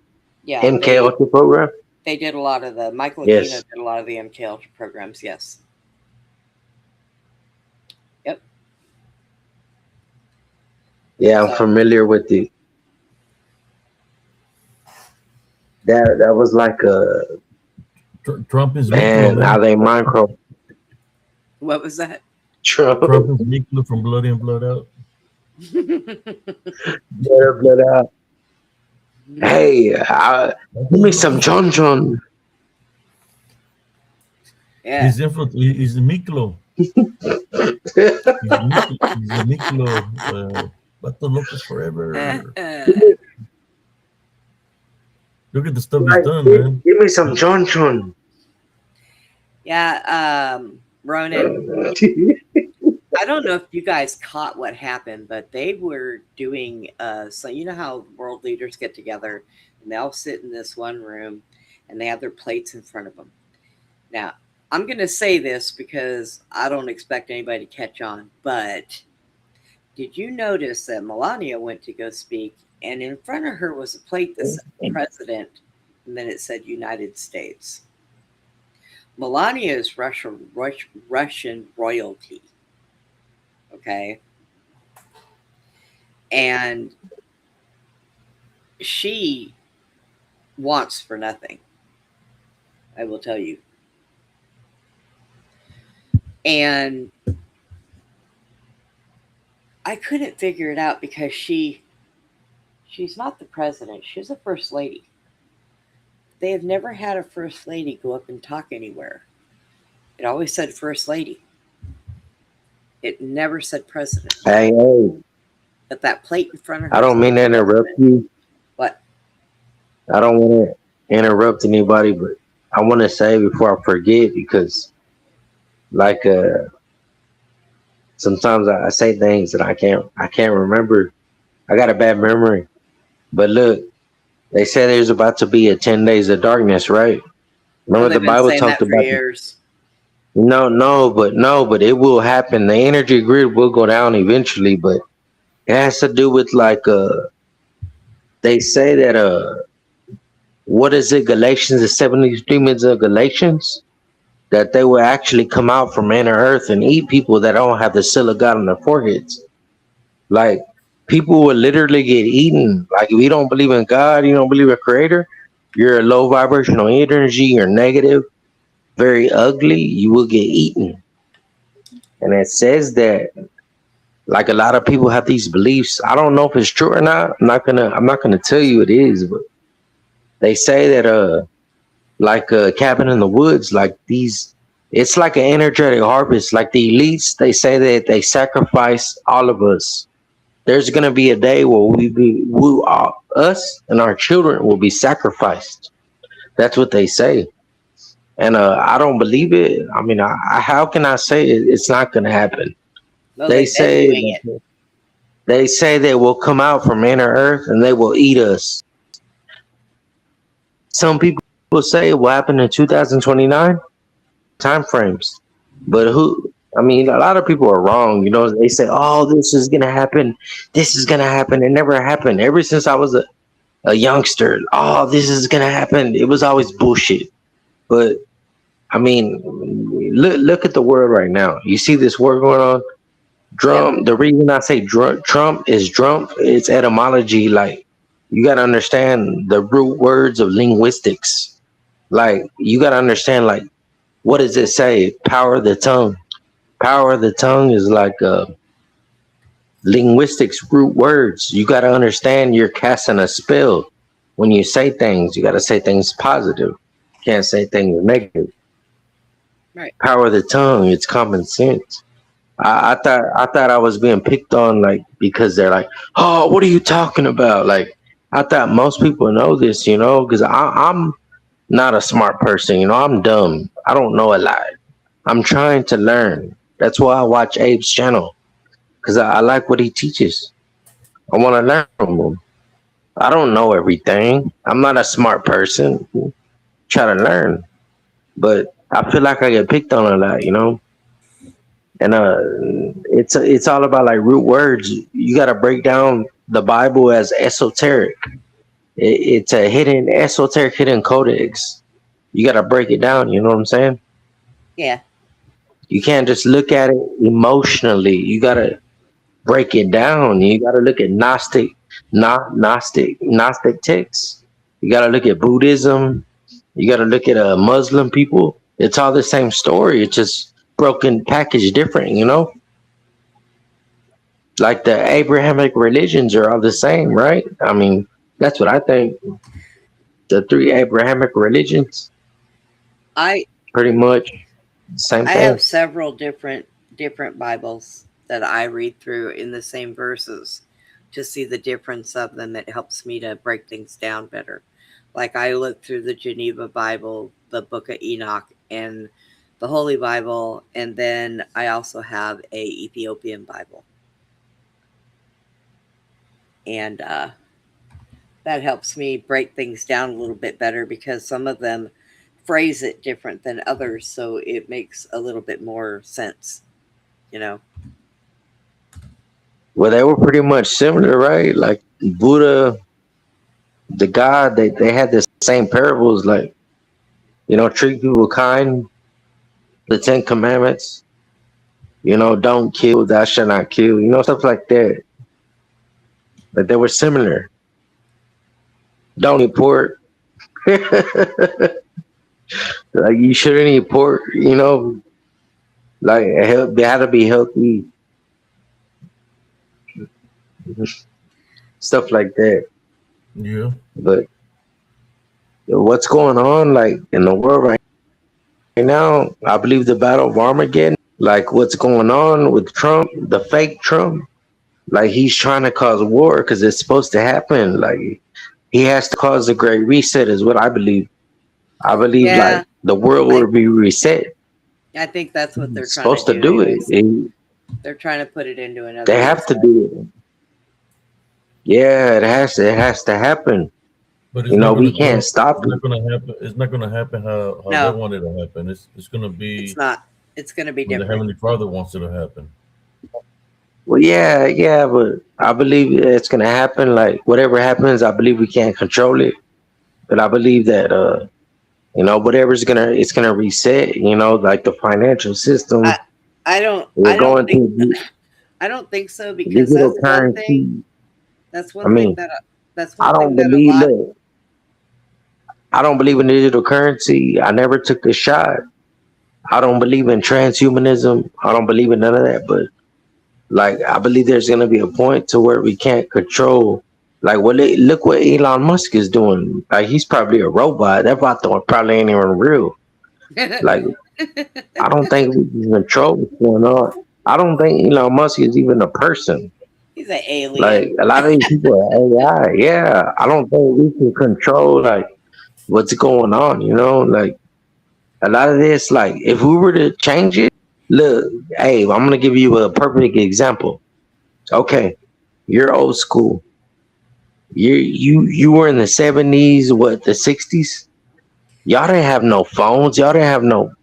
B: Yeah,
F: MK Ultra program.
B: they did a lot of the Michael Aquino
F: Yes.
B: did a lot of the MK Ultra programs. Yes, yep.
F: Yeah, I'm
B: So
F: familiar with it. That was like a
A: Trump is Miklo,
F: man. How
A: man.
F: they micro
B: what was that?
F: Trump
A: Trump is Miklo from Blood In, Blood Out.
F: blood out. Hey, give me some John John.
B: Yeah.
A: He's the Miklo. He's the Miklo. Bato Locos forever. Look at the stuff he's
F: Like,
A: done, man.
F: give me some John John.
B: Yeah, Ronan, I don't know if you guys caught what happened, but they were doing so you know how world leaders get together and they all sit in this one room and they have their plates in front of them. Now, I'm going to say this because I don't expect anybody to catch on, but did you notice that Melania went to go speak and in front of her was a plate that said president and then it said United States? Melania is Russian royalty, okay? And she wants for nothing, I will tell you. And I couldn't figure it out because she's not the president, she's a first lady. They have never had a first lady go up and talk anywhere. It always said first lady. It never said president.
F: Hey,
B: But that plate in front of her
F: I don't mean to interrupt you.
B: What?
F: I don't want to interrupt anybody, but I want to say before I forget because, like, sometimes I say things that I can't remember. I got a bad memory. But look, they say there's about to be a 10 days of darkness, right?
B: Oh,
F: Remember the
B: they've been
F: Bible
B: saying
F: talked
B: that for
F: about
B: years.
F: no, but it will happen. The energy grid will go down eventually, but it has to do with like they say that what is it, Galatians, the 70 demons of Galatians, that they will actually come out from inner earth and eat people that don't have the seal of God on their foreheads. Like people will literally get eaten. Like if you don't believe in God, you don't believe in a creator, you're a low vibrational energy, you're negative, very ugly, you will get eaten. And it says that like a lot of people have these beliefs. I don't know if it's true or not. I'm not gonna tell you it is, but they say that like a cabin in the woods, like these it's like an energetic harvest. Like the elites, they say that they sacrifice all of us. There's gonna be a day where us and our children will be sacrificed. That's what they say. And I don't believe it. I mean, how can I say it's not gonna happen?
B: No,
F: They
B: they've been
F: say
B: doing it.
F: they say they will come out from inner earth and they will eat us. Some people say it will happen in 2029 time frames. But who I mean, a lot of people are wrong. You know, they say, "Oh, this is gonna happen. This is gonna happen." It never happened. Ever since I was a youngster, oh, this is gonna happen. It was always bullshit. But I mean, look at the world right now. You see this war going on.
B: Yep.
F: The reason I say Trump is Trump, it's etymology. Like you got to understand the root words of linguistics. Like you got to understand, like what does it say? Power of the tongue. Power of the tongue is like linguistics root words. You got to understand you're casting a spell when you say things. You got to say things positive. You can't say things negative.
B: Right.
F: Power of the tongue. It's common sense. I thought I was being picked on like because they're like, oh, what are you talking about? Like I thought most people know this, you know, because I'm not a smart person, you know, I'm dumb. I don't know a lot. I'm trying to learn. That's why I watch Abe's channel because I like what he teaches. I want to learn from him. I don't know everything. I'm not a smart person. Try to learn, but I feel like I get picked on a lot, you know. And it's all about like root words. You got to break down the Bible as esoteric. It's a hidden esoteric hidden codex. You got to break it down. You know what I'm saying?
B: Yeah.
F: You can't just look at it emotionally. You gotta break it down. You got to look at Gnostic texts. You got to look at Buddhism. You got to look at Muslim people. It's all the same story. It's just broken, packaged different. Like the Abrahamic religions are all the same, right? I mean, that's what I think. The three Abrahamic religions,
B: I
F: pretty much same
B: I
F: thing.
B: have several different Bibles that I read through in the same verses to see the difference of them. It helps me to break things down better. Like I look through the Geneva Bible, the Book of Enoch, and the Holy Bible, and then I also have a Ethiopian Bible, and that helps me break things down a little bit better because some of them phrase it different than others, so it makes a little bit more sense, you know.
F: Well, they were pretty much similar, right? Like Buddha, the God, they had the same parables, like treat people kind, the Ten Commandments, don't kill, thou shalt not kill, stuff like that. But they were similar. Don't eat pork. Like you shouldn't eat pork, like they had to be healthy, stuff like that.
A: Yeah.
F: But what's going on, like in the world right now? I believe the battle of Armageddon, like what's going on with Trump, the fake Trump, like he's trying to cause war because it's supposed to happen. Like he has to cause a great reset, is what I believe. I believe
B: Yeah,
F: like the world
B: I
F: will be reset.
B: I think that's what they're
F: It's
B: trying to
F: supposed to
B: do
F: do it.
B: anyways. They're trying to put it into another
F: They have to
B: reset.
F: do it. Yeah, it has to happen.
A: But it's not
F: We
A: gonna
F: can't
A: go.
F: stop
A: It's
F: it.
A: not gonna happen. It's not gonna happen how they
B: No,
A: want it to happen. It's gonna
B: it's
A: be
B: not. It's going to be
A: when the
B: different.
A: Heavenly Father wants it to happen.
F: Well, yeah, but I believe it's gonna happen. Like whatever happens, I believe we can't control it. But I believe that whatever's it's gonna reset. Like the financial system.
B: I I don't
F: We're
B: I don't
F: going
B: think
F: to
B: I don't think so because
F: digital currency.
B: that's
F: I
B: one thing
F: mean,
B: that that's
F: I
B: one thing
F: don't
B: that a
F: believe
B: lot.
F: look, I don't believe in digital currency. I never took the shot. I don't believe in transhumanism. I don't believe in none of that. But like, I believe there's gonna be a point to where we can't control. Like, look what Elon Musk is doing. Like, he's probably a robot. That bot probably ain't even real. Like, I don't think we can control what's going on. I don't think Elon Musk is even a person.
B: He's an
F: Like,
B: alien.
F: a lot of these people are AI. Yeah, I don't think we can control like what's going on. Like a lot of this. Like, if we were to change it, look, hey, I'm gonna give you a perfect example. Okay, you're old school. You were in the '70s, what, the '60s? Y'all didn't have no phones. Y'all didn't have no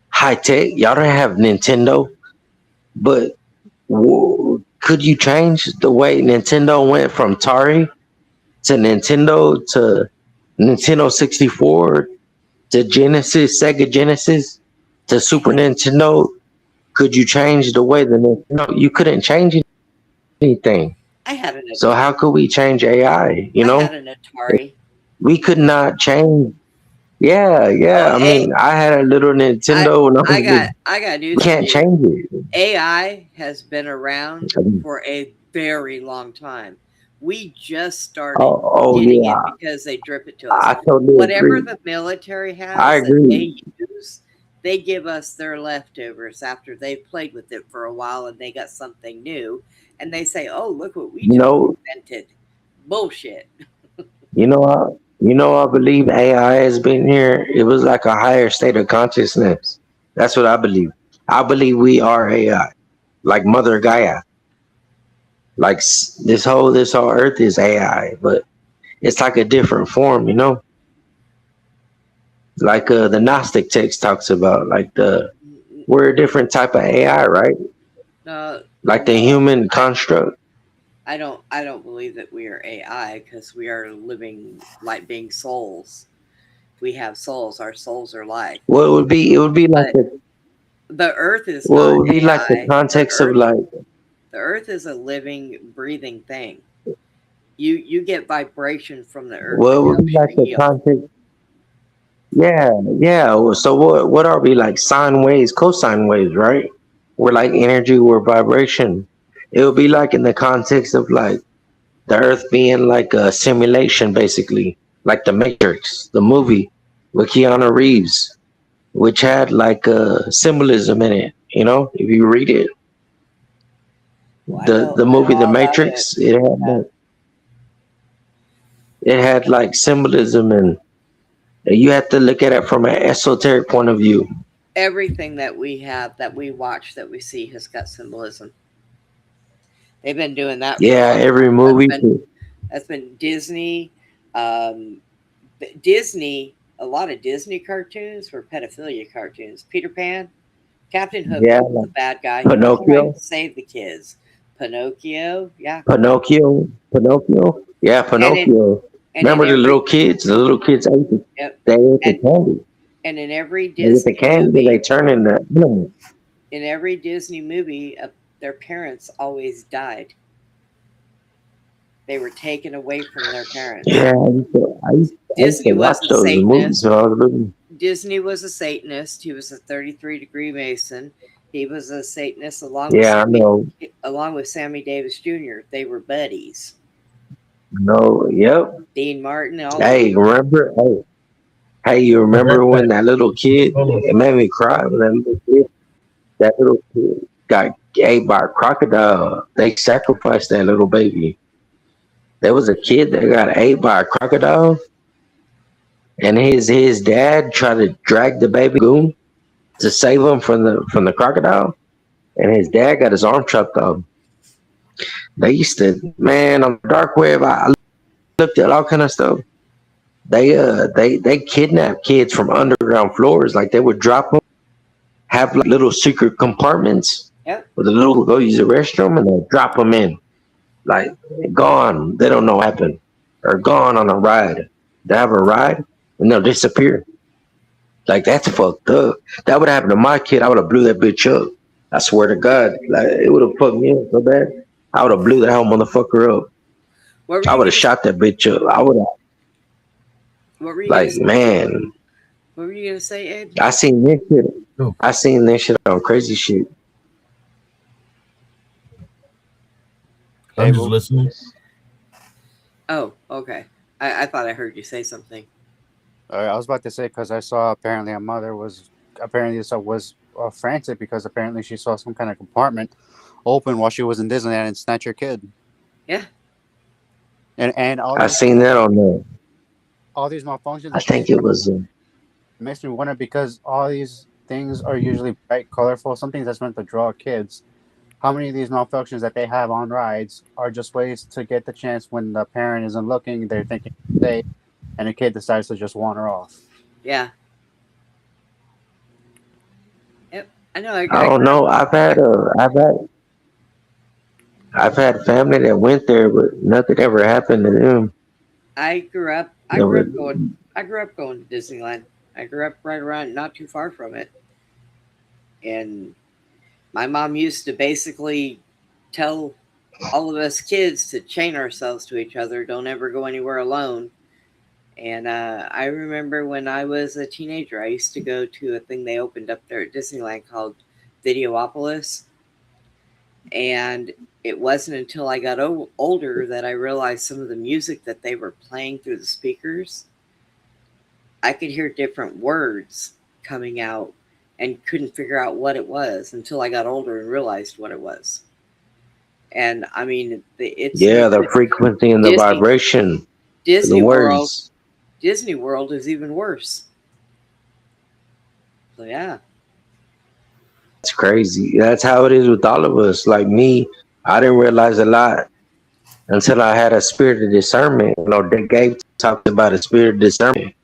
F: high tech. Y'all didn't have Nintendo. But could you change the way Nintendo went from Atari to Nintendo 64 to Genesis, Sega Genesis to Super Nintendo? Could you change the way the Nintendo? You couldn't change anything.
B: I had an
F: So how could we change AI?
B: I had an Atari.
F: We could not change. Yeah,
B: Oh,
F: yeah. I mean, I had a little
B: I
F: Nintendo when I was a kid.
B: I got
F: We
B: news for
F: can't
B: you.
F: change it.
B: AI has been around for a very long time. We just started
F: Oh
B: getting it
F: yeah.
B: because they drip it to us.
F: I totally
B: Whatever
F: agree.
B: the military
F: I
B: has that
F: agree.
B: they use, they give us their leftovers after they've played with it for a while and they got something new. And they say, oh, look what we
F: You
B: just
F: know,
B: invented. Bullshit.
F: I believe AI has been here. It was like a higher state of consciousness. That's what I believe. I believe we are AI, like Mother Gaia. Like this whole Earth is AI, but it's like a different form. Like the Gnostic text talks about, like we're a different type of AI, right?
B: No,
F: Like the
B: no,
F: human
B: I,
F: construct.
B: I don't believe that we are AI because we are living like being souls. We have souls. Our souls are life.
F: Well, it would be like
B: But the earth is
F: well, it
B: not
F: would be like the
B: AI. The
F: context of
B: earth
F: like
B: The earth is a living, breathing thing. You get vibration from the earth
F: Well,
B: that
F: it would be
B: helps
F: like
B: you
F: the
B: heal.
F: context. Yeah, yeah. So what are we like? Sine waves, cosine waves, right? We're like energy, we're vibration. It would be like in the context of like the Earth being like a simulation, basically, like the Matrix, the movie with Keanu Reeves, which had like a symbolism in it. You know, if you read it,
B: Well,
F: the
B: I know
F: movie The
B: all about it.
F: Matrix, it had like symbolism, and you have to look at it from an esoteric point of view.
B: Everything that we have, that we watch, that we see, has got symbolism. They've been doing that for a
F: Yeah,
B: long
F: every
B: time.
F: movie.
B: That's been Disney. Um, Disney. A lot of Disney cartoons were pedophilia cartoons. Peter Pan, Captain Hook.
F: Yeah,
B: He was
F: like
B: the bad guy. He was trying
F: Pinocchio,
B: to save the kids. Pinocchio, yeah.
F: Pinocchio. Yeah,
B: And in
F: Pinocchio.
B: and in
F: Remember the
B: every
F: little kids? The little kids ate the,
B: yep,
F: they ate the
B: and
F: candy.
B: and in every
F: They get the
B: Disney
F: candy and they
B: movie,
F: turn into animals.
B: in every Disney movie, their parents always died. They were taken away from their parents.
F: Yeah, I used to
B: Disney was
F: watch
B: a
F: those movies
B: Satanist.
F: when I was little.
B: Disney was a Satanist. He was a 33-degree Mason. He was a Satanist
F: Yeah, I know.
B: along with Sammy Davis Jr. They were buddies.
F: No, yep.
B: Dean Martin, all of
F: Hey,
B: them.
F: remember? Hey, you
A: I read
F: remember
A: that.
F: when that little kid?
A: Hold on.
F: It made me cry when that little kid got ate by a crocodile. They sacrificed that little baby. There was a kid that got ate by a crocodile, and his dad tried to drag the baby goon to save him from the crocodile, and his dad got his arm chopped off. They used to, man, on the dark web. I looked at all kind of stuff. They kidnap kids from underground floors. Like they would drop them, have like little secret compartments
B: Yep.
F: where the little go use the restroom, and they drop them in. Like gone, they don't know what happened, or gone on a ride. They have a ride and they'll disappear. Like that's fucked up. That would happen to my kid. I would have blew that bitch up. I swear to God, like it would have fucked me up so bad. I would have blew that whole motherfucker up.
B: What were
F: I
B: you
F: would have
B: gonna
F: shot that bitch up. I would have,
B: What were you gonna
F: like,
B: say?
F: man.
B: What were you gonna say, Ed?
F: I seen this shit.
A: Oh,
F: I seen this shit on crazy shit.
A: I'm just
E: Cable.
A: listening.
B: Oh, okay. I thought I heard you say something.
E: I was about to say because I saw apparently a mother was frantic because apparently she saw some kind of compartment open while she was in Disneyland and snatch her kid.
B: Yeah.
E: And
F: I seen that on the.
E: all these malfunctions.
F: I think it was.
E: Makes me wonder because all these things are usually bright, colorful, something that's meant to draw kids. How many of these malfunctions that they have on rides are just ways to get the chance when the parent isn't looking, they're thinking safe, and the kid decides to just wander off?
B: Yeah. Yep. I know.
F: I don't know. I've had family that went there, but nothing ever happened to them.
B: I grew up. I
F: No,
B: grew
F: but
B: up going. I grew up going to Disneyland. I grew up right around, not too far from it, and my mom used to basically tell all of us kids to chain ourselves to each other. Don't ever go anywhere alone. And I remember when I was a teenager, I used to go to a thing they opened up there at Disneyland called Videopolis. And it wasn't until I got older that I realized some of the music that they were playing through the speakers. I could hear different words coming out and couldn't figure out what it was until I got older and realized what it was. And I mean,
F: yeah, the frequency and the
B: Disney
F: vibration, the
B: Disney World.
F: words.
B: Disney World is even worse. So yeah,
F: It's crazy. That's how it is with all of us. Like me, I didn't realize a lot until I had a spirit of discernment. You know, they gave talked about a spirit of discernment.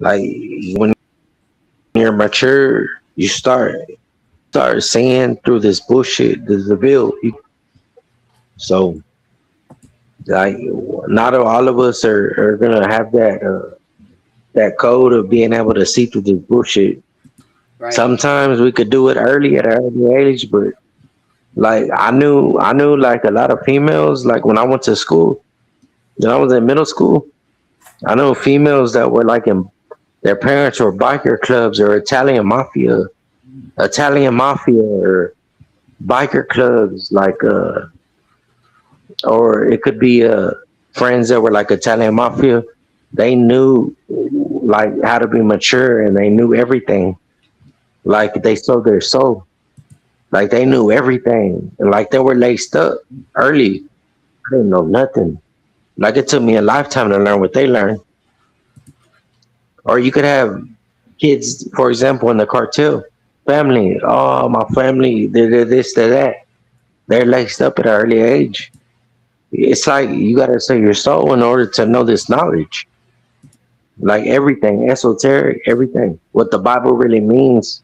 F: Like when you're mature, you start seeing through this bullshit, this reveal. So, like, not all of us are gonna have that code of being able to see through this bullshit.
B: right.
F: Sometimes we could do it early at an early age, but Like I knew like a lot of females. Like when I went to school, when I was in middle school, I know females that were like in their parents were biker clubs or Italian mafia or biker clubs, like or it could be friends that were like Italian mafia. They knew like how to be mature and they knew everything. Like they sold their soul. Like they knew everything and like they were laced up early. I didn't know nothing. Like it took me a lifetime to learn what they learned. Or you could have kids, for example, in the cartel family. Oh, my family, they're this, they're that. They're laced up at an early age. It's like you gotta sell your soul in order to know this knowledge. Like everything, esoteric, everything. What the Bible really means.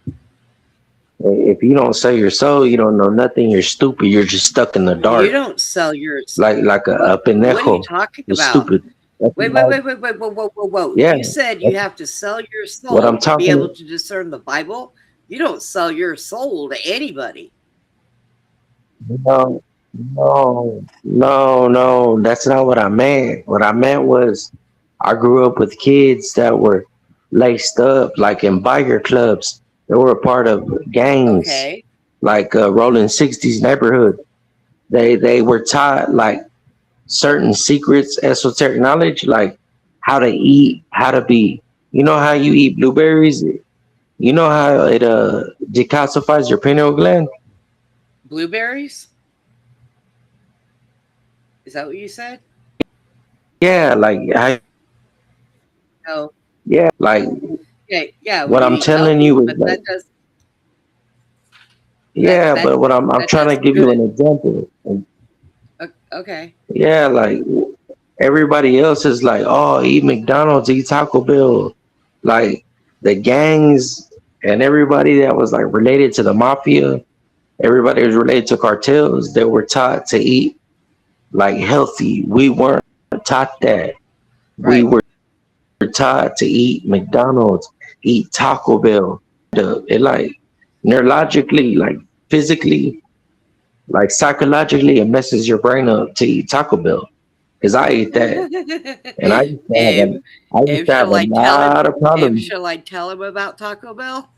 F: If you don't sell your soul, you don't know nothing. You're stupid. You're just stuck in the
B: You
F: dark,
B: don't sell your.
F: like a
B: What are you
F: pendejo.
B: talking
F: You're
B: about?
F: stupid. That's
B: Wait, wait,
F: like,
B: wait, wait, wait, whoa, whoa, whoa, whoa.
F: yeah.
B: You said you have to sell your
F: What I'm
B: soul to be able
F: talking.
B: to discern the Bible. You don't sell your soul to anybody.
F: No, no. That's not what I meant. What I meant was I grew up with kids that were laced up, like in biker clubs. They were a part of gangs,
B: Okay.
F: like Rolling 60s neighborhood. They were taught like certain secrets, esoteric knowledge, like how to eat, how to be. You know how you eat blueberries? You know how it decalcifies your pineal gland?
B: Blueberries? Is that what you said?
F: Yeah, like
B: No.
F: like
B: Okay. Yeah. When
F: what
B: you
F: I'm
B: eat
F: telling
B: healthy,
F: you is
B: but
F: like,
B: that
F: yeah,
B: that
F: but I'm
B: that
F: trying to
B: does
F: give you
B: good.
F: an example.
B: Okay.
F: Yeah, like everybody else is like, oh, eat McDonald's, eat Taco Bell. Like the gangs and everybody that was like related to the mafia, everybody was related to cartels, they were taught to eat like healthy. We weren't taught that. We
B: Right.
F: were taught to eat McDonald's, eat Taco Bell. It like neurologically, like physically, like psychologically, it messes your brain up to eat Taco Bell. Cause I ate that, and
B: Em,
F: I used
B: Em,
F: to have
B: shall
F: a
B: I tell him?
F: lot of
B: Em,
F: problems.
B: shall I tell him about Taco Bell?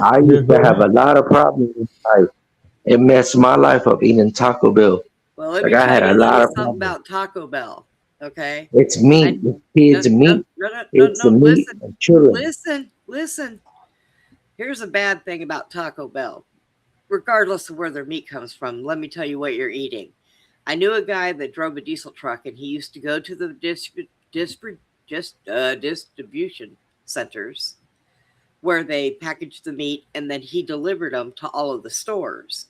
F: I used to have a lot of problems in life. It messed my life up eating Taco Bell.
B: Well, let
F: Like
B: me
F: I
B: tell
F: had a
B: you a little
F: lot of
B: something
F: problems.
B: about Taco Bell. Okay.
F: It's
B: I
F: meat. It's
B: no
F: kids'
B: no
F: meat.
B: no no no
F: It's the
B: no.
F: meat
B: Listen,
F: of children.
B: listen. Here's a bad thing about Taco Bell. Regardless of where their meat comes from, let me tell you what you're eating. I knew a guy that drove a diesel truck, and he used to go to the distribution centers where they packaged the meat, and then he delivered them to all of the stores,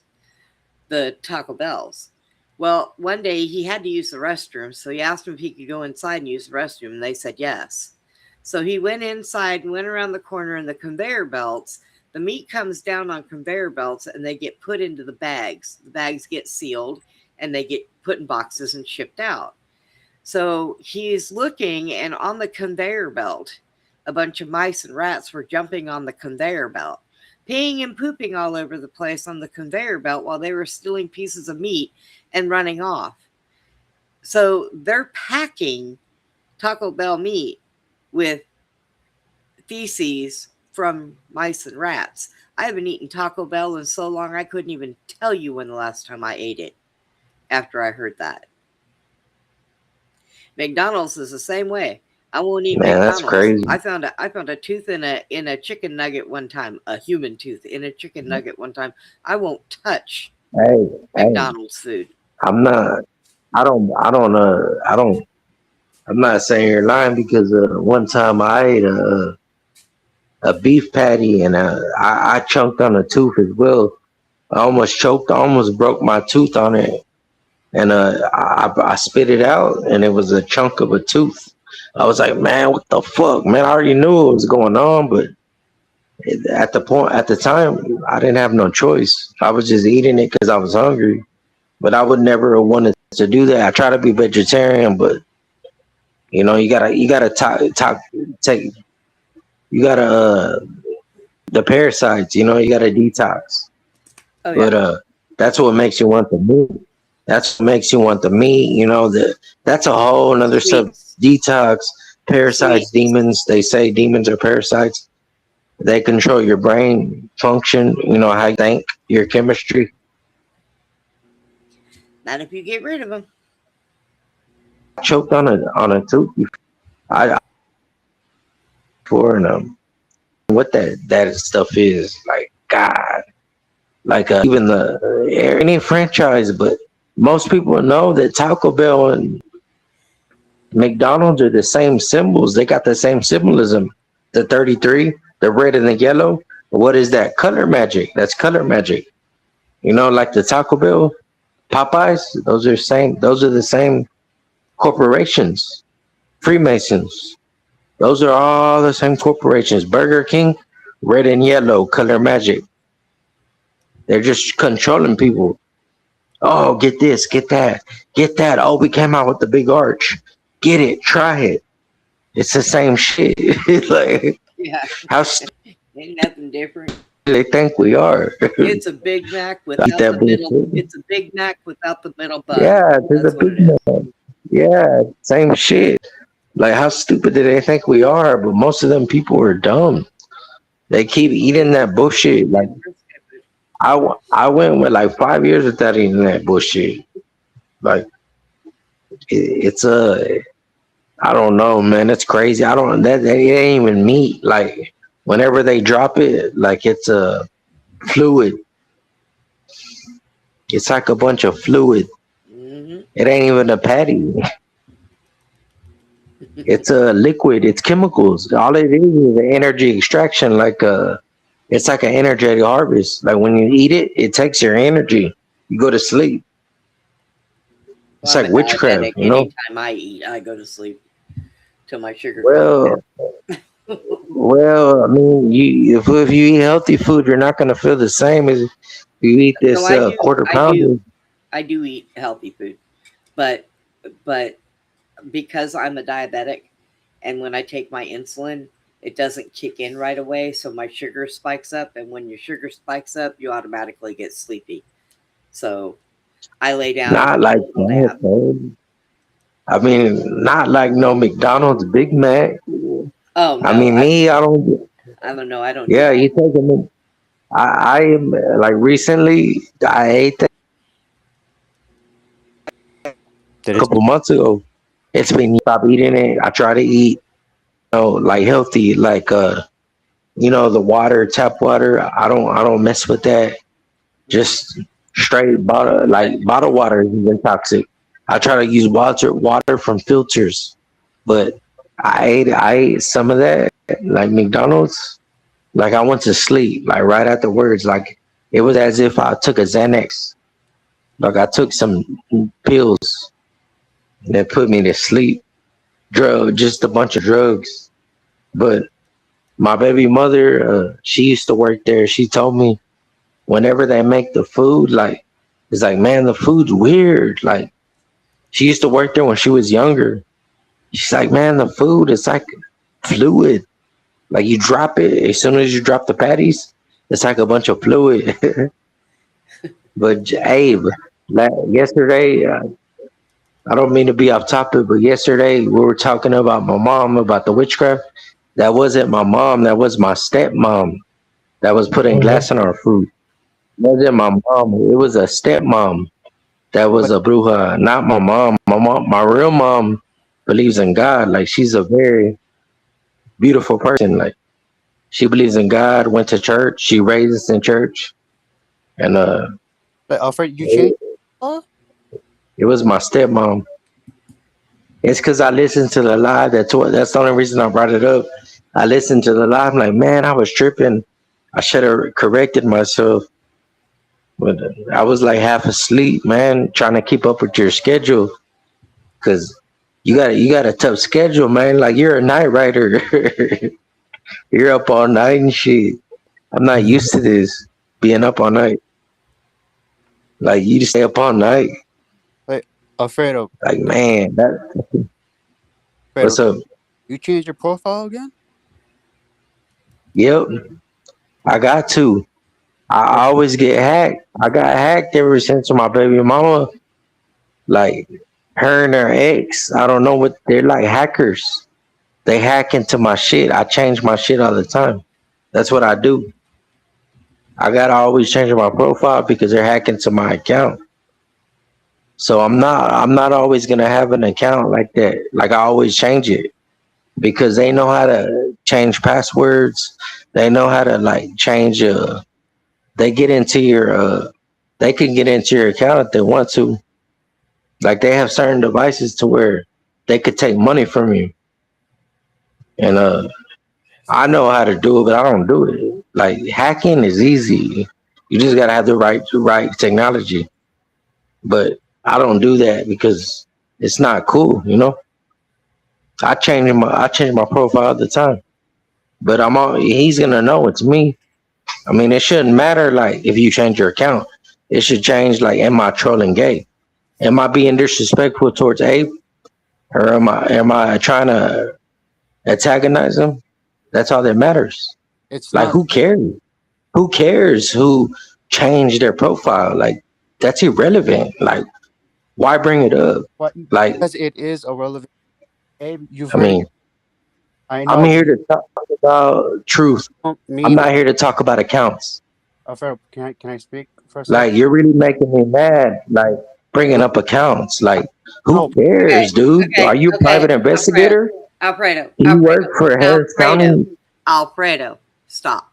B: the Taco Bells. Well, one day he had to use the restroom, so he asked them if he could go inside and use the restroom, and they said yes. So he went inside and went around the corner, and the conveyor belts, the meat comes down on conveyor belts and they get put into the bags. The bags get sealed and they get put in boxes and shipped out. So he's looking, and on the conveyor belt, a bunch of mice and rats were jumping on the conveyor belt, peeing and pooping all over the place on the conveyor belt while they were stealing pieces of meat and running off. So they're packing Taco Bell meat with feces from mice and rats. I haven't eaten Taco Bell in so long I couldn't even tell you when the last time I ate it after I heard that. McDonald's is the same way. I won't eat
F: Man, that's
B: McDonald's.
F: crazy.
B: I found a tooth in a chicken nugget one time, a human tooth in a chicken nugget one time. I won't touch
F: Hey,
B: McDonald's food.
F: I'm not. I don't. I'm not saying you're lying because one time I ate a beef patty and I chunked on a tooth as well. I almost choked. I almost broke my tooth on it, and I spit it out, and it was a chunk of a tooth. I was like, man, what the fuck, man? I already knew what was going on, but at the time, I didn't have no choice. I was just eating it because I was hungry, but I would never have wanted to do that. I try to be vegetarian, but you gotta take, you gotta the parasites. You gotta detox.
B: Oh
F: But
B: yeah.
F: That's what makes you want the meat. That's what makes you want the meat. That's a whole another sub
B: Sweets.
F: detox. Parasites,
B: Sweets.
F: demons. They say demons are parasites. They control your brain function. How you think, your chemistry.
B: Not if you get rid of them.
F: Choked on a tooth. I for and what that stuff is like. God, like even the any franchise, but most people know that Taco Bell and McDonald's are the same symbols. They got the same symbolism. The 33, the red and the yellow. What is that? Color magic. That's color magic. Like the Taco Bell, Popeyes. Those are the same corporations. Freemasons. Those are all the same corporations. Burger King, red and yellow, color magic. They're just controlling people. Oh, get this, get that, get that. Oh, we came out with the big arch. Get it, try it. It's the same shit. Like,
B: Yeah.
F: how stupid
B: Ain't nothing different.
F: they think we are.
B: It's a Big Mac without
F: Eat that
B: the middle.
F: bullshit.
B: It's a Big Mac without the middle bun.
F: Yeah, there's a
B: That's what
F: big
B: it is.
F: man. Yeah, same shit. Like, how stupid do they think we are? But most of them people are dumb. They keep eating that bullshit. Like, I went with like 5 years without eating that bullshit. Like, it's I don't know, man. It's crazy. I don't that it ain't even meat. Like, whenever they drop it, like it's a fluid. It's like a bunch of fluid.
B: Mm-hmm.
F: It ain't even a patty. It's a liquid. It's chemicals. All it is an energy extraction. It's like an energetic harvest. Like when you eat it, it takes your energy. You go to sleep. It's
B: Well,
F: like
B: I'm a
F: witchcraft,
B: diabetic. Anytime I eat, I go to sleep till my sugar goes
F: Well, I mean, if you eat healthy food, you're not gonna feel the same as if you eat
B: down. So
F: this quarter pounder.
B: I do eat healthy food, but because I'm a diabetic, and when I take my insulin, it doesn't kick in right away, so my sugar spikes up, and when your sugar spikes up, you automatically get sleepy. So I lay down and
F: Not
B: take
F: like
B: a little
F: that,
B: nap.
F: man. I mean, not like no McDonald's Big Mac.
B: Oh
F: I
B: no,
F: mean, me, I don't.
B: I don't know. I don't do
F: Yeah,
B: that.
F: you take them. I am like recently. I ate that
E: Did
F: a
E: it?
F: couple months ago. It's been stop eating it. I try to eat, like healthy, like the water, tap water. I don't mess with that.
B: Mhm.
F: Just straight bottle, like bottled water is even toxic. I try to use water from filters, but I ate some of that, like McDonald's. Like I went to sleep, like right afterwards. Like it was as if I took a Xanax. Like I took some pills that put me to sleep. Just a bunch of drugs. But my baby mother, she used to work there. She told me whenever they make the food, like it's like, man, the food's weird. Like she used to work there when she was younger. She's like, man, the food is like fluid. Like you drop it as soon as you drop the patties, it's like a bunch of fluid. But Abe, yesterday, I don't mean to be off topic, but yesterday we were talking about my mom about the witchcraft. That wasn't my mom. That was my stepmom that was putting glass in our food. It wasn't my mom. It was a stepmom that was
E: Wait,
F: a bruja, not my mom. My real mom believes in God. Like she's a very beautiful person. Like she believes in God. Went to church. She raised us in church, and
E: Alfred, you changed.
F: it, it was my stepmom. It's because I listened to the live. That's the only reason I brought it up. I listened to the live. I'm like, man, I was tripping. I should have corrected myself, but I was like half asleep, man, trying to keep up with your schedule. Cause you got a tough schedule, man. Like you're a night rider. You're up all night and shit. I'm not used to this being up all night. Like you just stay up all night.
E: Wait, Alfredo,
F: Like man,
E: Alfredo,
F: what's up?
E: you changed your profile again?
F: Yep, I got to. I always get hacked. I got hacked ever since my baby mama, like her and her ex. I don't know what they're like hackers. They hack into my shit. I change my shit all the time. That's what I do. I gotta always change my profile because they're hacking to my account. So I'm not always gonna have an account like that. Like I always change it because they know how to change passwords. They know how to like change they get into your they can get into your account if they want to. Like they have certain devices to where they could take money from you. And I know how to do it, but I don't do it. Like hacking is easy. You just gotta have the right technology. But I don't do that because it's not cool, you know. I change my profile all the time. But he's gonna know it's me. I mean, it shouldn't matter like if you change your account. It should change like, am I trolling gay? Am I being disrespectful towards Abe? Or am I trying to antagonize him? That's all that matters.
E: It's
F: Like
E: not.
F: who cares? Who cares who changed their profile? Like that's irrelevant. Like why bring it up?
E: What?
F: Like
E: Because it is irrelevant. Abe, you've
F: I
E: already.
F: mean,
E: I
F: I'm
E: know.
F: here to talk about truth.
E: Me
F: I'm
E: either.
F: not here to talk about accounts.
E: Pharaoh, can I speak for a
F: Like
E: second?
F: you're really making me mad. Like bringing up accounts. Like who
E: No,
B: Okay,
F: cares, dude? Are
B: okay,
F: you a
B: okay.
F: private investigator? Do you work for Harris
B: Alfredo,
F: County?
B: Alfredo, stop,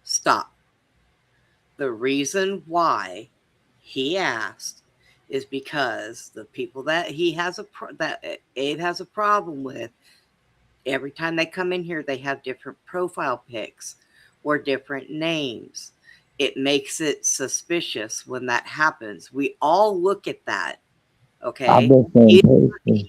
B: stop. The reason why he asked is because the people that that Abe has a problem with, every time they come in here, they have different profile pics or different names. It makes it suspicious when that happens. We all look at that,
F: I'm
B: okay?
F: the same
B: He's
F: person.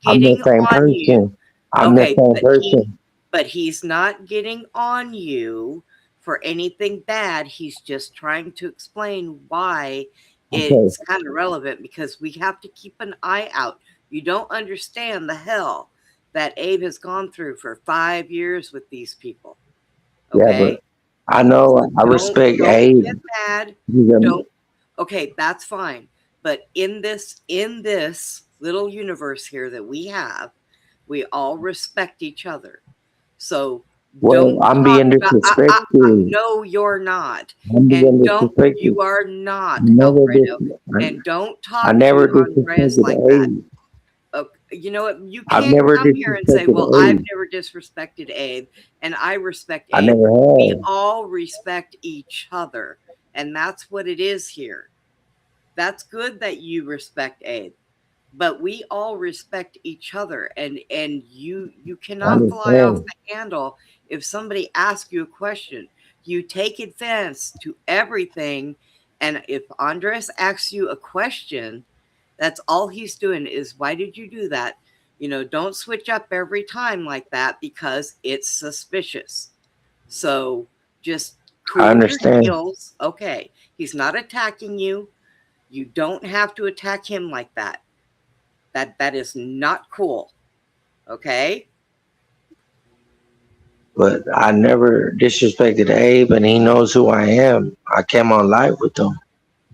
F: I'm the
B: getting
F: same
B: on you.
F: person. I'm the
B: Okay,
F: same person.
B: but he's not getting on you for anything bad. He's just trying to explain why
F: Okay.
B: it's kind of relevant because we have to keep an eye out. You don't understand the hell that Abe has gone through for 5 years with these people.
F: Yeah, but
B: Okay,
F: I
B: so
F: know I respect
B: don't
F: Abe.
B: get mad.
F: He's a,
B: Don't. Okay, that's fine. But in this little universe here that we have, we all respect each other. So
F: well,
B: don't
F: I'm
B: talk
F: being
B: about.
F: disrespected.
B: No, you're not,
F: I'm
B: and
F: being
B: don't.
F: disrespected.
B: You are not,
F: Never
B: Alfredo,
F: dis-
B: and don't
F: I
B: talk to
F: never
B: Andreas
F: disrespected
B: like that.
F: Abe.
B: You know what? You
F: I've
B: can't
F: never
B: come here and say,
F: disrespected
B: "Well, I've
F: Abe.
B: never disrespected Abe, and I respect
F: I
B: Abe."
F: never
B: We
F: have.
B: all respect each other, and that's what it is here. That's good that you respect Abe, but we all respect each other, and you
F: I
B: cannot fly off
F: understand.
B: the handle. If somebody asks you a question, you take offense to everything. And if Andres asks you a question, that's all he's doing is, why did you do that? Don't switch up every time like that because it's suspicious. So just
F: I
B: cool your
F: understand.
B: heels. Okay, he's not attacking you. You don't have to attack him like that. That is not cool. Okay?
F: But I never disrespected Abe, and he knows who I am. I came on live with him.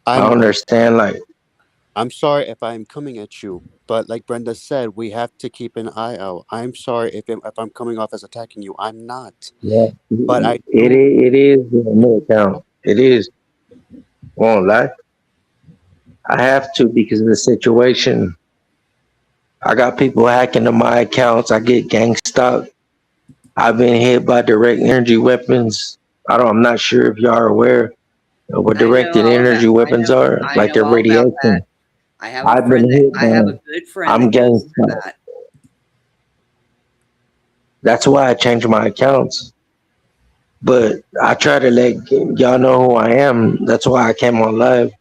F: I
E: I'm
F: understand. Like,
E: I'm sorry if I'm coming at you, but like Brenda said, we have to keep an eye out. I'm sorry if I'm coming off as attacking you. I'm not,
F: yeah,
E: but I
F: it
E: do.
F: is. It is a new account. It is. Won't lie. I have to because of the situation. I got people hacking to my accounts. I get gang stalked. I've been hit by direct energy weapons. I'm not sure if y'all are aware of what
B: I know
F: directed
B: all about
F: energy weapons are,
B: I
F: like
B: know
F: their
B: all about that.
F: radiation.
B: I have a
F: I've been
B: friend that
F: hit
B: I have
F: by.
B: a good friend
F: I'm
B: that
F: gang
B: goes through
F: stalked.
B: that.
F: That's why I changed my accounts. But I try to let y'all know who I am. That's why I came on live.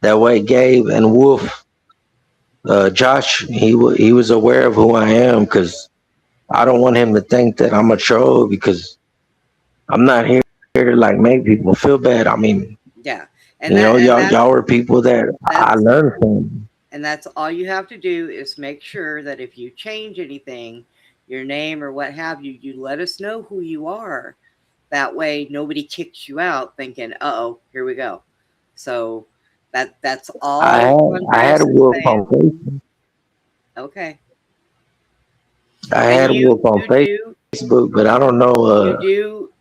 F: That way, Gabe and Wolf, Josh, he was aware of who I am because I don't want him to think that I'm a troll because I'm not here to like make people feel bad. I mean,
B: Yeah. And that and
F: y'all were people that I
B: that's
F: learned from.
B: and that's all you have to do is make sure that if you change anything, your name or what have you, you let us know who you are. That way, nobody kicks you out thinking, "Uh-oh, here we go." So that's
F: I
B: all
F: had I had
B: Andres
F: a
B: is
F: wolf
B: saying.
F: on Facebook.
B: Okay,
F: I
B: and
F: had a wolf on Facebook, but I don't know.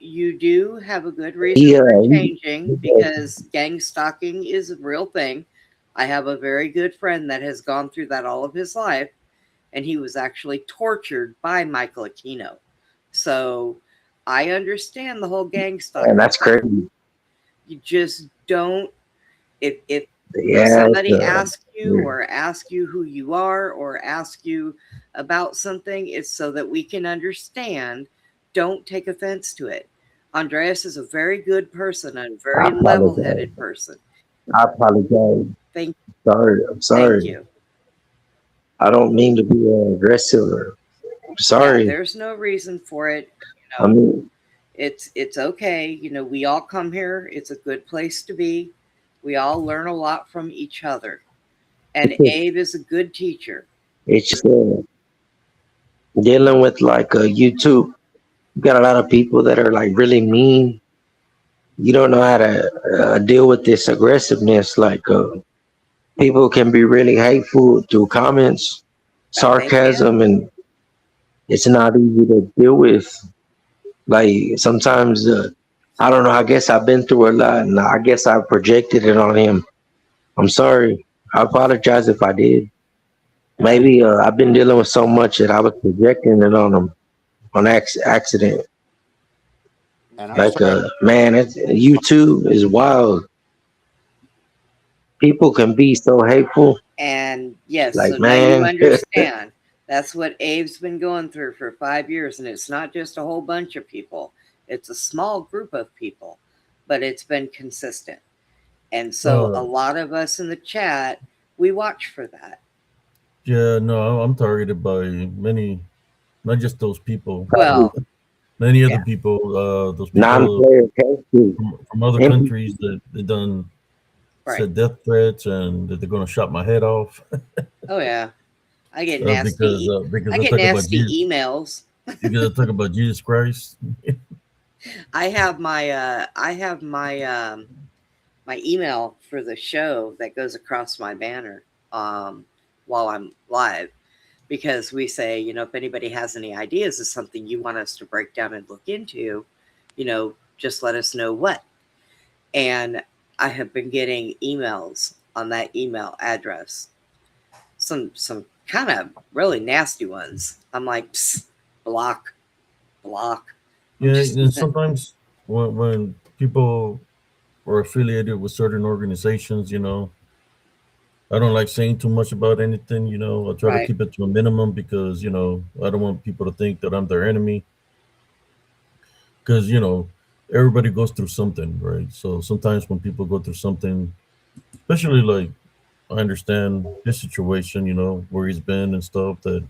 B: you do have a good reason
F: He
B: for
F: he,
B: changing, because gang stalking is a real thing. I have a very good friend that has gone through that all of his life, and he was actually tortured by Michael Aquino. So I understand the whole gang
F: and
B: stalking
F: that's
B: thing.
F: crazy.
B: You just don't, if
F: Yeah,
B: somebody asks you, or asks you who you are, or asks you about something, it's so that we can understand. Don't take offense to it. Andreas is a very good person, a
F: I
B: very
F: apologize.
B: level-headed person.
F: I apologize.
B: Thank
F: Sorry, I'm
B: thank
F: sorry.
B: you.
F: I don't mean to be aggressive. I'm
B: Yeah,
F: sorry.
B: there's no reason for it.
F: I mean,
B: It's okay. We all come here. It's a good place to be. We all learn a lot from each other. And Abe is a good teacher.
F: it's just dealing with like YouTube. You got a lot of people that are like really mean. You don't know how to deal with this aggressiveness. Like people can be really hateful through comments,
B: That they can.
F: sarcasm, and it's not easy to deal with. Like sometimes, I don't know. I guess I've been through a lot, and I guess I projected it on him. I'm sorry. I apologize if I did. Maybe I've been dealing with so much that I was projecting it on him on accident.
E: And I'm
F: Like,
E: sorry.
F: man, YouTube is wild. People can be so hateful.
B: And yes, so
F: Like,
B: now you
F: man,
B: understand. That's what Abe's been going through for 5 years. And it's not just a whole bunch of people, it's a small group of people, but it's been consistent. And so a
A: Uh,
B: lot of us in the chat, we watch for that.
A: yeah, no, I'm targeted by many, not just those people, but
B: Well,
A: many
B: yeah,
A: other people. Those people
F: non-player cases.
A: from other countries that they done
B: right.
A: said death threats and that they're going to chop my head off
B: Oh yeah. I get
A: because
B: I
A: I
B: get
A: talk about
B: nasty
A: Jesus,
B: emails.
A: because I talk about Jesus Christ.
B: I have my email for the show that goes across my banner um, while I'm live, because we say, if anybody has any ideas of something you want us to break down and look into, just let us know what. And I have been getting emails on that email address, some kind of really nasty ones. I'm like, psst, block, block. I'm
A: Yeah,
B: just
A: and sometimes when people are affiliated with certain organizations, I don't like saying too much about anything. I try to
B: right,
A: keep it to a minimum because I don't want people to think that I'm their enemy. Because everybody goes through something, right? So sometimes when people go through something, especially like I understand his situation, where he's been and stuff, that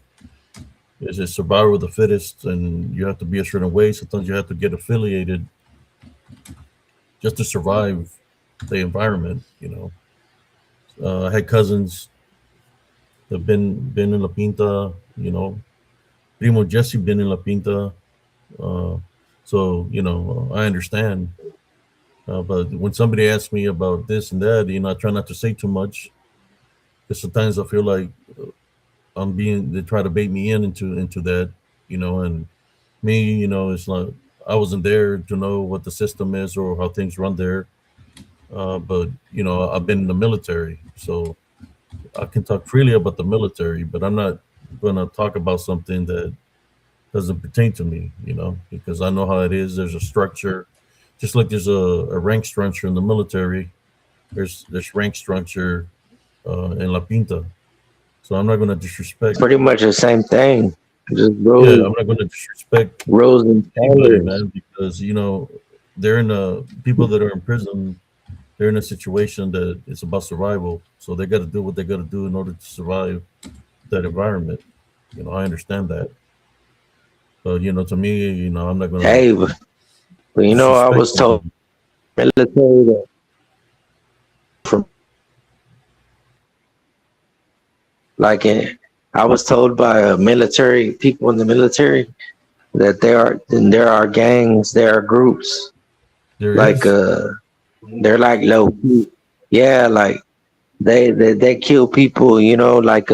A: it's a survival of the fittest, and you have to be a certain way. Sometimes you have to get affiliated just to survive the environment. I had cousins that been in La Pinta. Primo Jesse been in La Pinta. Uh, so I understand. But when somebody asks me about this and that, I try not to say too much because sometimes I feel like they try to bait me into that, and me, it's like I wasn't there to know what the system is or how things run there. But I've been in the military, so I can talk freely about the military, but I'm not going to talk about something that doesn't pertain to me, because I know how it is. There's a structure, just like there's a rank structure in the military. There's rank structure in La Pinta, so I'm not going to disrespect.
F: Pretty much the same thing. Just
A: Yeah, I'm not going to disrespect
F: rows and
A: anybody,
F: colors.
A: man, because they're in a people that are in prison. They're in a situation that it's about survival, so they got to do what they got to do in order to survive that environment. I understand that, but to me, I'm not going to
F: Hey, but I
A: disrespect
F: was told
A: anybody.
F: military that from like I was told by military people in the military that there are gangs, there are groups
A: There
F: like
A: is.
F: they're like low key. Yeah, like they kill people, you know, like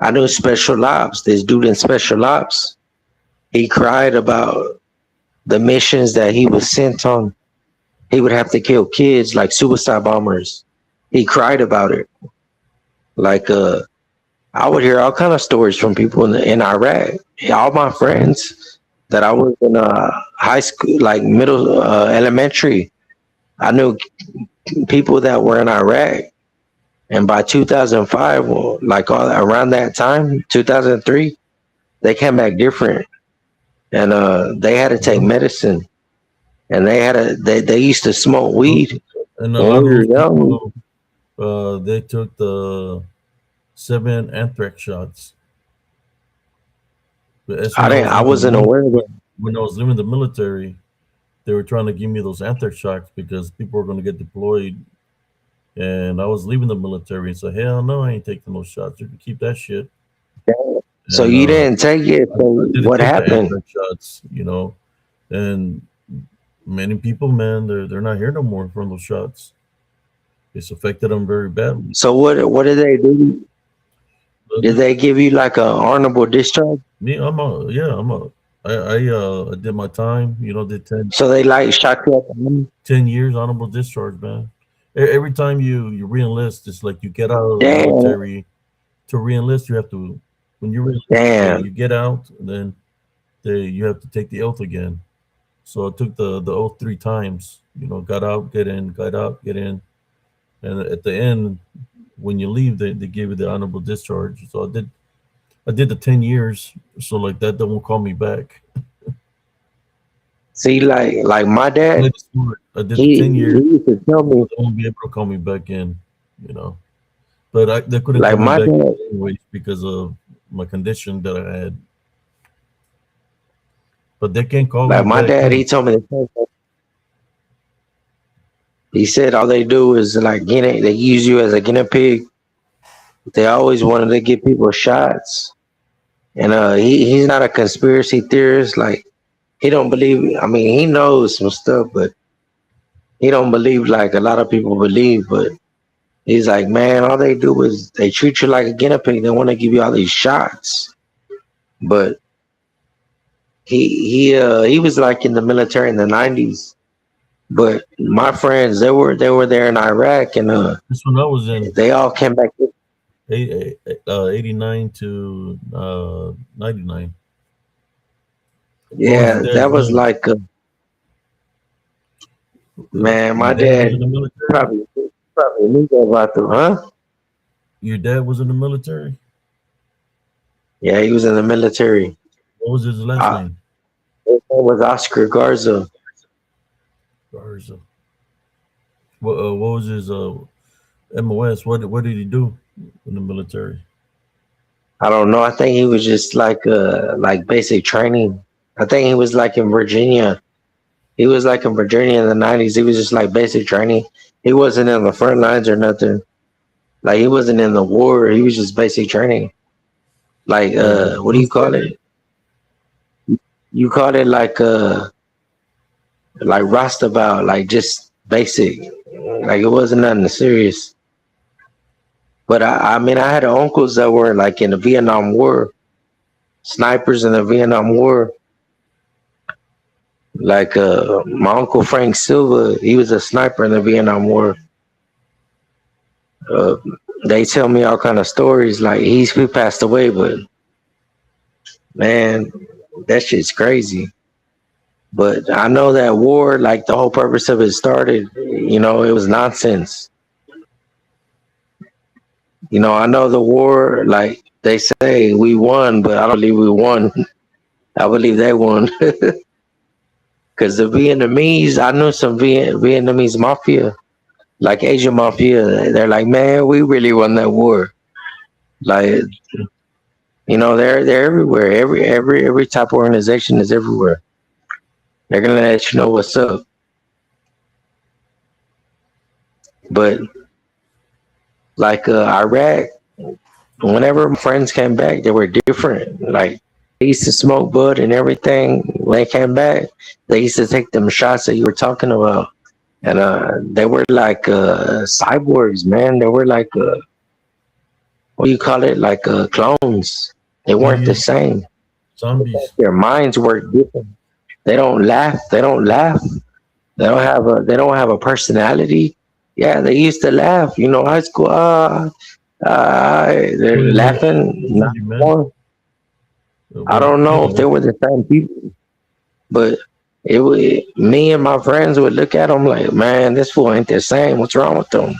F: I knew Special Ops, this dude in Special Ops, he cried about the missions that he was sent on. He would have to kill kids like suicide bombers. He cried about it. Like I would hear all kind of stories from people in Iraq. All my friends that I was in high school, like middle, elementary, I knew people that were in Iraq. And by 2005, well, like around that time, 2003, they came back different, and they had to take
A: Uh-huh.
F: medicine, and they used to smoke
A: Uh,
F: weed
A: And a
F: when
A: lot of
F: we were
A: those
F: young.
A: people, they took the 7 anthrax shots. But that's when I was
F: I
A: leaving the
F: wasn't aware of it.
A: when I was leaving the military. They were trying to give me those anthrax shots because people were going to get deployed, and I was leaving the military. And so hell no, I ain't taking those shots. You can keep that shit.
F: So
A: And
F: you didn't take it. So
A: I didn't
F: what
A: take the
F: happened?
A: anthrax shots, and many people, man, they're not here no more from those shots. It's affected them very badly.
F: So what did they do?
A: But
F: Did they give you like a honorable discharge?
A: me, I did my time. Did
F: So they like shot you up?
A: 10 years honorable discharge, man. Every time you reenlist, it's like you get out of the
F: Damn,
A: military. To reenlist, you have to when you reenlist,
F: damn.
A: you get out, and then you have to take the oath again. So I took the oath 3 times. Got out, get in, got out, get in, and at the end, when you leave, they give you the honorable discharge. So I did the 10 years. So like that, they won't call me back.
F: See, like my
A: I
F: dad,
A: played it smart. I did the 10 years,
F: he used to tell
A: so
F: me,
A: they won't be able to call me back in. You know, but they couldn't
F: like
A: call me
F: my
A: back
F: dad,
A: anyways because of my condition that I had. But they can't call me
F: like my
A: back
F: dad, he
A: in.
F: told me the same thing. He said all they do is like they use you as a guinea pig. They always wanted to give people shots, and he's not a conspiracy theorist. Like he don't believe. I mean, he knows some stuff, but he don't believe like a lot of people believe. But he's like, man, all they do is they treat you like a guinea pig. They want to give you all these shots, but he was like in the military in the '90s. But my friends, they were there in Iraq, and
A: This one I was in
F: they all came back.
A: 89 to 99. What was your
F: Yeah,
A: dad's
F: that was
A: name?
F: like, man,
A: Your
F: my
A: dad was in
F: dad
A: the military.
F: probably knew that about them, huh?
A: Your dad was in the military.
F: Yeah, he was in the military.
A: What was his last
F: Uh,
A: name?
F: his name was Oscar Garza.
A: Garza. What was his MOS? What did he do in the military?
F: I don't know. I think he was just like basic training. I think he was like in Virginia. He was like in Virginia in the '90s. He was just like basic training. He wasn't in the front lines or nothing. Like he wasn't in the war. He was just basic training. Like
A: Like
F: what do
A: blue
F: you call
A: sergeant?
F: it? You call it like Rostabout, like just basic. Like it wasn't nothing serious. But I mean, I had uncles that were like in the Vietnam War, snipers in the Vietnam War. Like my uncle Frank Silva, he was a sniper in the Vietnam War. Uh, they tell me all kind of stories. Like he passed away, but man, that shit's crazy. But I know that war, like the whole purpose of it started, it was nonsense. I know the war, like they say we won, but I don't believe we won. I believe they won. Because the Vietnamese, I knew some Vietnamese mafia, like Asian mafia. They're like, man, we really won that war. Like, they're everywhere. Every type of organization is everywhere. They're gonna let you know what's up. But like Iraq, whenever my friends came back, they were different. Like used to smoke bud and everything. When they came back, they used to take them shots that you were talking about, and they were like cyborgs, man. They were like what do you call it? Like clones. They
A: Oh
F: weren't
A: yeah,
F: the same.
A: zombies.
F: Their minds work different. They don't laugh. They don't laugh. They don't have a personality. Yeah, they used to laugh. You know, high school.
A: Oh
F: They're
A: yeah,
F: laughing.
A: I
F: Not
A: told you, man.
F: more. I
A: But
F: don't
A: you
F: know if they
A: know,
F: were the same people, but me and my friends would look at them like, man, this fool ain't the same. What's wrong with them?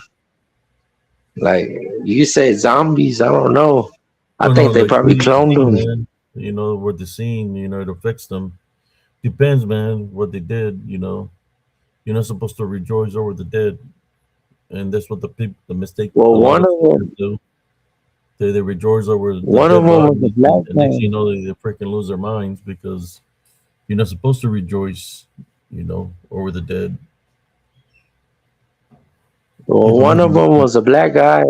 F: Like you said, zombies. I don't know. I
A: oh no,
F: think they
A: like
F: probably
A: what do you
F: cloned
A: think,
F: them.
A: man? You know, what the scene, it affects them. Depends, man, what they did. You're not supposed to rejoice over the dead, and that's what the mistake
F: Well,
A: a lot of people do. They rejoice over the
F: one of
A: dead
F: them was a
A: bodies,
F: black
A: and next thing
F: guy.
A: you know, they freaking lose their minds because you're not supposed to rejoice, over the dead.
F: Well,
A: People
F: one
A: losing
F: of
A: their
F: them
A: minds.
F: was a black guy,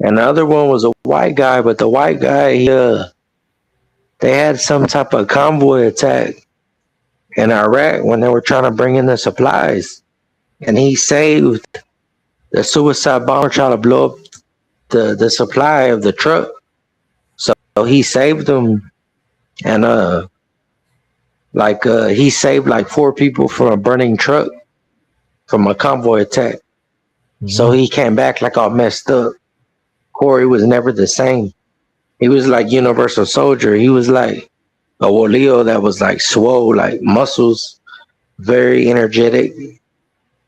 F: and the other one was a white guy. But the white guy, they had some type of convoy attack in Iraq when they were trying to bring in the supplies, and he saved the suicide bomber trying to blow up the supply of the truck. So he saved them, and he saved like four people from a burning truck from a convoy attack. So
A: Hmm.
F: he came back like all messed up. Corey was never the same. He was like Universal Soldier. He was like a Wolio that was like swole, like muscles, very energetic,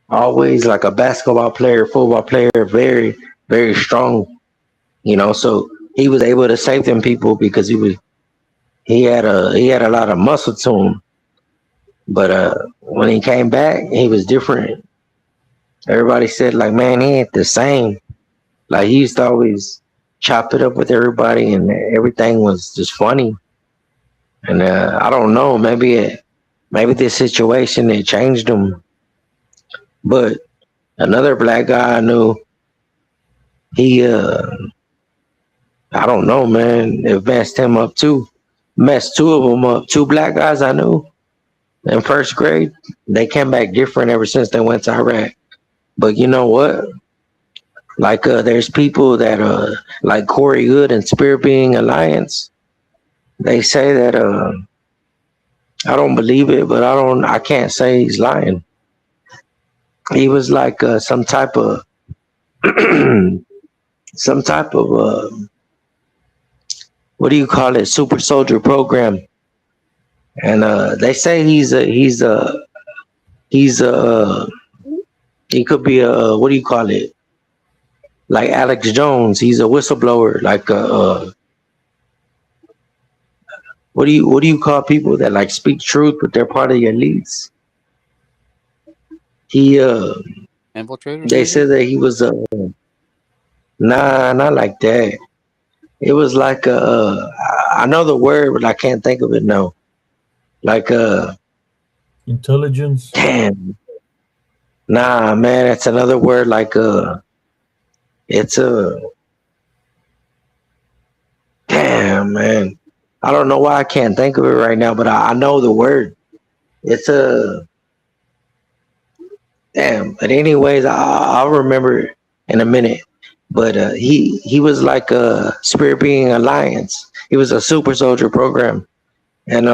F: always like a basketball player, football player, very, very strong. So he was able to save them people because he had a lot of muscle to him. But when he came back, he was different. Everybody said like, man, he ain't the same. Like he used to always chop it up with everybody, and everything was just funny. And I don't know, maybe this situation it changed him. But another black guy I knew, he I don't know, man, it messed him up too. Messed two of them up. Two black guys I knew in first grade. They came back different ever since they went to Iraq. But you know what? Like there's people that like Corey Hood and Spirit Being Alliance. They say that I don't believe it, but I can't say he's lying. He was like some type of some type of what do you call it, super soldier program, and they say he's he could be a what do you call it, like Alex Jones. He's a whistleblower, like what do you call people that like speak truth but they're part of the elites. He
E: Infiltrators,
F: They
E: maybe?
F: said that he was nah, not like that. It was like I know the word but I can't think of it. No, like
A: Intelligence.
F: damn, nah, man, it's another word. Like it's a damn, man. I don't know why I can't think of it right now, but I know the word. It's a damn. But anyways, I'll remember it in a minute. But he was like a Spirit Being Alliance. He was a super soldier program, and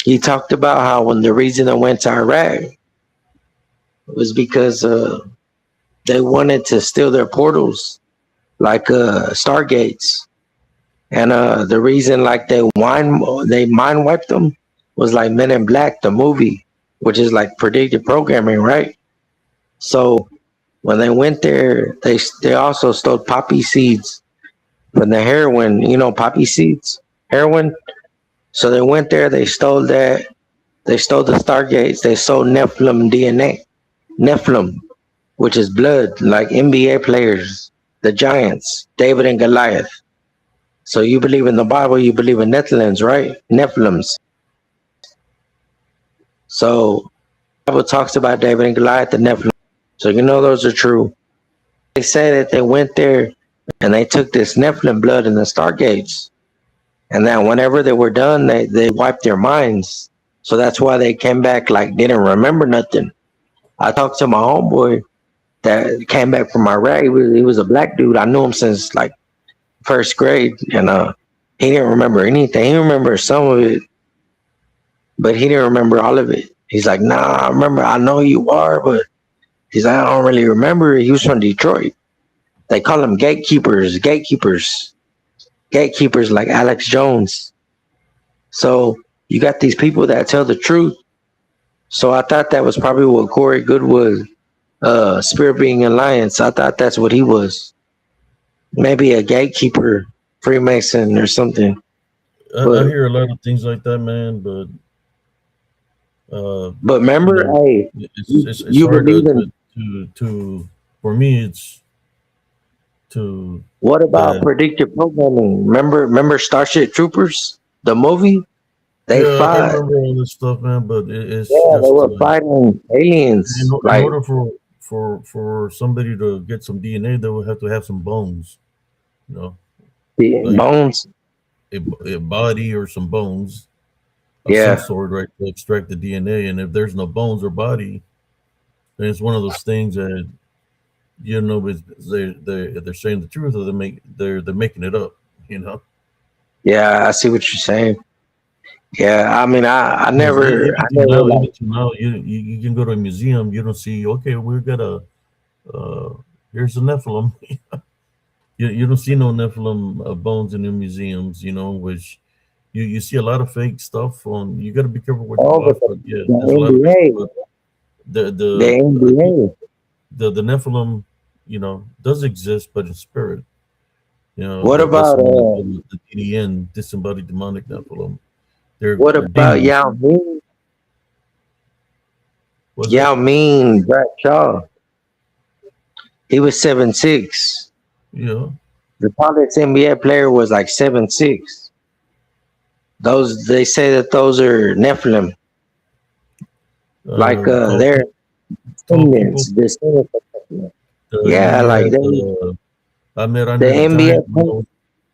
F: he talked about how when the reason I went to Iraq was because they wanted to steal their portals, like stargates. And the reason like they mind wiped them was like Men in Black, the movie, which is like predictive programming, right? So when they went there, they also stole poppy seeds from the heroin, poppy seeds, heroin. So they went there, they stole that, they stole the stargates, they stole Nephilim DNA, Nephilim, which is blood, like NBA players, the Giants, David and Goliath. So you believe in the Bible, you believe in Nephilims, right? Nephilims. So the Bible talks about David and Goliath, the Nephilim. So those are true. They say that they went there and they took this Nephilim blood in the stargates. And then whenever they were done, they wiped their minds. So that's why they came back like didn't remember nothing. I talked to my homeboy that came back from Iraq. He was a black dude. I knew him since like first grade, and he didn't remember anything. He remembered some of it, but he didn't remember all of it. He's like, nah, I remember. I know you are, but he's like, I don't really remember. He was from Detroit. They call them gatekeepers like Alex Jones. So you got these people that tell the truth. So I thought that was probably what Corey Good was. Spirit Being Alliance. I thought that's what he was. Maybe a gatekeeper, Freemason or something.
A: I
F: But
A: hear a lot of things like that, man. But
F: but
A: you
F: remember,
A: know,
F: hey,
A: it's
F: you
A: hard
F: believe in
A: to for me. It's to
F: what about
A: that.
F: predictive programming? Remember Starship Troopers, the movie? They
A: Yeah, I
F: fought.
A: remember all this stuff, man. But it's
F: Yeah, they
A: just
F: were fighting aliens.
A: in
F: Like
A: order for somebody to get some DNA, they would have to have some bones. You know,
F: the
A: like
F: bones.
A: a body or some bones of some
F: Yeah.
A: sort, right, to extract the DNA. And if there's no bones or body, then it's one of those things that they're saying the truth or they're making it up. You know,
F: Yeah, I see what you're saying. Yeah, I mean, I
A: because
F: never,
A: even to now, you can go to a museum, you don't see. Okay, we've got a here's a Nephilim. You don't see no Nephilim bones in the museums. You know, which you see a lot of fake stuff on. You got to be careful what you
F: oh, but
A: watch, but yeah,
F: the
A: there's a lot of fake
F: NBA,
A: stuff. The
F: the
A: the
F: NBA.
A: the Nephilim, does exist, but in spirit.
F: What
A: That's
F: about
A: the one they call the DDN, disembodied demonic Nephilim.
F: what
A: They're
F: about
A: demons.
F: Yao Ming?
A: Was it?
F: Yao Ming Bradshaw. He was 7'6".
A: Yeah.
F: The tallest NBA player was like 7'6". Those they say that those are Nephilim, like
A: Tall,
F: they're
A: tall people.
F: descendants of Nephilim.
A: You
F: Yeah,
A: you
F: like
A: had
F: they,
A: I met
F: the
A: Andre the
F: NBA.
A: Giant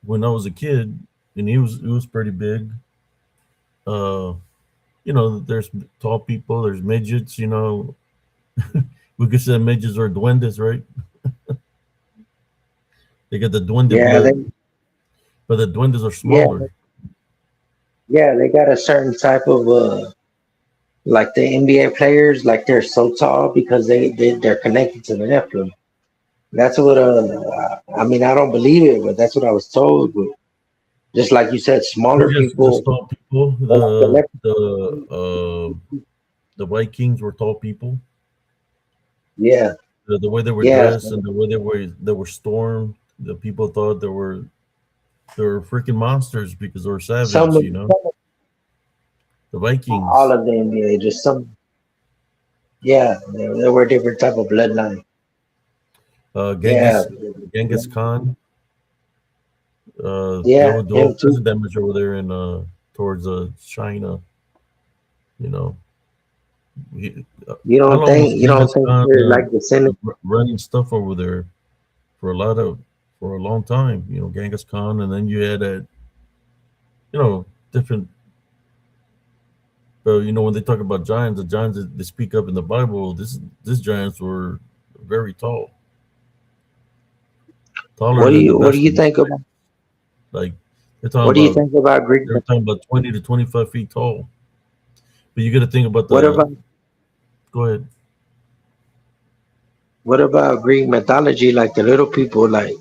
A: when I was a kid, and he was pretty big. Uh, there's tall people, there's midgets. We could say midgets are duendes, right? They got the duende
F: Yeah,
A: blood, but the duendes are
F: yeah,
A: smaller.
F: they got a certain type of like the NBA players, like they're so tall because they're connected to the Nephilim. That's what I mean. I don't believe it, but that's what I was told. But just like you said,
A: They're
F: smaller
A: just
F: people
A: tall people.
F: are like the
A: The Vikings were tall people.
F: yeah,
A: The way they were
F: yeah.
A: dressed and the way they were stormed, the people thought they were freaking monsters because they were
F: Some,
A: savage. The
F: all
A: Vikings,
F: of the NBA, just some. Yeah, there were different type of bloodline. Yeah,
A: Genghis Khan, they
F: yeah,
A: would do all
F: him
A: kinds
F: too.
A: of damage over there in towards China. You know, he, how long was
F: You don't
A: Genghis
F: think
A: Khan
F: they're like descendants?
A: running stuff over there for for a long time? Genghis Khan, and then you had that different. But when they talk about giants, the giants that they speak up in the Bible, this giants were very tall, taller than the
F: What do
A: best
F: you
A: of the
F: think about
A: giants. Like
F: what do you think about Greek?
A: they're talking about 20 to 25 feet tall. But you got to think about
F: What
A: the.
F: about
A: Go ahead.
F: Greek mythology? Like the little people, like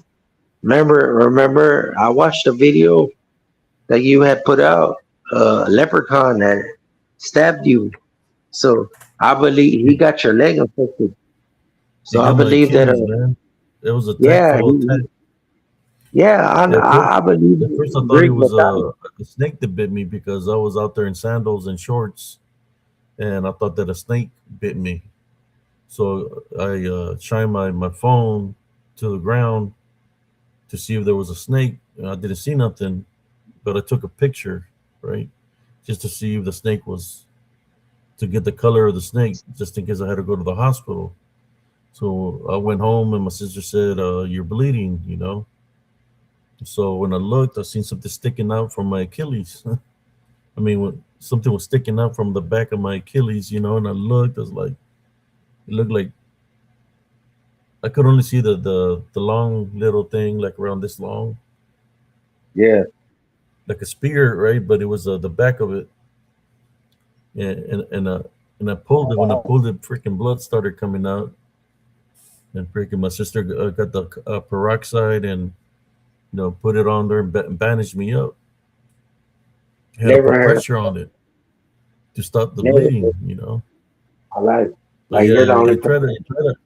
F: remember? I watched a video that you had put out, a leprechaun that stabbed you. So I believe he got your leg infected.
A: He
F: So I
A: got my
F: believe that,
A: Achilles, man. It was a
F: yeah,
A: tactful attack.
F: yeah,
A: At first,
F: I believe
A: at first I thought it
F: Greek
A: was
F: mythology.
A: a snake that bit me because I was out there in sandals and shorts, and I thought that a snake bit me. So I shined my phone to the ground to see if there was a snake. And I didn't see nothing, but I took a picture, right, just to see if the snake was to get the color of the snake, just in case I had to go to the hospital. So I went home, and my sister said, "You're bleeding," So when I looked, I seen something sticking out from my Achilles. I mean, when something was sticking out from the back of my Achilles, and I looked, I was like, it looked like I could only see the long little thing, like around this long,
F: Yeah.
A: like a spear, right? But it was the back of it, and I pulled it. When I pulled it, freaking blood started coming out, and freaking my sister got the peroxide and put it on there and bandaged me up. Had to
F: Never
A: put
F: heard.
A: pressure on it to stop the
F: Never.
A: bleeding,
F: I like.
A: But
F: Like
A: yeah,
F: you're the only person.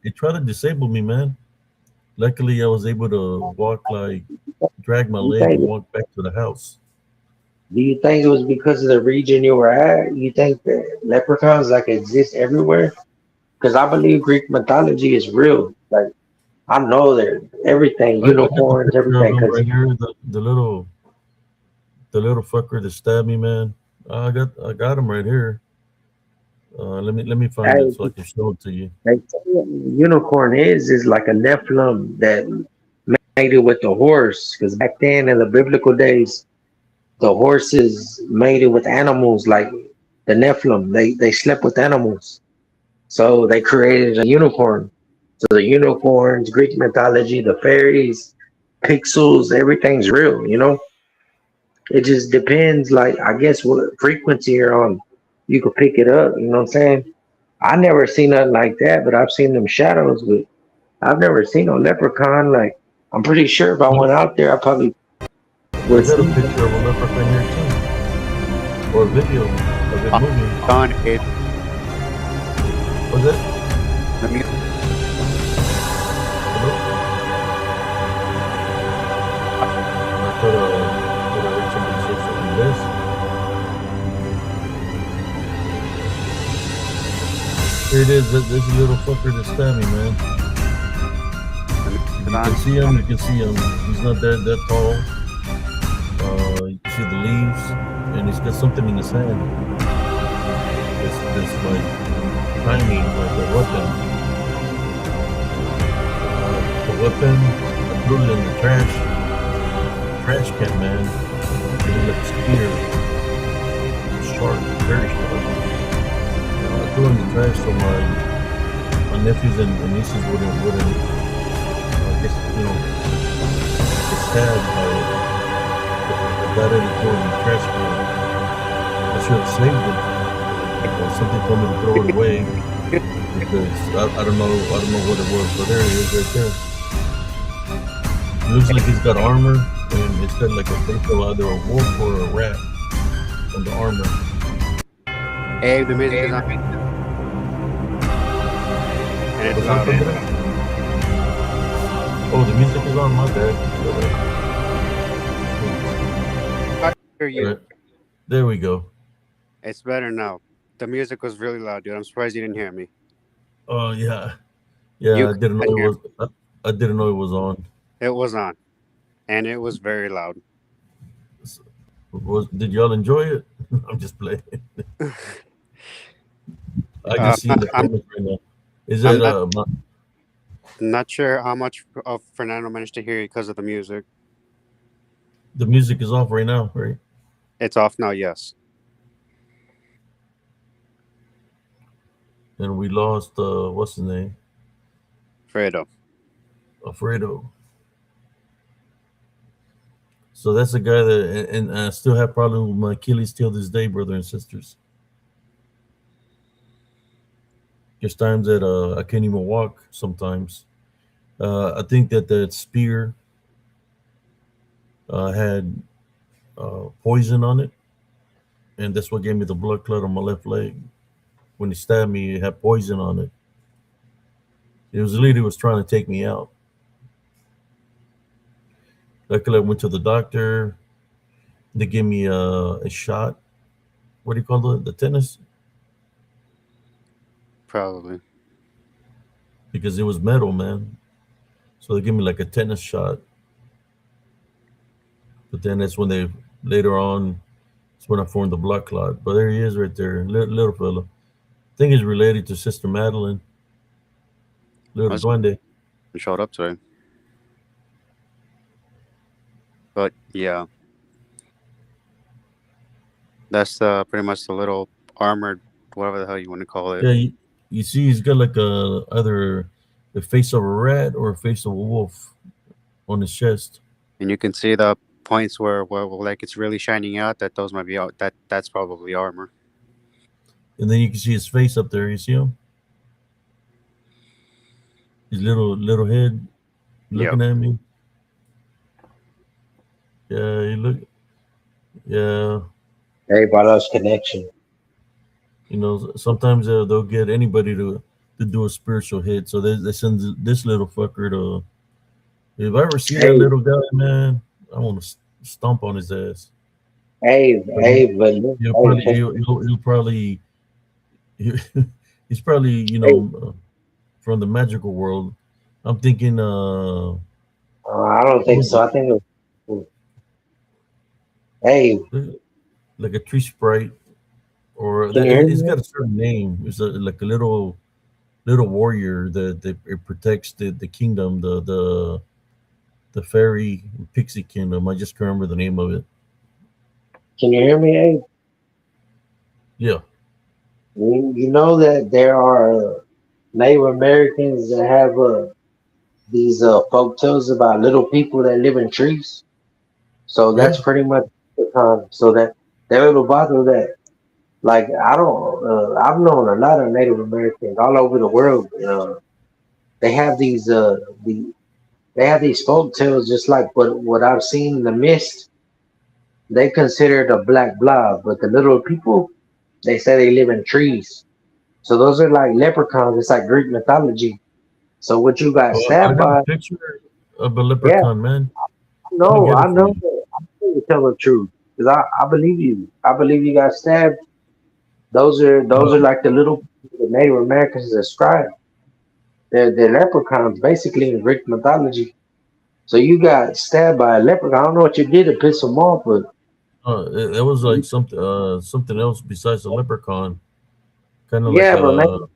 A: it tried to disable me, man. Luckily, I was able to walk, like drag my
F: You
A: leg and
F: think?
A: walk back to the house.
F: Do you think it was because of the region you were at? You think that leprechauns like exist everywhere? Because I believe Greek mythology is real. Like I know that everything,
A: I got the
F: unicorns,
A: picture of
F: everything.
A: him
F: Because
A: right here. The little fucker that stabbed me, man. I got him right here. Let me find it
F: hey,
A: so I can show it to you.
F: they say what a unicorn is like a Nephilim that mated with the horse. Because back then in the biblical days, the horses mated with animals like the Nephilim. They slept with animals. So they created a unicorn. So the unicorns, Greek mythology, the fairies, pixels, everything's real, you know? It just depends, like, I guess what frequency you're on. You could pick it up, you know what I'm saying? I never seen nothing like that, but I've seen them shadows, but I've never seen no leprechaun. Like, I'm pretty sure if I
A: I
F: went out there, I probably would
A: got a
F: see
A: picture of a leprechaun here too, or a video of it
E: Oh,
A: moving.
E: gone, Abe.
A: Was that?
E: The music.
A: Hello? I thought I heard somebody say something. Here it is. There's a little fucker that stabbed me, man.
E: The music
A: If
E: is
A: you can
E: on.
A: see him, you can see him. He's not that tall. You can see the leaves, and he's got something in his hand. This like tiny, like a weapon. The weapon, I threw it in the trash can, man. It was like a spear, sharp, very sharp. I threw it in the trash so my nephews and nieces wouldn't I guess get stabbed by it. If that had thrown in the trash can, I should have saved it. Something told me to throw it away because I don't know what it was, but there it is right there. It looks like he's got armor and it's got like a face of either a wolf or a rat on the armor.
E: Abe, the music is on. And it's
A: What's up
E: loud.
A: with that? Oh, the music is on. My bad.
E: I hear you.
A: Alright, there we go.
E: It's better now. The music was really loud, dude. I'm surprised you didn't hear me.
A: Oh yeah,
E: You
A: yeah. I
E: couldn't
A: didn't know it
E: hear
A: was. I didn't know it was on.
E: me. It was on. And it was very loud.
A: Did y'all enjoy it? I'm just playing. I can see in the
E: I'm
A: comments right now. Is
E: I'm
A: it
E: not sure how much of Fernando managed to hear because of the music.
A: the music is off right now, right?
E: It's off now, yes.
A: And we lost what's his name?
E: Fredo.
A: Alfredo. So that's a guy that, and I still have problems with my Achilles till this day, brother and sisters. There's times that I can't even walk. Sometimes I think that that spear had poison on it, and that's what gave me the blood clot on my left leg. When he stabbed me, it had poison on it. It was literally was trying to take me out. Luckily, I went to the doctor. They gave me a shot. What do you call it? The tennis,
E: Probably.
A: because it was metal, man. So they gave me like a tennis shot. But then that's when they later on, it's when I formed the blood clot. But there he is, right there, little fella. I think he's related to Sister Madeline,
E: I
A: little
E: was
A: duende.
E: showed up today. But yeah, that's pretty much the little armored, whatever the hell you want to call it.
A: Yeah, you see, he's got like a either the face of a rat or a face of a wolf on his chest,
E: And you can see the points where like it's really shining out. That those might be out. That's probably armor.
A: and then you can see his face up there. You see him, his little head
E: Yep.
A: looking at me. Yeah, he look. Yeah,
F: Everybody loves connection.
A: you know, sometimes they'll get anybody to do a spiritual hit. So they send this little fucker to. If I ever see that
F: Hey,
A: little guy, man, I want to stomp on his ass.
F: hey,
A: But
F: hey, but look,
A: he'll
F: hey,
A: probably
F: check,
A: he'll probably he's probably
F: hey,
A: from the magical world. I'm thinking,
F: I don't
A: what
F: think
A: was
F: so. I think, hey,
A: it? Like a tree sprite, or
F: can you hear
A: it's
F: me?
A: got a certain name. It's like a little warrior that it protects the kingdom, the fairy pixie kingdom. I just can't remember the name of it.
F: Can you hear me? Hey,
A: Yeah.
F: you know that there are Native Americans that have these folk tales about little people that live in trees. So
A: Yeah.
F: that's pretty much the time. So that little bottle that, like, I don't, I've known a lot of Native Americans all over the world. They have the they have these folk tales just like what I've seen in the mist. They consider it a black blob, but the little people, they say they live in trees. So those are like leprechauns. It's like Greek mythology. So what you got
A: Oh, I
F: stabbed
A: got a
F: by?
A: picture of a
F: Yeah,
A: leprechaun, man. Let me
F: no,
A: get
F: I
A: it for
F: know
A: you.
F: that. I know you tell the truth because I believe you. I believe you got stabbed. Those are
A: Uh,
F: like the little the Native Americans describe. They're leprechauns basically in Greek mythology. So you got stabbed by a leprechaun. I don't know what you did to piss them off, but
A: it was like something else besides the leprechaun. Kind of like
F: yeah, but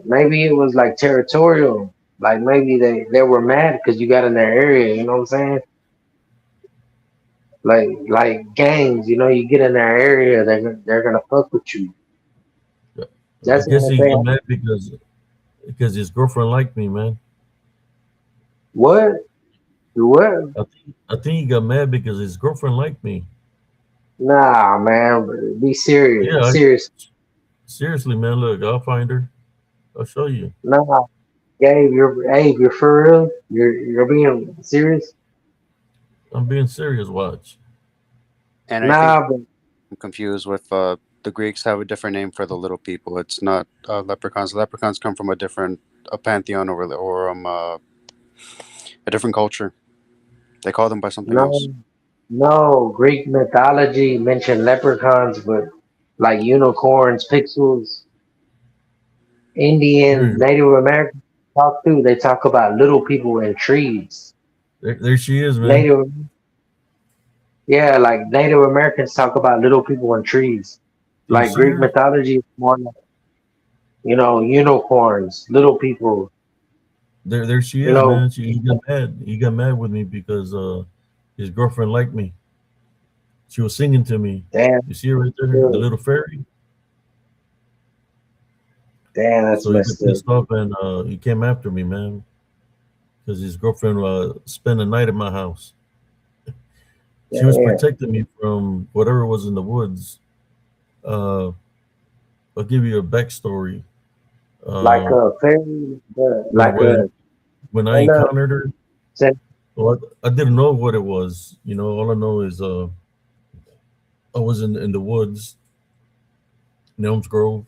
F: maybe it was like territorial. Like maybe they were mad because you got in their area. You know what I'm saying? Like gangs. You know, you get in their area, they're gonna fuck with you.
A: I
F: That's
A: guess
F: what
A: he
F: they
A: got mad because his girlfriend liked me, man.
F: what what?
A: I think he got mad because his girlfriend liked me.
F: Nah, man, be serious.
A: Yeah,
F: Serious.
A: seriously, man. Look, I'll find her. I'll show you.
F: Nah, Gabe, you're for real. You're being serious.
A: I'm being serious. Watch.
E: And I think
F: Nah, but
E: I'm confused with the Greeks have a different name for the little people. It's not leprechauns. Leprechauns come from a pantheon or a different culture. They call them by something else.
F: no, no. Greek mythology mentioned leprechauns, but like unicorns, pixels,
A: Here
F: Indian,
A: you go.
F: Native American talk too. They talk about little people in trees.
A: There she is, man.
F: Native, yeah, like Native Americans talk about little people in trees.
A: Do you
F: Like
A: see
F: Greek
A: her?
F: mythology is more like, unicorns, little people.
A: There she
F: You
A: is,
F: know,
A: man. He got mad. He got mad with me because his girlfriend liked me. She was singing to me.
F: damn,
A: You see her right there, the
F: good.
A: little fairy.
F: Damn, that's
A: So he got
F: messed up.
A: pissed off and he came after me, man, because his girlfriend spent the night at my house. She was
F: Damn.
A: protecting me from whatever was in the woods. Uh, I'll give you a backstory.
F: Like
A: Uh,
F: a fairy,
A: when
F: like a
A: when when I
F: Santa,
A: encountered her,
F: Santa,
A: well, I didn't know what it was. All I know is I was in the woods, in Elms Grove.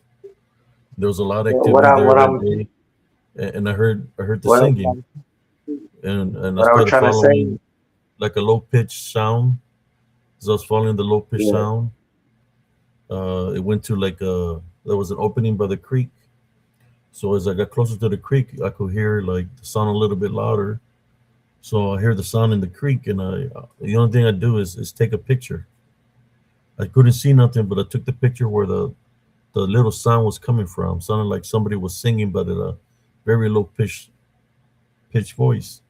A: There was a lot of
F: what
A: activity
F: I'm,
A: there
F: what
A: that
F: I'm,
A: day, and I heard the
F: what I'm,
A: singing, and I
F: what I'm
A: started
F: trying to say.
A: following like a low pitched sound. As I was following the low pitched
F: Yeah,
A: sound, it went to like there was an opening by the creek. So as I got closer to the creek, I could hear like the sound a little bit louder. So I hear the sound in the creek, and the only thing I do is take a picture. I couldn't see nothing, but I took the picture where the little sound was coming from. Sounded like somebody was singing, but at a very low pitch voice.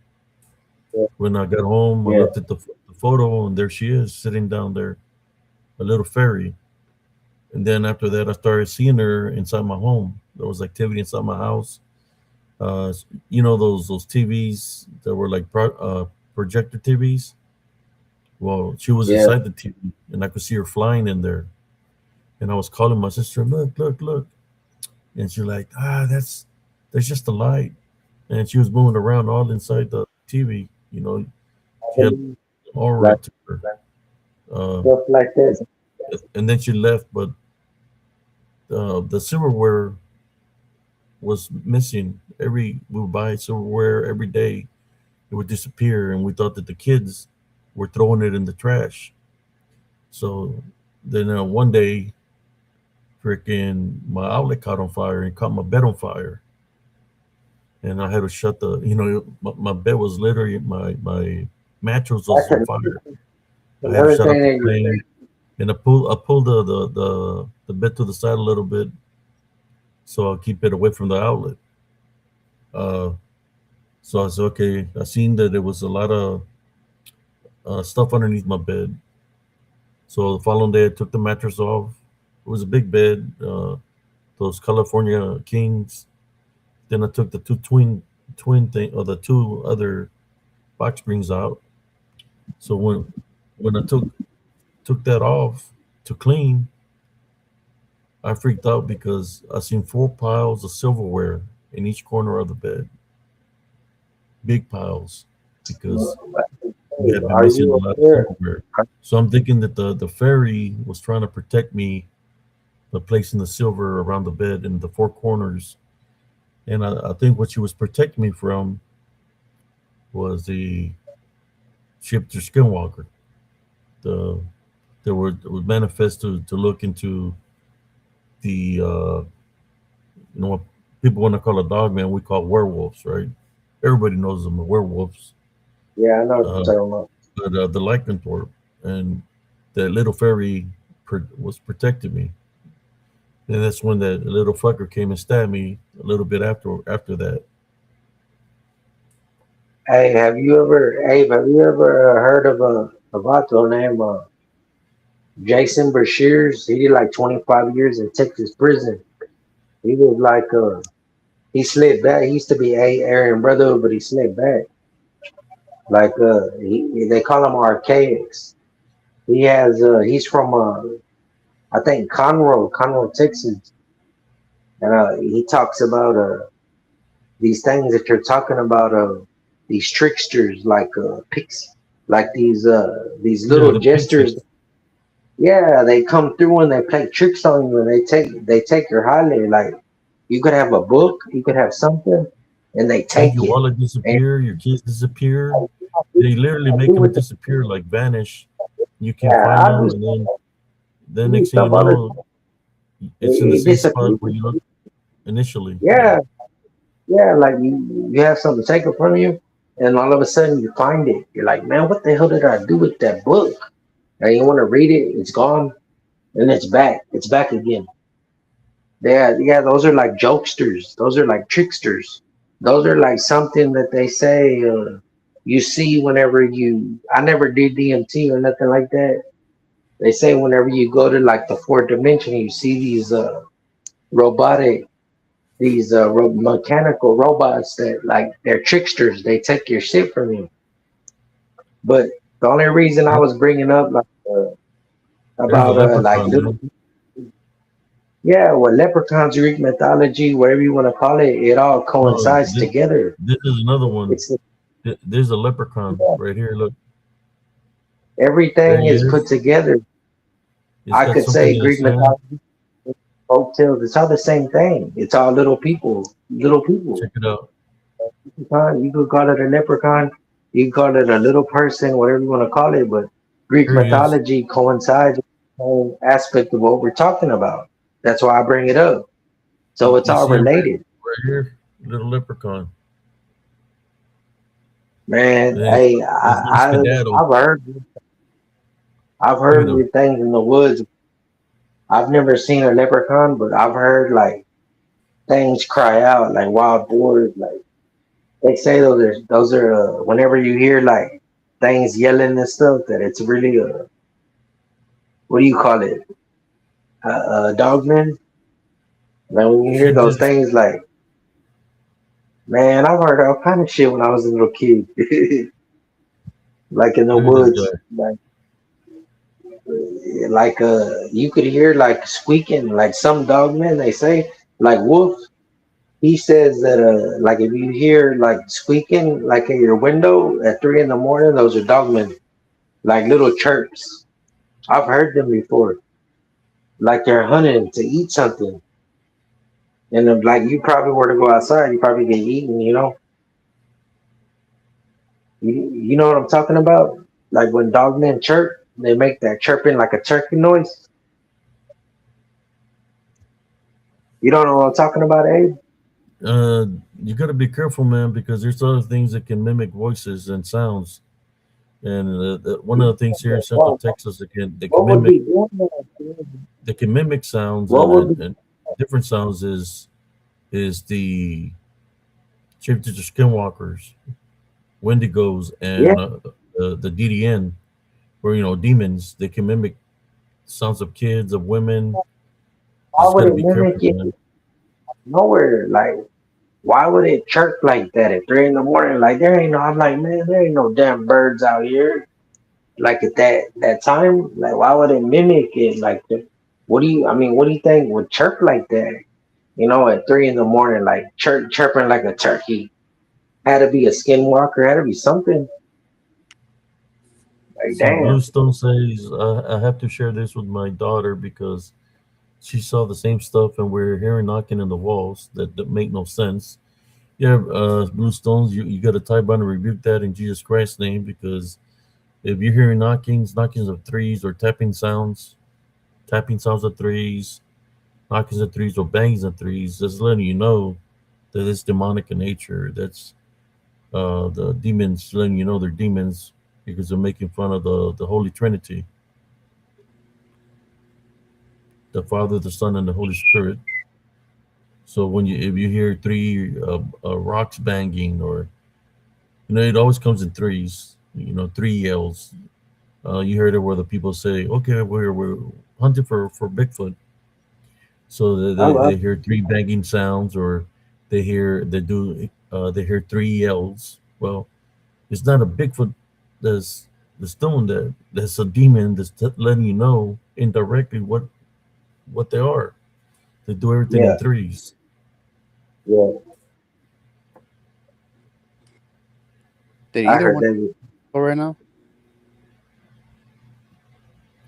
F: yeah,
A: When I got home, I
F: yeah.
A: looked at the photo, and there she is sitting down there, a little fairy. And then after that, I started seeing her inside my home. There was activity inside my house. Uh, those TVs that were like projector TVs. Well, she was
F: Yeah.
A: inside the TV, and I could see her flying in there. And I was calling my sister, look, look, look, and she's like, that's just a light. And she was moving around all inside the TV. She had an aura
F: Like
A: to her. Uh,
F: stuff like this.
A: and then she left, but the silverware was missing. We would buy silverware every day. It would disappear, and we thought that the kids were throwing it in the trash. So then one day, freaking my outlet caught on fire and caught my bed on fire, and I had to shut my bed was literally my mattress was on
F: That's
A: fire. I had to
F: another
A: shut off
F: thing
A: the
F: that you
A: flame, and I pulled the bed to the side a little bit so I'll keep it away from the outlet. Uh, so I said, okay. I seen that there was a lot of stuff underneath my bed. So the following day, I took the mattress off. It was a big bed, those California Kings. Then I took the two twin thing or the two other box springs out. So when I took that off to clean, I freaked out because I seen four piles of silverware in each corner of the bed, big piles, because we had been
F: are
A: missing
F: you
A: a lot of
F: aware?
A: silverware. So I'm thinking that the fairy was trying to protect me by placing the silver around the bed in the four corners. And I think what she was protecting me from was the shifter skinwalker. The There would manifest to look into the what people want to call a dog man, we call werewolves, right? Everybody knows them, the werewolves.
F: Yeah, I know what you're
A: Uh,
F: talking about.
A: but the lycanthrope and that little fairy was protecting me. And that's when that little fucker came and stabbed me a little bit after that.
F: Have you ever heard of a vato named Jason Brashears? He did like 25 years in Texas prison. He was like he slid back. He used to be a Aryan brother, but he slid back. Like they call him Archaics. He's from I think Conroe, Texas, and he talks about these things that you're talking about, these tricksters like pics, like these
A: Yeah,
F: little
A: the
F: jesters.
A: pixies.
F: Yeah, they come through and they play tricks on you, and they take your highlight. Like you could have a book, you could have something, and they
A: Make
F: take
A: your
F: it
A: wallet
F: and
A: disappear, your kids disappear. They literally
F: do
A: make them
F: with it.
A: disappear, like vanish. You can't
F: Yeah,
A: find
F: I do
A: them, and then
F: do
A: next thing you
F: stuff all the
A: know,
F: time.
A: it's in the
F: It
A: same spot where
F: disappears.
A: you looked initially. Yeah.
F: Yeah, yeah, like you have something taken from you, and all of a sudden you find it. You're like, man, what the hell did I do with that book? And you want to read it, it's gone, and it's back. It's back again. Yeah, yeah, those are like jokesters. Those are like tricksters. Those are like something that they say you see whenever you. I never did DMT or nothing like that. They say whenever you go to like the fourth dimension, you see these robotic, mechanical robots that like they're tricksters. They take your shit from you. But the only reason I was bringing up like
A: There's a
F: about like
A: leprechaun,
F: little,
A: man.
F: yeah, well, leprechauns, Greek mythology, whatever you want to call it, it all
A: No,
F: coincides together.
A: this is another one.
F: It's
A: There's a leprechaun right here. Look, there
F: everything
A: he
F: is put
A: is.
F: together.
A: It's
F: I
A: got
F: could
A: something
F: say
A: in his
F: Greek
A: hand.
F: mythology, folk tales, it's all the same thing. It's all little people, little people.
A: Check it out.
F: You could call it a leprechaun, you can call it a little person, whatever you want to call it, but Greek
A: Here he is.
F: mythology coincides with the whole aspect of what we're talking about. That's why I bring it up. So it's
A: You
F: all
A: see him
F: related.
A: right here, little leprechaun.
F: Man,
A: And
F: hey,
A: he's gonna skedaddle.
F: I've
A: Look at
F: heard
A: him.
F: with things in the woods. I've never seen a leprechaun, but I've heard like things cry out like wild boars. Like they say those are whenever you hear like things yelling and stuff that it's really a, what do you call it? A dogman. Like when you hear those things, like man, I've heard all kind of shit when I was a little kid, like in the
A: Look at this
F: woods,
A: guy.
F: like you could hear like squeaking, like some dogmen they say, like wolf. He says that like if you hear like squeaking like in your window at 3 in the morning, those are dogmen, like little chirps. I've heard them before, like they're hunting to eat something. And then, like you probably were to go outside, you probably get eaten. You know what I'm talking about? Like when dogmen chirp, they make that chirping like a turkey noise. You don't know what I'm talking about, Abe?
A: Uh, you got to be careful, man, because there's other things that can mimic voices and sounds. And one of the things here in Central
F: What,
A: Texas, they can
F: what would
A: mimic
F: be doing that?
A: sounds
F: What would be?
A: and different sounds is the shapeshifter skinwalkers, wendigos,
F: Yeah,
A: and the DDN, where demons. They can mimic sounds of kids, of women. You
F: why
A: just got
F: would
A: to
F: it
A: be
F: mimic
A: careful,
F: it
A: man.
F: nowhere? Like, why would it chirp like that at 3 in the morning? Like, there ain't no. I'm like, man, there ain't no damn birds out here. Like at that time, like, why would it mimic it like that? What do you? I mean, what do you think would chirp like that? At 3 in the morning, like chirping like a turkey. Had to be a skinwalker. Had to be something. Like,
A: See,
F: damn.
A: Bluestone says I have to share this with my daughter because she saw the same stuff and we're hearing knocking in the walls that make no sense. Yeah, Bluestones, you got to tie bond and rebuke that in Jesus Christ's name because if you're hearing knockings of threes or tapping sounds of threes, knockings of threes or bangs of threes, just letting you know that it's demonic in nature. That's the demons letting you know they're demons because they're making fun of the Holy Trinity, the Father, the Son, and the Holy Spirit. So if you hear three rocks banging, or it always comes in threes. Three yells. You heard it where the people say, "Okay, we're hunting for Bigfoot." So
F: I love.
A: they hear three banging sounds, or they hear three yells. Well, it's not a Bigfoot that's doing that. That's a demon that's letting you know indirectly what they are. They do everything in
F: Yeah,
A: threes.
F: yeah.
E: Did
F: I
E: either
F: heard
E: one
F: that.
E: whistle right now?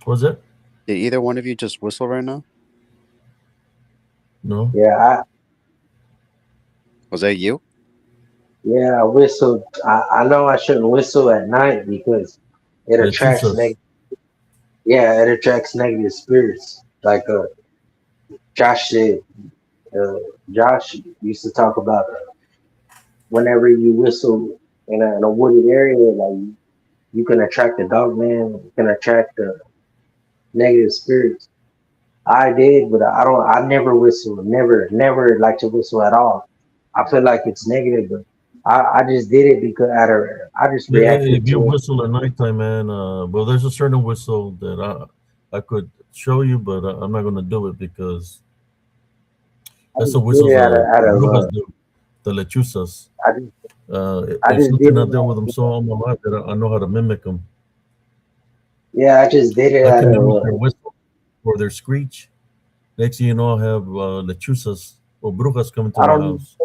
A: Was that?
E: Did either one of you just whistle right now?
A: No.
F: Yeah,
E: Was that you?
F: yeah. I whistle. I know I shouldn't whistle at night because it attracts
A: Lechuzas.
F: negative. Yeah, it attracts negative spirits. Like Josh said. Uh, Josh used to talk about whenever you whistle in a wooded area, like you can attract the dog man, you can attract the negative spirits. I did, but I don't. I never whistle. Never like to whistle at all. I feel like it's negative, but I just did it because I just reacted
A: If you
F: to it.
A: whistle at nighttime, man, well, there's a certain whistle that I could show you, but I'm not gonna do it because
F: I
A: that's the
F: just did
A: whistles
F: it
A: Brujas do, the Lechuzas.
F: I just I
A: It's
F: just did
A: something I
F: it.
A: dealt with them so all my life that I know how to mimic them.
F: Yeah, I just did it
A: I
F: out
A: can
F: of
A: mimic their whistle or their screech. Next thing you know, I have Lechuzas or Brujas coming to
F: I
A: my
F: don't
A: house.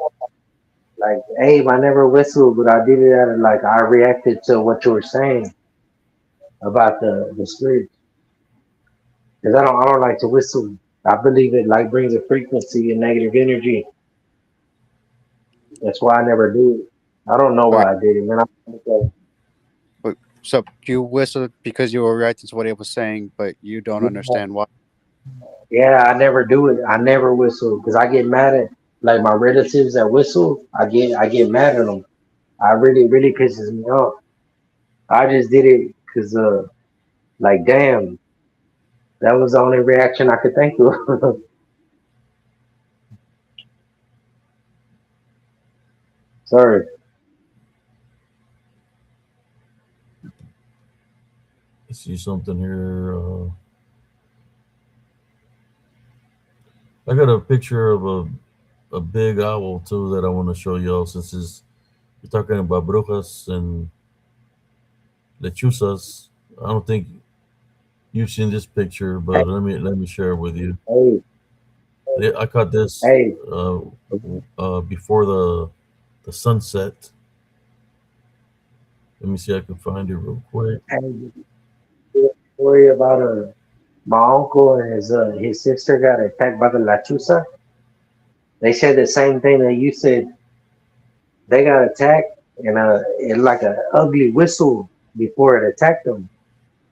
F: like Abe. I never whistled, but I did it out of like I reacted to what you were saying about the spirit. Because I don't like to whistle. I believe it like brings a frequency and negative energy. That's why I never do it. I don't know
E: Okay.
F: why I did it, man.
E: So you whistled because you were reacting to what it was saying, but you don't understand why.
F: Yeah, I never do it. I never whistle because I get mad at like my relatives that whistle. I get mad at them. I really pisses me off. I just did it because like damn, that was the only reaction I could think of. Sorry.
A: I see something here. I got a picture of a big owl too that I want to show y'all since you're talking about brujas and lechuzas. I don't think you've seen this picture, but let me share it with you.
F: Hey,
A: Yeah, I caught this
F: hey,
A: uh, before the sunset. Let me see. I can find it real quick.
F: hey, story about my uncle and his sister got attacked by the Lechuza. They said the same thing that you said. They got attacked and it like an ugly whistle before it attacked them.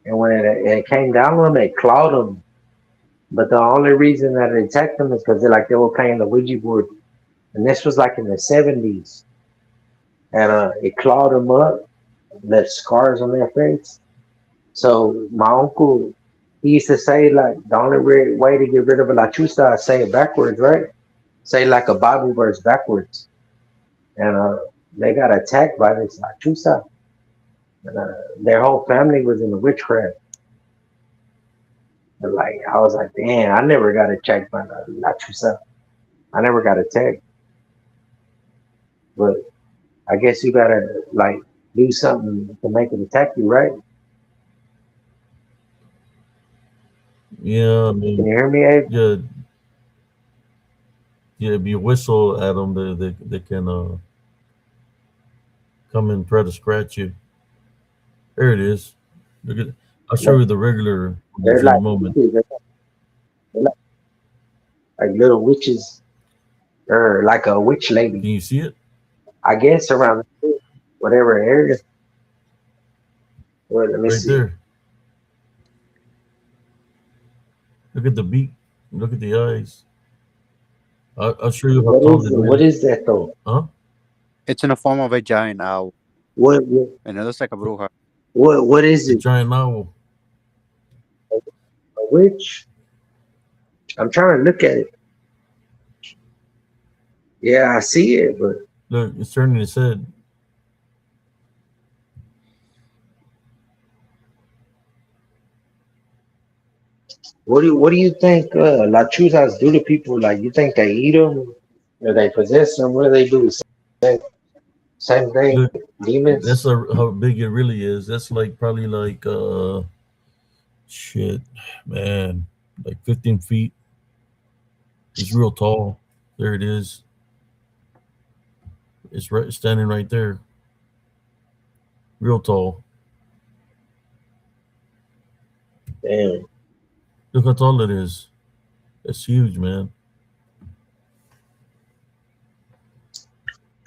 F: And when it came down on them, it clawed them. But the only reason that it attacked them is because they were playing the Ouija board, and this was like in the 70s, and it clawed them up, left scars on their face. So my uncle, he used to say like the only way to get rid of a lachusta is say it backwards, right? Say like a Bible verse backwards, and they got attacked by this lachusta, and their whole family was in the witchcraft. And like I was like, damn, I never got attacked by the lachusta. I never got attacked, but I guess you gotta like do something to make it attack you, right?
A: Yeah, I
F: Can
A: mean,
F: you hear me, Abe?
A: yeah, yeah. If you whistle at them, they can come and try to scratch you. There it is. Look at. I'll show
F: Like,
A: you the regular ones
F: they're
A: in a
F: like
A: moment.
F: witches, they're like little witches, or like a witch lady,
A: Can you see it
F: I guess around whatever area. Well, let me
A: right
F: see.
A: there? Look at the beak. Look at the eyes. I'll show you how tall it
F: What
A: is.
F: is that though?
A: Huh?
E: It's in the form of a giant owl,
F: What
E: and it looks like a bruja.
F: what is
A: The
F: it?
A: giant owl.
F: A witch? I'm trying to look at it. Yeah, I see it, but
A: Look, it's turning its head.
F: what do you think La Chuzas do to people? Like, you think they eat them, or they possess them? What do they do? Same thing,
A: Look, that's
F: demons.
A: how big it really is. That's like probably like shit, man, like 15 feet. It's real tall. There it is. It's right standing right there. Real tall.
F: Damn.
A: Look how tall it is. It's huge, man.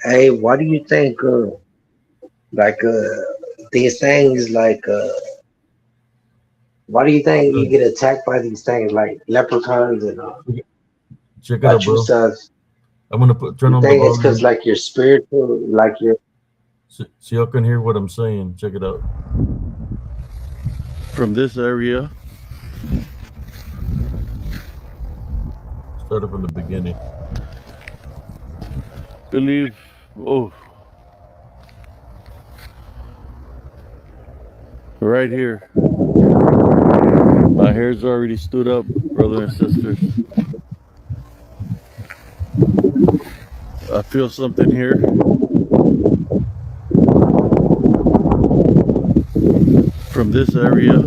F: Hey, why do you think like these things like why do you think you
A: Look,
F: get attacked by these things like leprechauns and
A: check it out, bro.
F: lachusas?
A: I'm gonna turn
F: You
A: on the
F: think it's because
A: volume
F: like you're spiritual, like you're
A: so y'all can hear what I'm saying. Check it out. From this area, started from the beginning. Believe. Oh, right here. My hair's already stood up, brother and sisters. I feel something here from this area.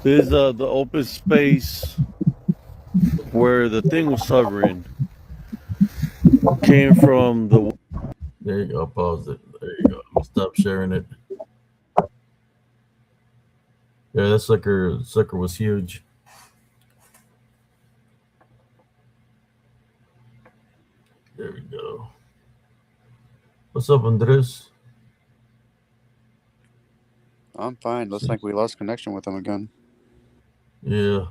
A: This is the open space where the thing was hovering. Came from the. There you go. Pause it. There you go. I'm gonna stop sharing it. Yeah, that sucker was huge. There we go. What's up, Andres?
E: I'm fine. Looks like we lost connection with them again.
A: Yeah.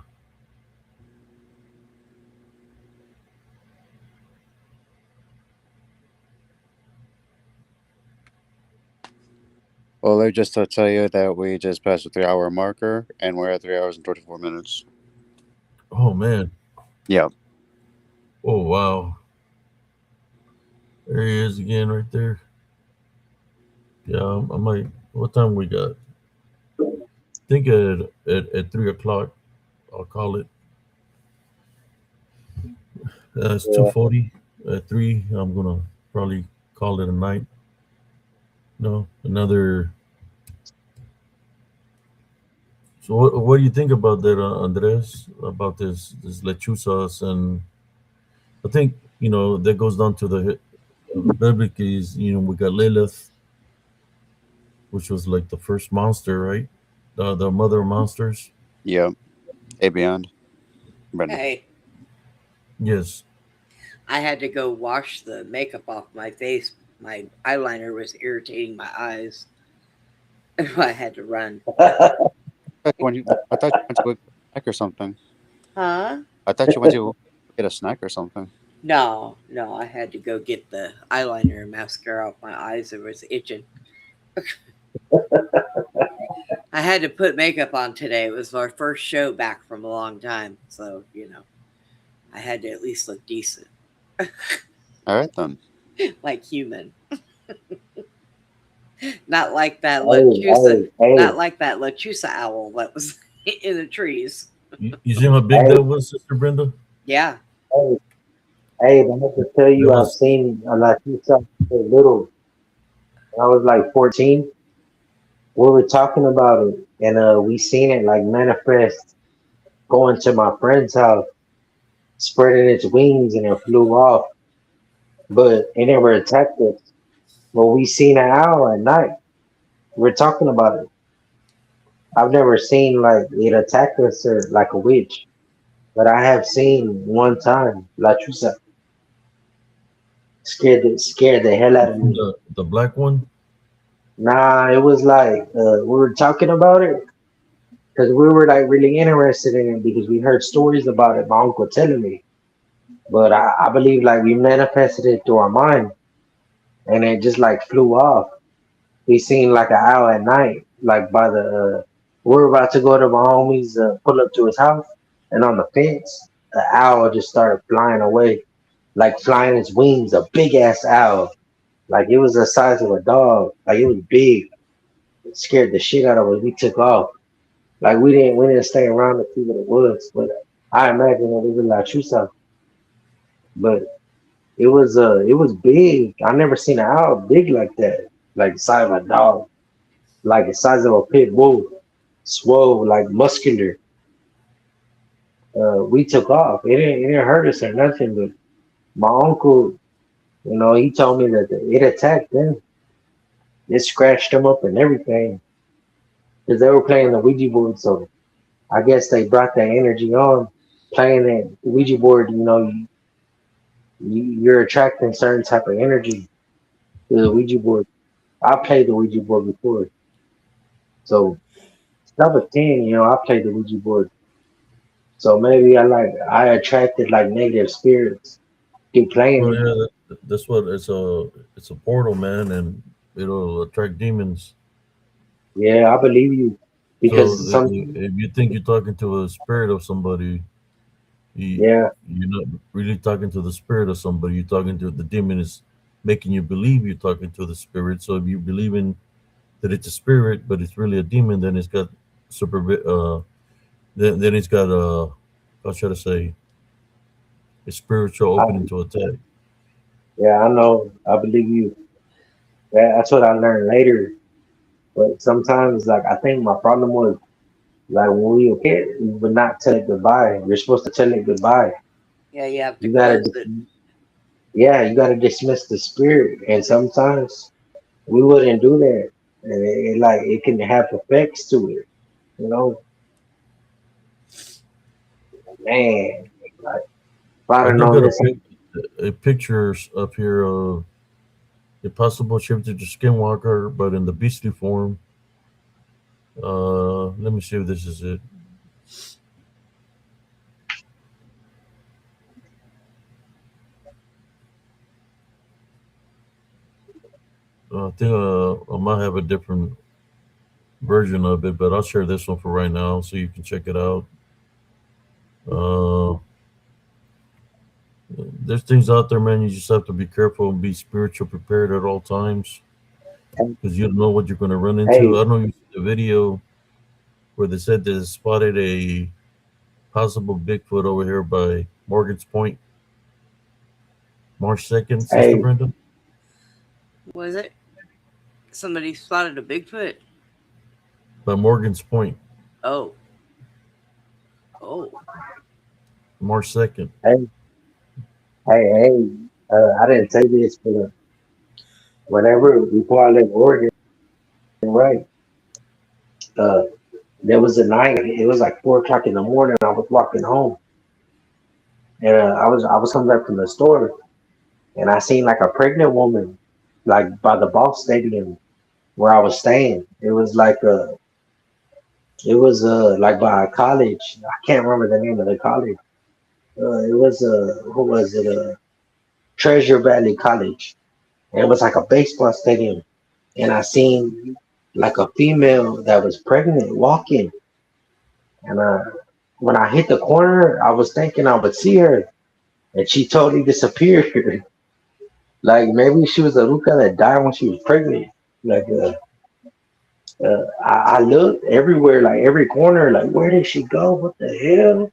E: Well, they're just to tell you that we just passed the 3 hour marker, and we're at 3 hours and 24 minutes.
A: Oh man.
E: Yeah.
A: Oh wow. There he is again, right there. Yeah, I might. What time we got? Think at 3 o'clock. I'll call it. It's two
F: Yeah.
A: 40. At three, I'm gonna probably call it a night. No, another. So what do you think about that, Andres? About this lechuzas, and I think that goes down to the biblically is we got Lilith, which was like the first monster, right? The mother of monsters.
E: Yep. Hey, Beyond. Brenda.
B: Hey,
A: Yes.
B: I had to go wash the makeup off my face. My eyeliner was irritating my eyes. I had to run.
E: I thought you went to go get a snack or something.
B: Huh?
E: I thought you went to go get a snack or something.
B: No, no, I had to go get the eyeliner and mascara off my eyes. It was itching. I had to put makeup on today. It was our first show back from a long time. So, I had to at least look decent,
E: All right then.
B: like human. Not like that
F: Hey,
B: Lechuza,
F: hey, hey,
B: not like that Lechuza owl that was in the trees.
A: You see how big
F: hey,
A: that was, Sister Brenda?
B: Yeah.
F: hey, hey, I have to tell
A: That
F: you, I've
A: was
F: seen a Latina little. When I was like 14. We were talking about it, and we seen it like manifest going to my friend's house, spreading its wings, and it flew off. But it never attacked us. But we seen an owl at night. We're talking about it. I've never seen like it attack us or like a witch, but I have seen one time La Chusa scared the hell out of me.
A: the black one.
F: Nah, it was like we were talking about it because we were like really interested in it because we heard stories about it. My uncle telling me, but I believe like we manifested it through our mind, and it just like flew off. We seen like an owl at night, like by the. We were about to go to my homie's, pull up to his house, and on the fence, the owl just started flying away, like flying its wings. A big ass owl, like it was the size of a dog, like it was big. It scared the shit out of us. We took off. Like we didn't stay around to see what it was, but I imagine it was a La Chusa. But it was big. I never seen an owl big like that. Like the size of a dog. Like the size of a pit bull. Swole, like muscular. We took off. It didn't hurt us or nothing, but my uncle, he told me that it attacked them. It scratched them up and everything. Because they were playing the Ouija board, so I guess they brought that energy on. Playing that Ouija board, you're attracting certain type of energy to the Ouija board. I played the Ouija board before. So number 10, I played the Ouija board. So maybe I attracted like negative spirits through playing
A: Well,
F: it.
A: yeah, that's what it's a portal, man, and it'll attract demons.
F: Yeah, I believe you.
A: So
F: Because some
A: if you think you're talking to a spirit of somebody, you
F: yeah,
A: you're not really talking to the spirit of somebody. You're talking to the demon is making you believe you're talking to the spirit. So if you believe in that it's a spirit, but it's really a demon, then it's got super. Then it's got how should I say a spiritual
F: I,
A: opening to attack.
F: yeah, I know. I believe you. That's what I learned later. But sometimes like I think my problem was like when we were a kid, we would not tell it goodbye. You're supposed to tell it goodbye.
B: Yeah, you have to
F: You gotta
B: close it.
F: Yeah, you gotta dismiss the spirit. And sometimes we wouldn't do that. And it can have effects to it. You know, man, like, if I'd
A: I
F: have
A: do
F: known
A: got
F: this,
A: a pictures up here of a possible shifted to Skinwalker, but in the beastly form. Let me see if this is it. I think I might have a different version of it, but I'll share this one for right now so you can check it out. Uh, there's things out there, man. You just have to be careful and be spiritual prepared at all times. because you don't know what you're going to run into.
F: Hey,
A: I don't know if you see the video where they said they spotted a possible Bigfoot over here by Morgan's Point, March 2nd, Sister
F: hey,
A: Brenda.
B: Was it somebody spotted a Bigfoot?
A: By Morgan's Point,
B: Oh, oh,
A: March 2nd.
F: hey, hey. I didn't say this, but whenever before I left Oregon, right? Uh, there was a night. It was like 4 o'clock in the morning. I was walking home, and I was coming back from the store, and I seen like a pregnant woman, like by the ball stadium where I was staying. It was like by a college. I can't remember the name of the college. It was who was it? Treasure Valley College. And it was like a baseball stadium, and I seen like a female that was pregnant walking, and when I hit the corner, I was thinking I would see her, and she totally disappeared. Like maybe she was a Luca that died when she was pregnant. Like I looked everywhere, like every corner, like where did she go? What the hell?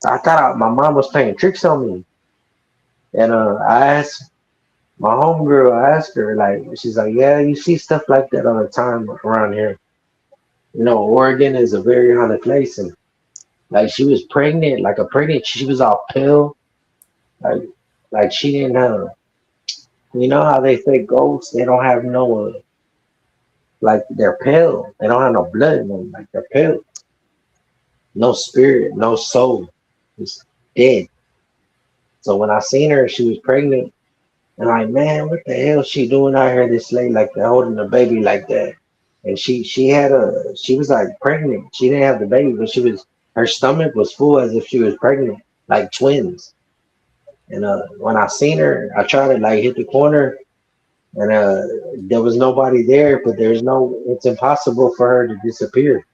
F: I thought my mom was playing tricks on me, and I asked my homegirl. I asked her, like, she's like, "Yeah, you see stuff like that all the time around here. You know, Oregon is a very haunted place." And like she was pregnant, like a pregnant. She was all pale, like she didn't have. You know how they say ghosts? They don't have no like they're pale. They don't have no blood in them. Like they're pale. No spirit, no soul. It's dead. So when I seen her, she was pregnant. And like, man, what the hell she doing out here this late like that, holding the baby like that? And she was like pregnant. She didn't have the baby, but her stomach was full as if she was pregnant, like twins. And when I seen her, I tried to like hit the corner, and there was nobody there. But it's impossible for her to disappear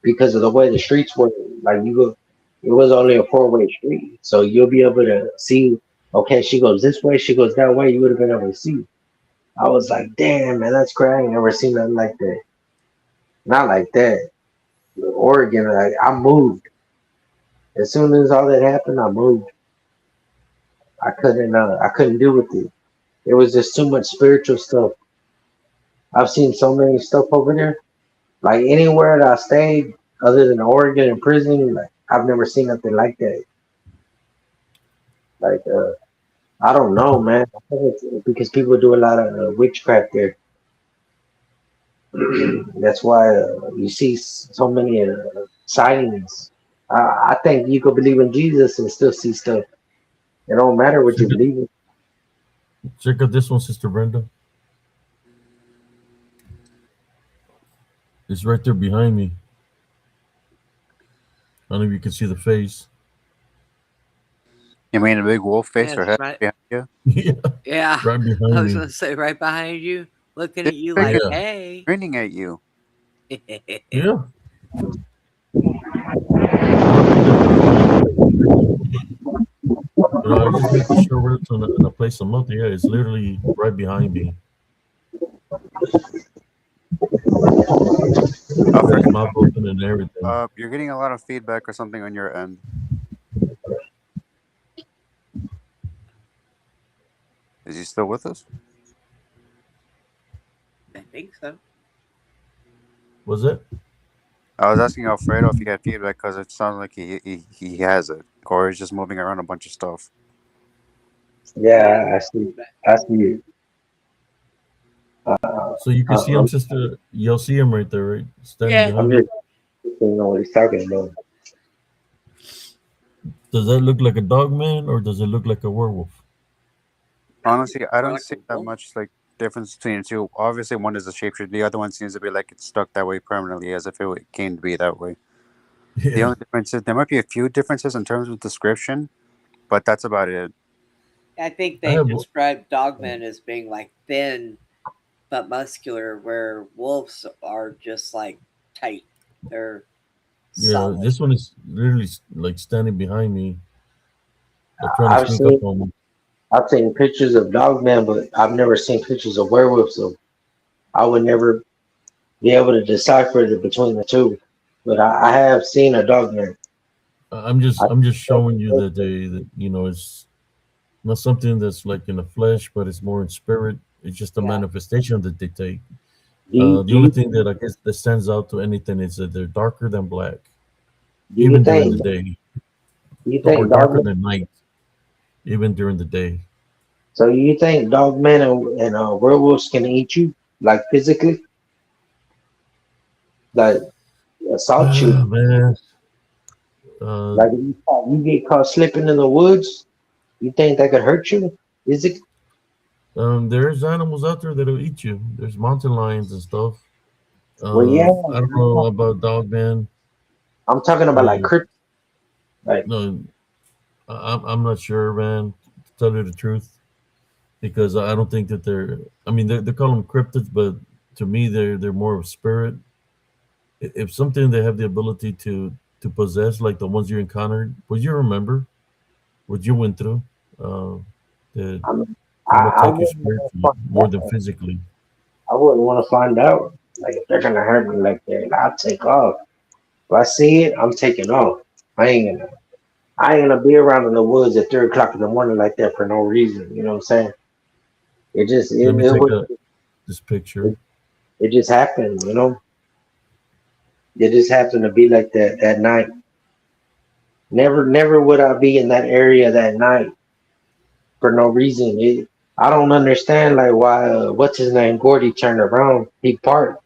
F: because of the way the streets were. Like you go, it was only a four-way street, so you'll be able to see. Okay, she goes this way, she goes that way. You would have been able to see. I was like, damn, man, that's crazy. I ain't never seen nothing like that. Not like that. Oregon, I moved. As soon as all that happened, I moved. I couldn't deal with it. It was just too much spiritual stuff. I've seen so many stuff over there. Like anywhere that I stayed, other than Oregon and prison, like I've never seen nothing like that. Like I don't know, man. I think it's because people do a lot of witchcraft there. That's why you see so many sightings. I think you could believe in Jesus and still see stuff. It don't matter what
A: Check
F: you
A: it,
F: believe in.
A: check out this one, Sister Brenda. It's right there behind me. I don't know if you can see the face.
E: You mean a big wolf face
B: yeah,
E: or head
B: right.
E: behind you?
A: Yeah,
B: Yeah,
A: right
B: I
A: behind
B: was
A: me.
B: gonna say right behind you, looking
E: It's
B: at you like,
E: freaking
A: Yeah,
B: hey.
E: grinning at you.
A: yeah. I don't think there's nothing like that. I just making sure we're in a place of month. Yeah, it's literally right behind me. Got
E: Fred,
A: his mouth open and everything.
E: you're getting a lot of feedback or something on your end. Is he still with us?
B: I think so.
A: Was it?
E: I was asking Alfredo if he had feedback because it sounds like he has it, or he's just moving around a bunch of stuff.
B: Yeah,
F: Yeah, I see. I see it.
A: So you can see him,
F: I'm,
A: sister. You'll see him right there, right, standing
B: yeah.
F: I'm
A: behind you.
F: just you know what he's talking about.
A: Does that look like a dog man or does it look like a werewolf?
E: Honestly, I
B: More
E: don't
B: like a
E: see that
B: wolf.
E: much like difference between the two. Obviously, one is a shapeshifter. The other one seems to be like it's stuck that way permanently, as if came to be that way. The
A: Yeah,
E: only difference is there might be a few differences in terms of description, but that's about it.
B: I think
A: I
B: they
A: have.
B: describe dogmen as being like thin but muscular, where wolves are just like tight. They're
A: Yeah,
B: solid.
A: this one is literally like standing behind me, like trying to
F: I've
A: sneak up
F: seen
A: on me.
F: I've seen pictures of dog man, but I've never seen pictures of werewolves. So I would never be able to decipher between the two. But I have seen a dog man.
A: I'm just showing you that that it's not something that's like in the flesh, but it's more in spirit. It's just a
B: Yeah.
A: manifestation that they take. The
F: Do
A: only
F: you
A: thing that I guess that stands out to anything is that they're darker than black,
F: do you
A: even during
F: think
A: the day, or
F: dog
A: darker
F: men?
A: than night, even during the day.
F: So you think dog men and werewolves can eat you like physically, like assault you?
A: Man, uh,
F: Like if you get caught slipping in the woods, you think that could hurt you? Is it?
A: there's animals out there that'll eat you. There's mountain lions and stuff.
F: Well, yeah.
A: I don't know about dog man.
F: I'm talking about like
A: Uh,
F: crypt. Like
A: no, I'm not sure, man. To tell you the truth, because I don't think that they're. I mean, they call them cryptids, but to me, they're more of spirit. If something they have the ability to possess, like the ones you encountered, would you remember what you went through? Uh, that
F: I mean,
A: will
F: I
A: attack you
F: wouldn't want to
A: spiritually
F: find
A: more than
F: out.
A: physically.
F: I wouldn't want to find out. Like if they're gonna hurt me like that, I'll take off. If I see it, I'm taking off. I ain't gonna be around in the woods at 3 o'clock in the morning like that for no reason. You know what I'm saying? It just
A: Let me
F: it
A: take
F: would
A: this picture.
F: it, it just happened. It just happened to be like that that night. Never would I be in that area that night for no reason. I don't understand like why what's his name Gordy turned around. He parked.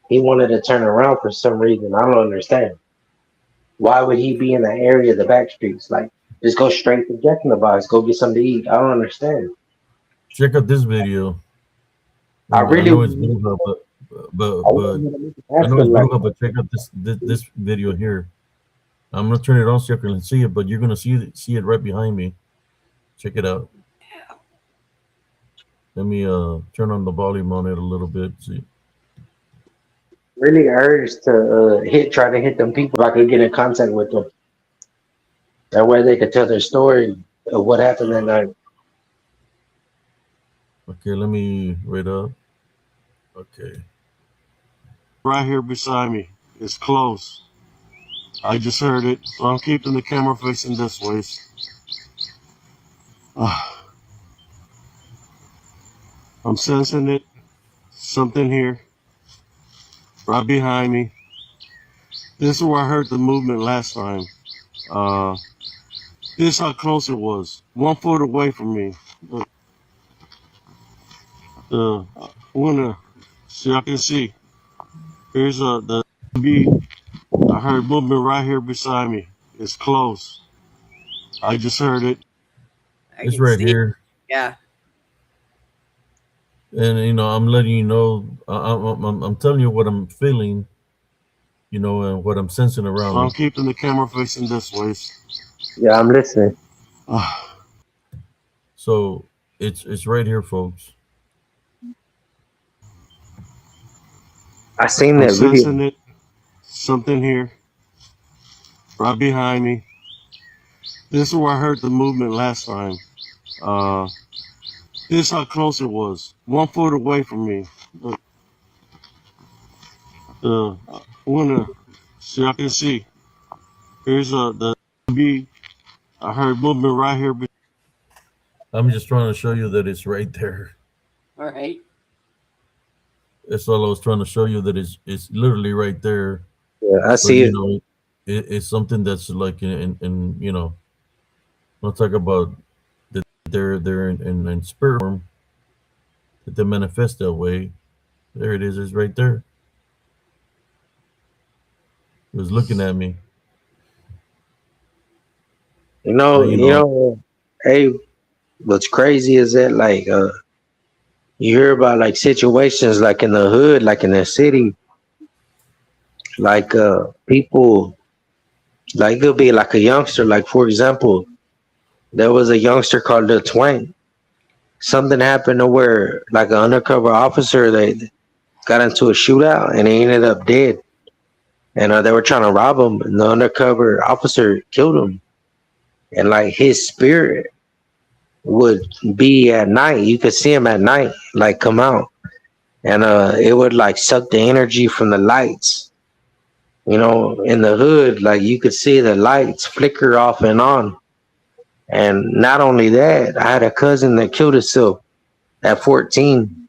F: He wanted to turn around for some reason. I don't understand. Why would he be in that area, the back streets? Like just go straight to Jack in the Box, go get something to eat. I don't understand.
A: Check out this video.
F: I
A: And I
F: really
A: know it's Bruja,
F: I
A: but
F: wasn't gonna make
A: I
F: ask
A: know it's
F: him like
A: Bruja, but check out this video here. I'm gonna turn it on so you can see it, but you're gonna see it right behind me. Check it out. Let me turn on the volume on it a little bit. See.
F: really urged to try to hit them people if I could get in contact with them. That way they could tell their story of what happened that night.
A: Okay, let me wait up. Okay. Right here beside me. It's close. I just heard it, so I'm keeping the camera facing this way. Ah, I'm sensing it. Something here, right behind me. This is where I heard the movement last time. Uh, this is how close it was. 1 foot away from me. I'm gonna see. I can see. Here's the B. I heard movement right here beside me. It's close. I just heard it.
B: I
A: It's
B: can
A: right
B: see it.
A: here,
B: Yeah.
A: and I'm letting you know. I'm telling you what I'm feeling. And what I'm sensing around me. I'm keeping the camera facing this way.
F: Yeah, I'm listening.
A: Ah, so it's right here, folks.
F: I seen
A: I'm
F: that video.
A: sensing it. Something here, right behind me. This is where I heard the movement last time. Uh, this is how close it was. 1 foot away from me. I'm gonna see. I can see. Here's the B. I heard movement right here. I'm just trying to show you that it's right there.
B: All right.
A: That's all I was trying to show you, that it's literally right there.
F: Yeah, I
A: But
F: see it.
A: it's something that's like in I'll talk about that they're in spirit form, that they manifest that way. There it is. It's right there. It was looking at me.
F: You
A: Uh,
F: know,
A: you
F: you
A: know,
F: know, hey, what's crazy is that like you hear about like situations like in the hood, like in the city, like people like it could be like a youngster, like for example, there was a youngster called the Twang. Something happened to where like an undercover officer they got into a shootout and he ended up dead. And they were trying to rob him, and the undercover officer killed him. And like his spirit would be at night. You could see him at night, like come out. and it would like suck the energy from the lights. You know, in the hood, like you could see the lights flicker off and on. And not only that, I had a cousin that killed himself at 14,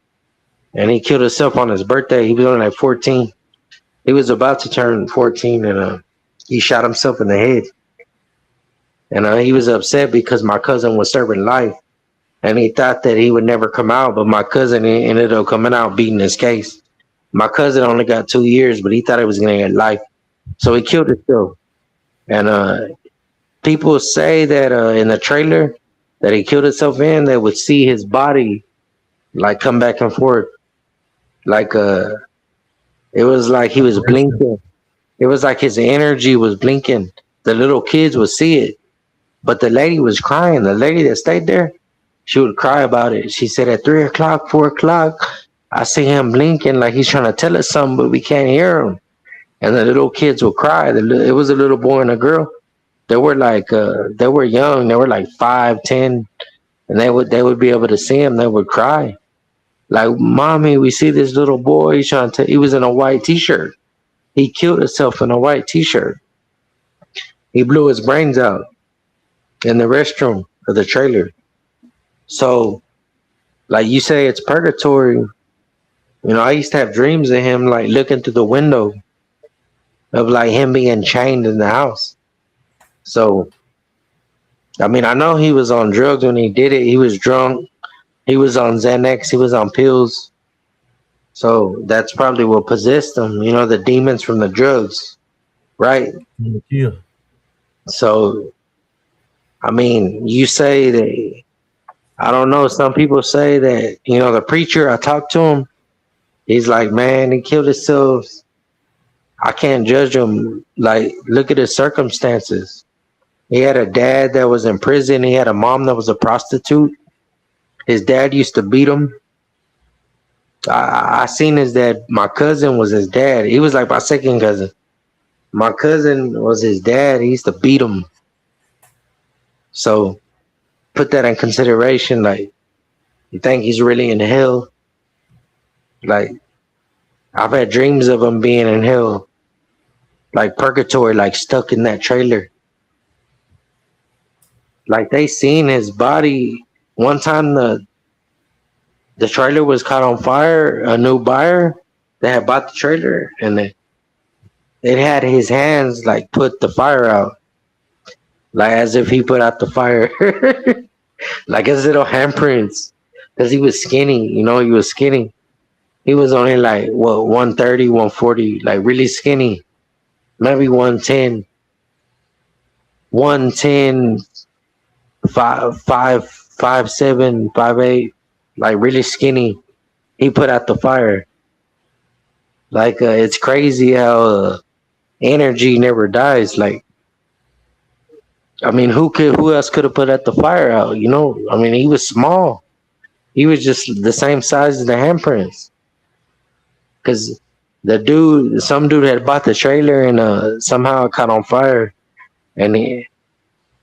F: and he killed himself on his birthday. He was only like 14. He was about to turn 14, and he shot himself in the head. And he was upset because my cousin was serving life, and he thought that he would never come out. But my cousin ended up coming out beating his case. My cousin only got 2 years, but he thought he was going to get life, so he killed himself. And people say that in the trailer that he killed himself in, they would see his body like come back and forth, like it was like he was blinking. It was like his energy was blinking. The little kids would see it, but the lady was crying. The lady that stayed there, she would cry about it. She said at 3 o'clock, 4 o'clock, I see him blinking like he's trying to tell us something, but we can't hear him. And the little kids would cry. It was a little boy and a girl. They were like they were young. They were like 5, 10, and they would be able to see him. They would cry like, "Mommy, we see this little boy. He's trying to." He was in a white T-shirt. He killed himself in a white T-shirt. He blew his brains out in the restroom of the trailer. So, like you say, it's purgatory. You know, I used to have dreams of him, like looking through the window of like him being chained in the house. So, I mean, I know he was on drugs when he did it. He was drunk. He was on Xanax. He was on pills. So that's probably what possessed him. You know, the demons from the drugs, right?
A: Yeah.
F: So, I mean, you say that, I don't know. Some people say that, you know, the preacher, I talked to him. He's like, man, he killed himself. I can't judge him. Like, look at his circumstances. He had a dad that was in prison. He had a mom that was a prostitute. His dad used to beat him. I seen his dad. My cousin was his dad. He was like my second cousin. My cousin was his dad. He used to beat him. So put that in consideration. Like, you think he's really in hell? Like, I've had dreams of him being in hell, like purgatory, like stuck in that trailer. Like, they seen his body. One time the trailer was caught on fire. A new buyer that had bought the trailer, and it had his hands like put the fire out, like as if he put out the fire, like his little handprints, because he was skinny. You know, he was skinny. He was only like what 130, 140, like really skinny, maybe 110, 110, 5'7", 5'8", like really skinny. He put out the fire. Like it's crazy how energy never dies. Like, I mean, who else could have put out the fire out? You know, I mean, he was small. He was just the same size as the handprints. Because some dude had bought the trailer and somehow it caught on fire, and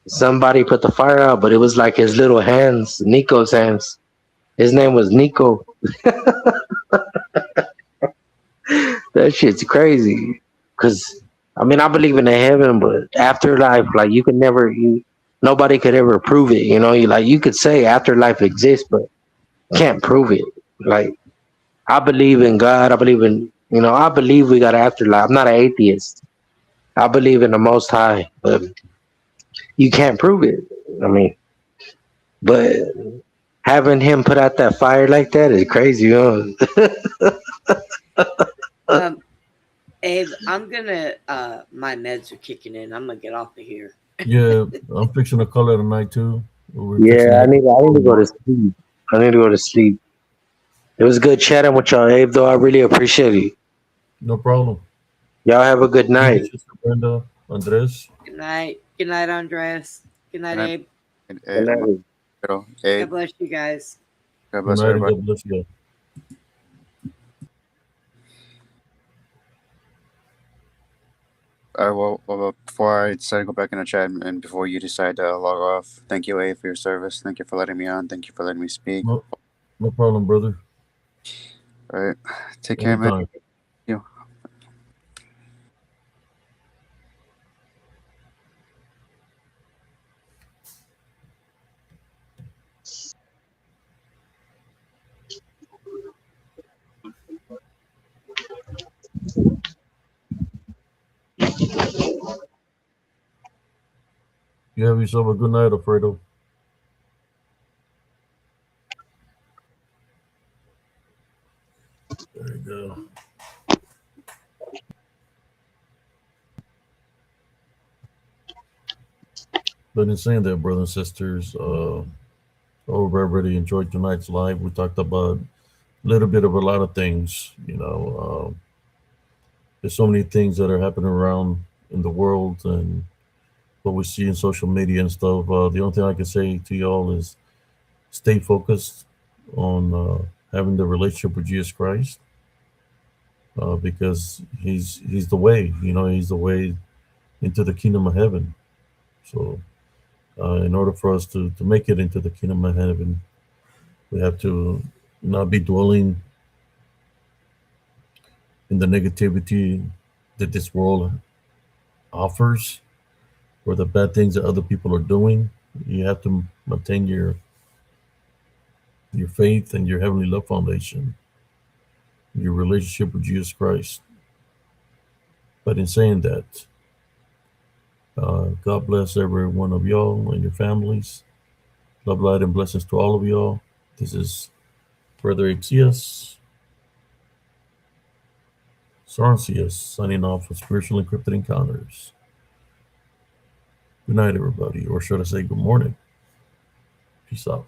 F: somebody put the fire out, but it was like his little hands, Nico's hands. His name was Nico. That shit's crazy. Because, I mean, I believe in the heaven, but afterlife, like, nobody could ever prove it. You know, you could say afterlife exists, but can't prove it. Like, I believe in God. I believe we got an afterlife. I'm not an atheist. I believe in the Most High, but you can't prove it. I mean, but having him put out that fire like that is crazy, huh?
B: Abe, I'm gonna my meds are kicking in. I'm gonna get off of here.
A: Yeah, I'm fixing to call it a night too.
F: Yeah, I need to go to sleep. It was good chatting with y'all, Abe, though. I really appreciate it.
A: No problem.
F: Y'all have a good
A: Thank
F: night.
A: you, Sister Brenda, Andres.
B: Good night. Good night, Andres. Good night,
E: Good night.
B: Abe.
F: Good night.
E: Hey,
B: God bless you guys.
E: God
A: Good
E: bless
A: night and
E: everybody.
A: God bless you.
E: Well, before I decide to go back in the chat and before you decide to log off, thank you, A, for your service. Thank you for letting me on. Thank you for letting me speak.
A: No problem, brother.
E: All right. Take care, man.
A: Anytime.
E: You.
A: You have yourself a good night, Alfredo. There you go. But in saying that, brothers and sisters, hope everybody enjoyed tonight's live. We talked about a little bit of a lot of things. There's so many things that are happening around in the world and what we see in social media and stuff. The only thing I can say to y'all is stay focused on having the relationship with Jesus Christ, because he's the way. He's the way into the kingdom of heaven. So, in order for us to make it into the kingdom of heaven, we have to not be dwelling in the negativity that this world offers or the bad things that other people are doing. You have to maintain your faith and your heavenly love foundation, your relationship with Jesus Christ. But in saying that, God bless every one of y'all and your families. Love, light, and blessings to all of y'all. This is Brother Axias, Sarncius, signing off for Spiritual Encrypted Encounters. Good night, everybody, or should I say good morning? Peace out.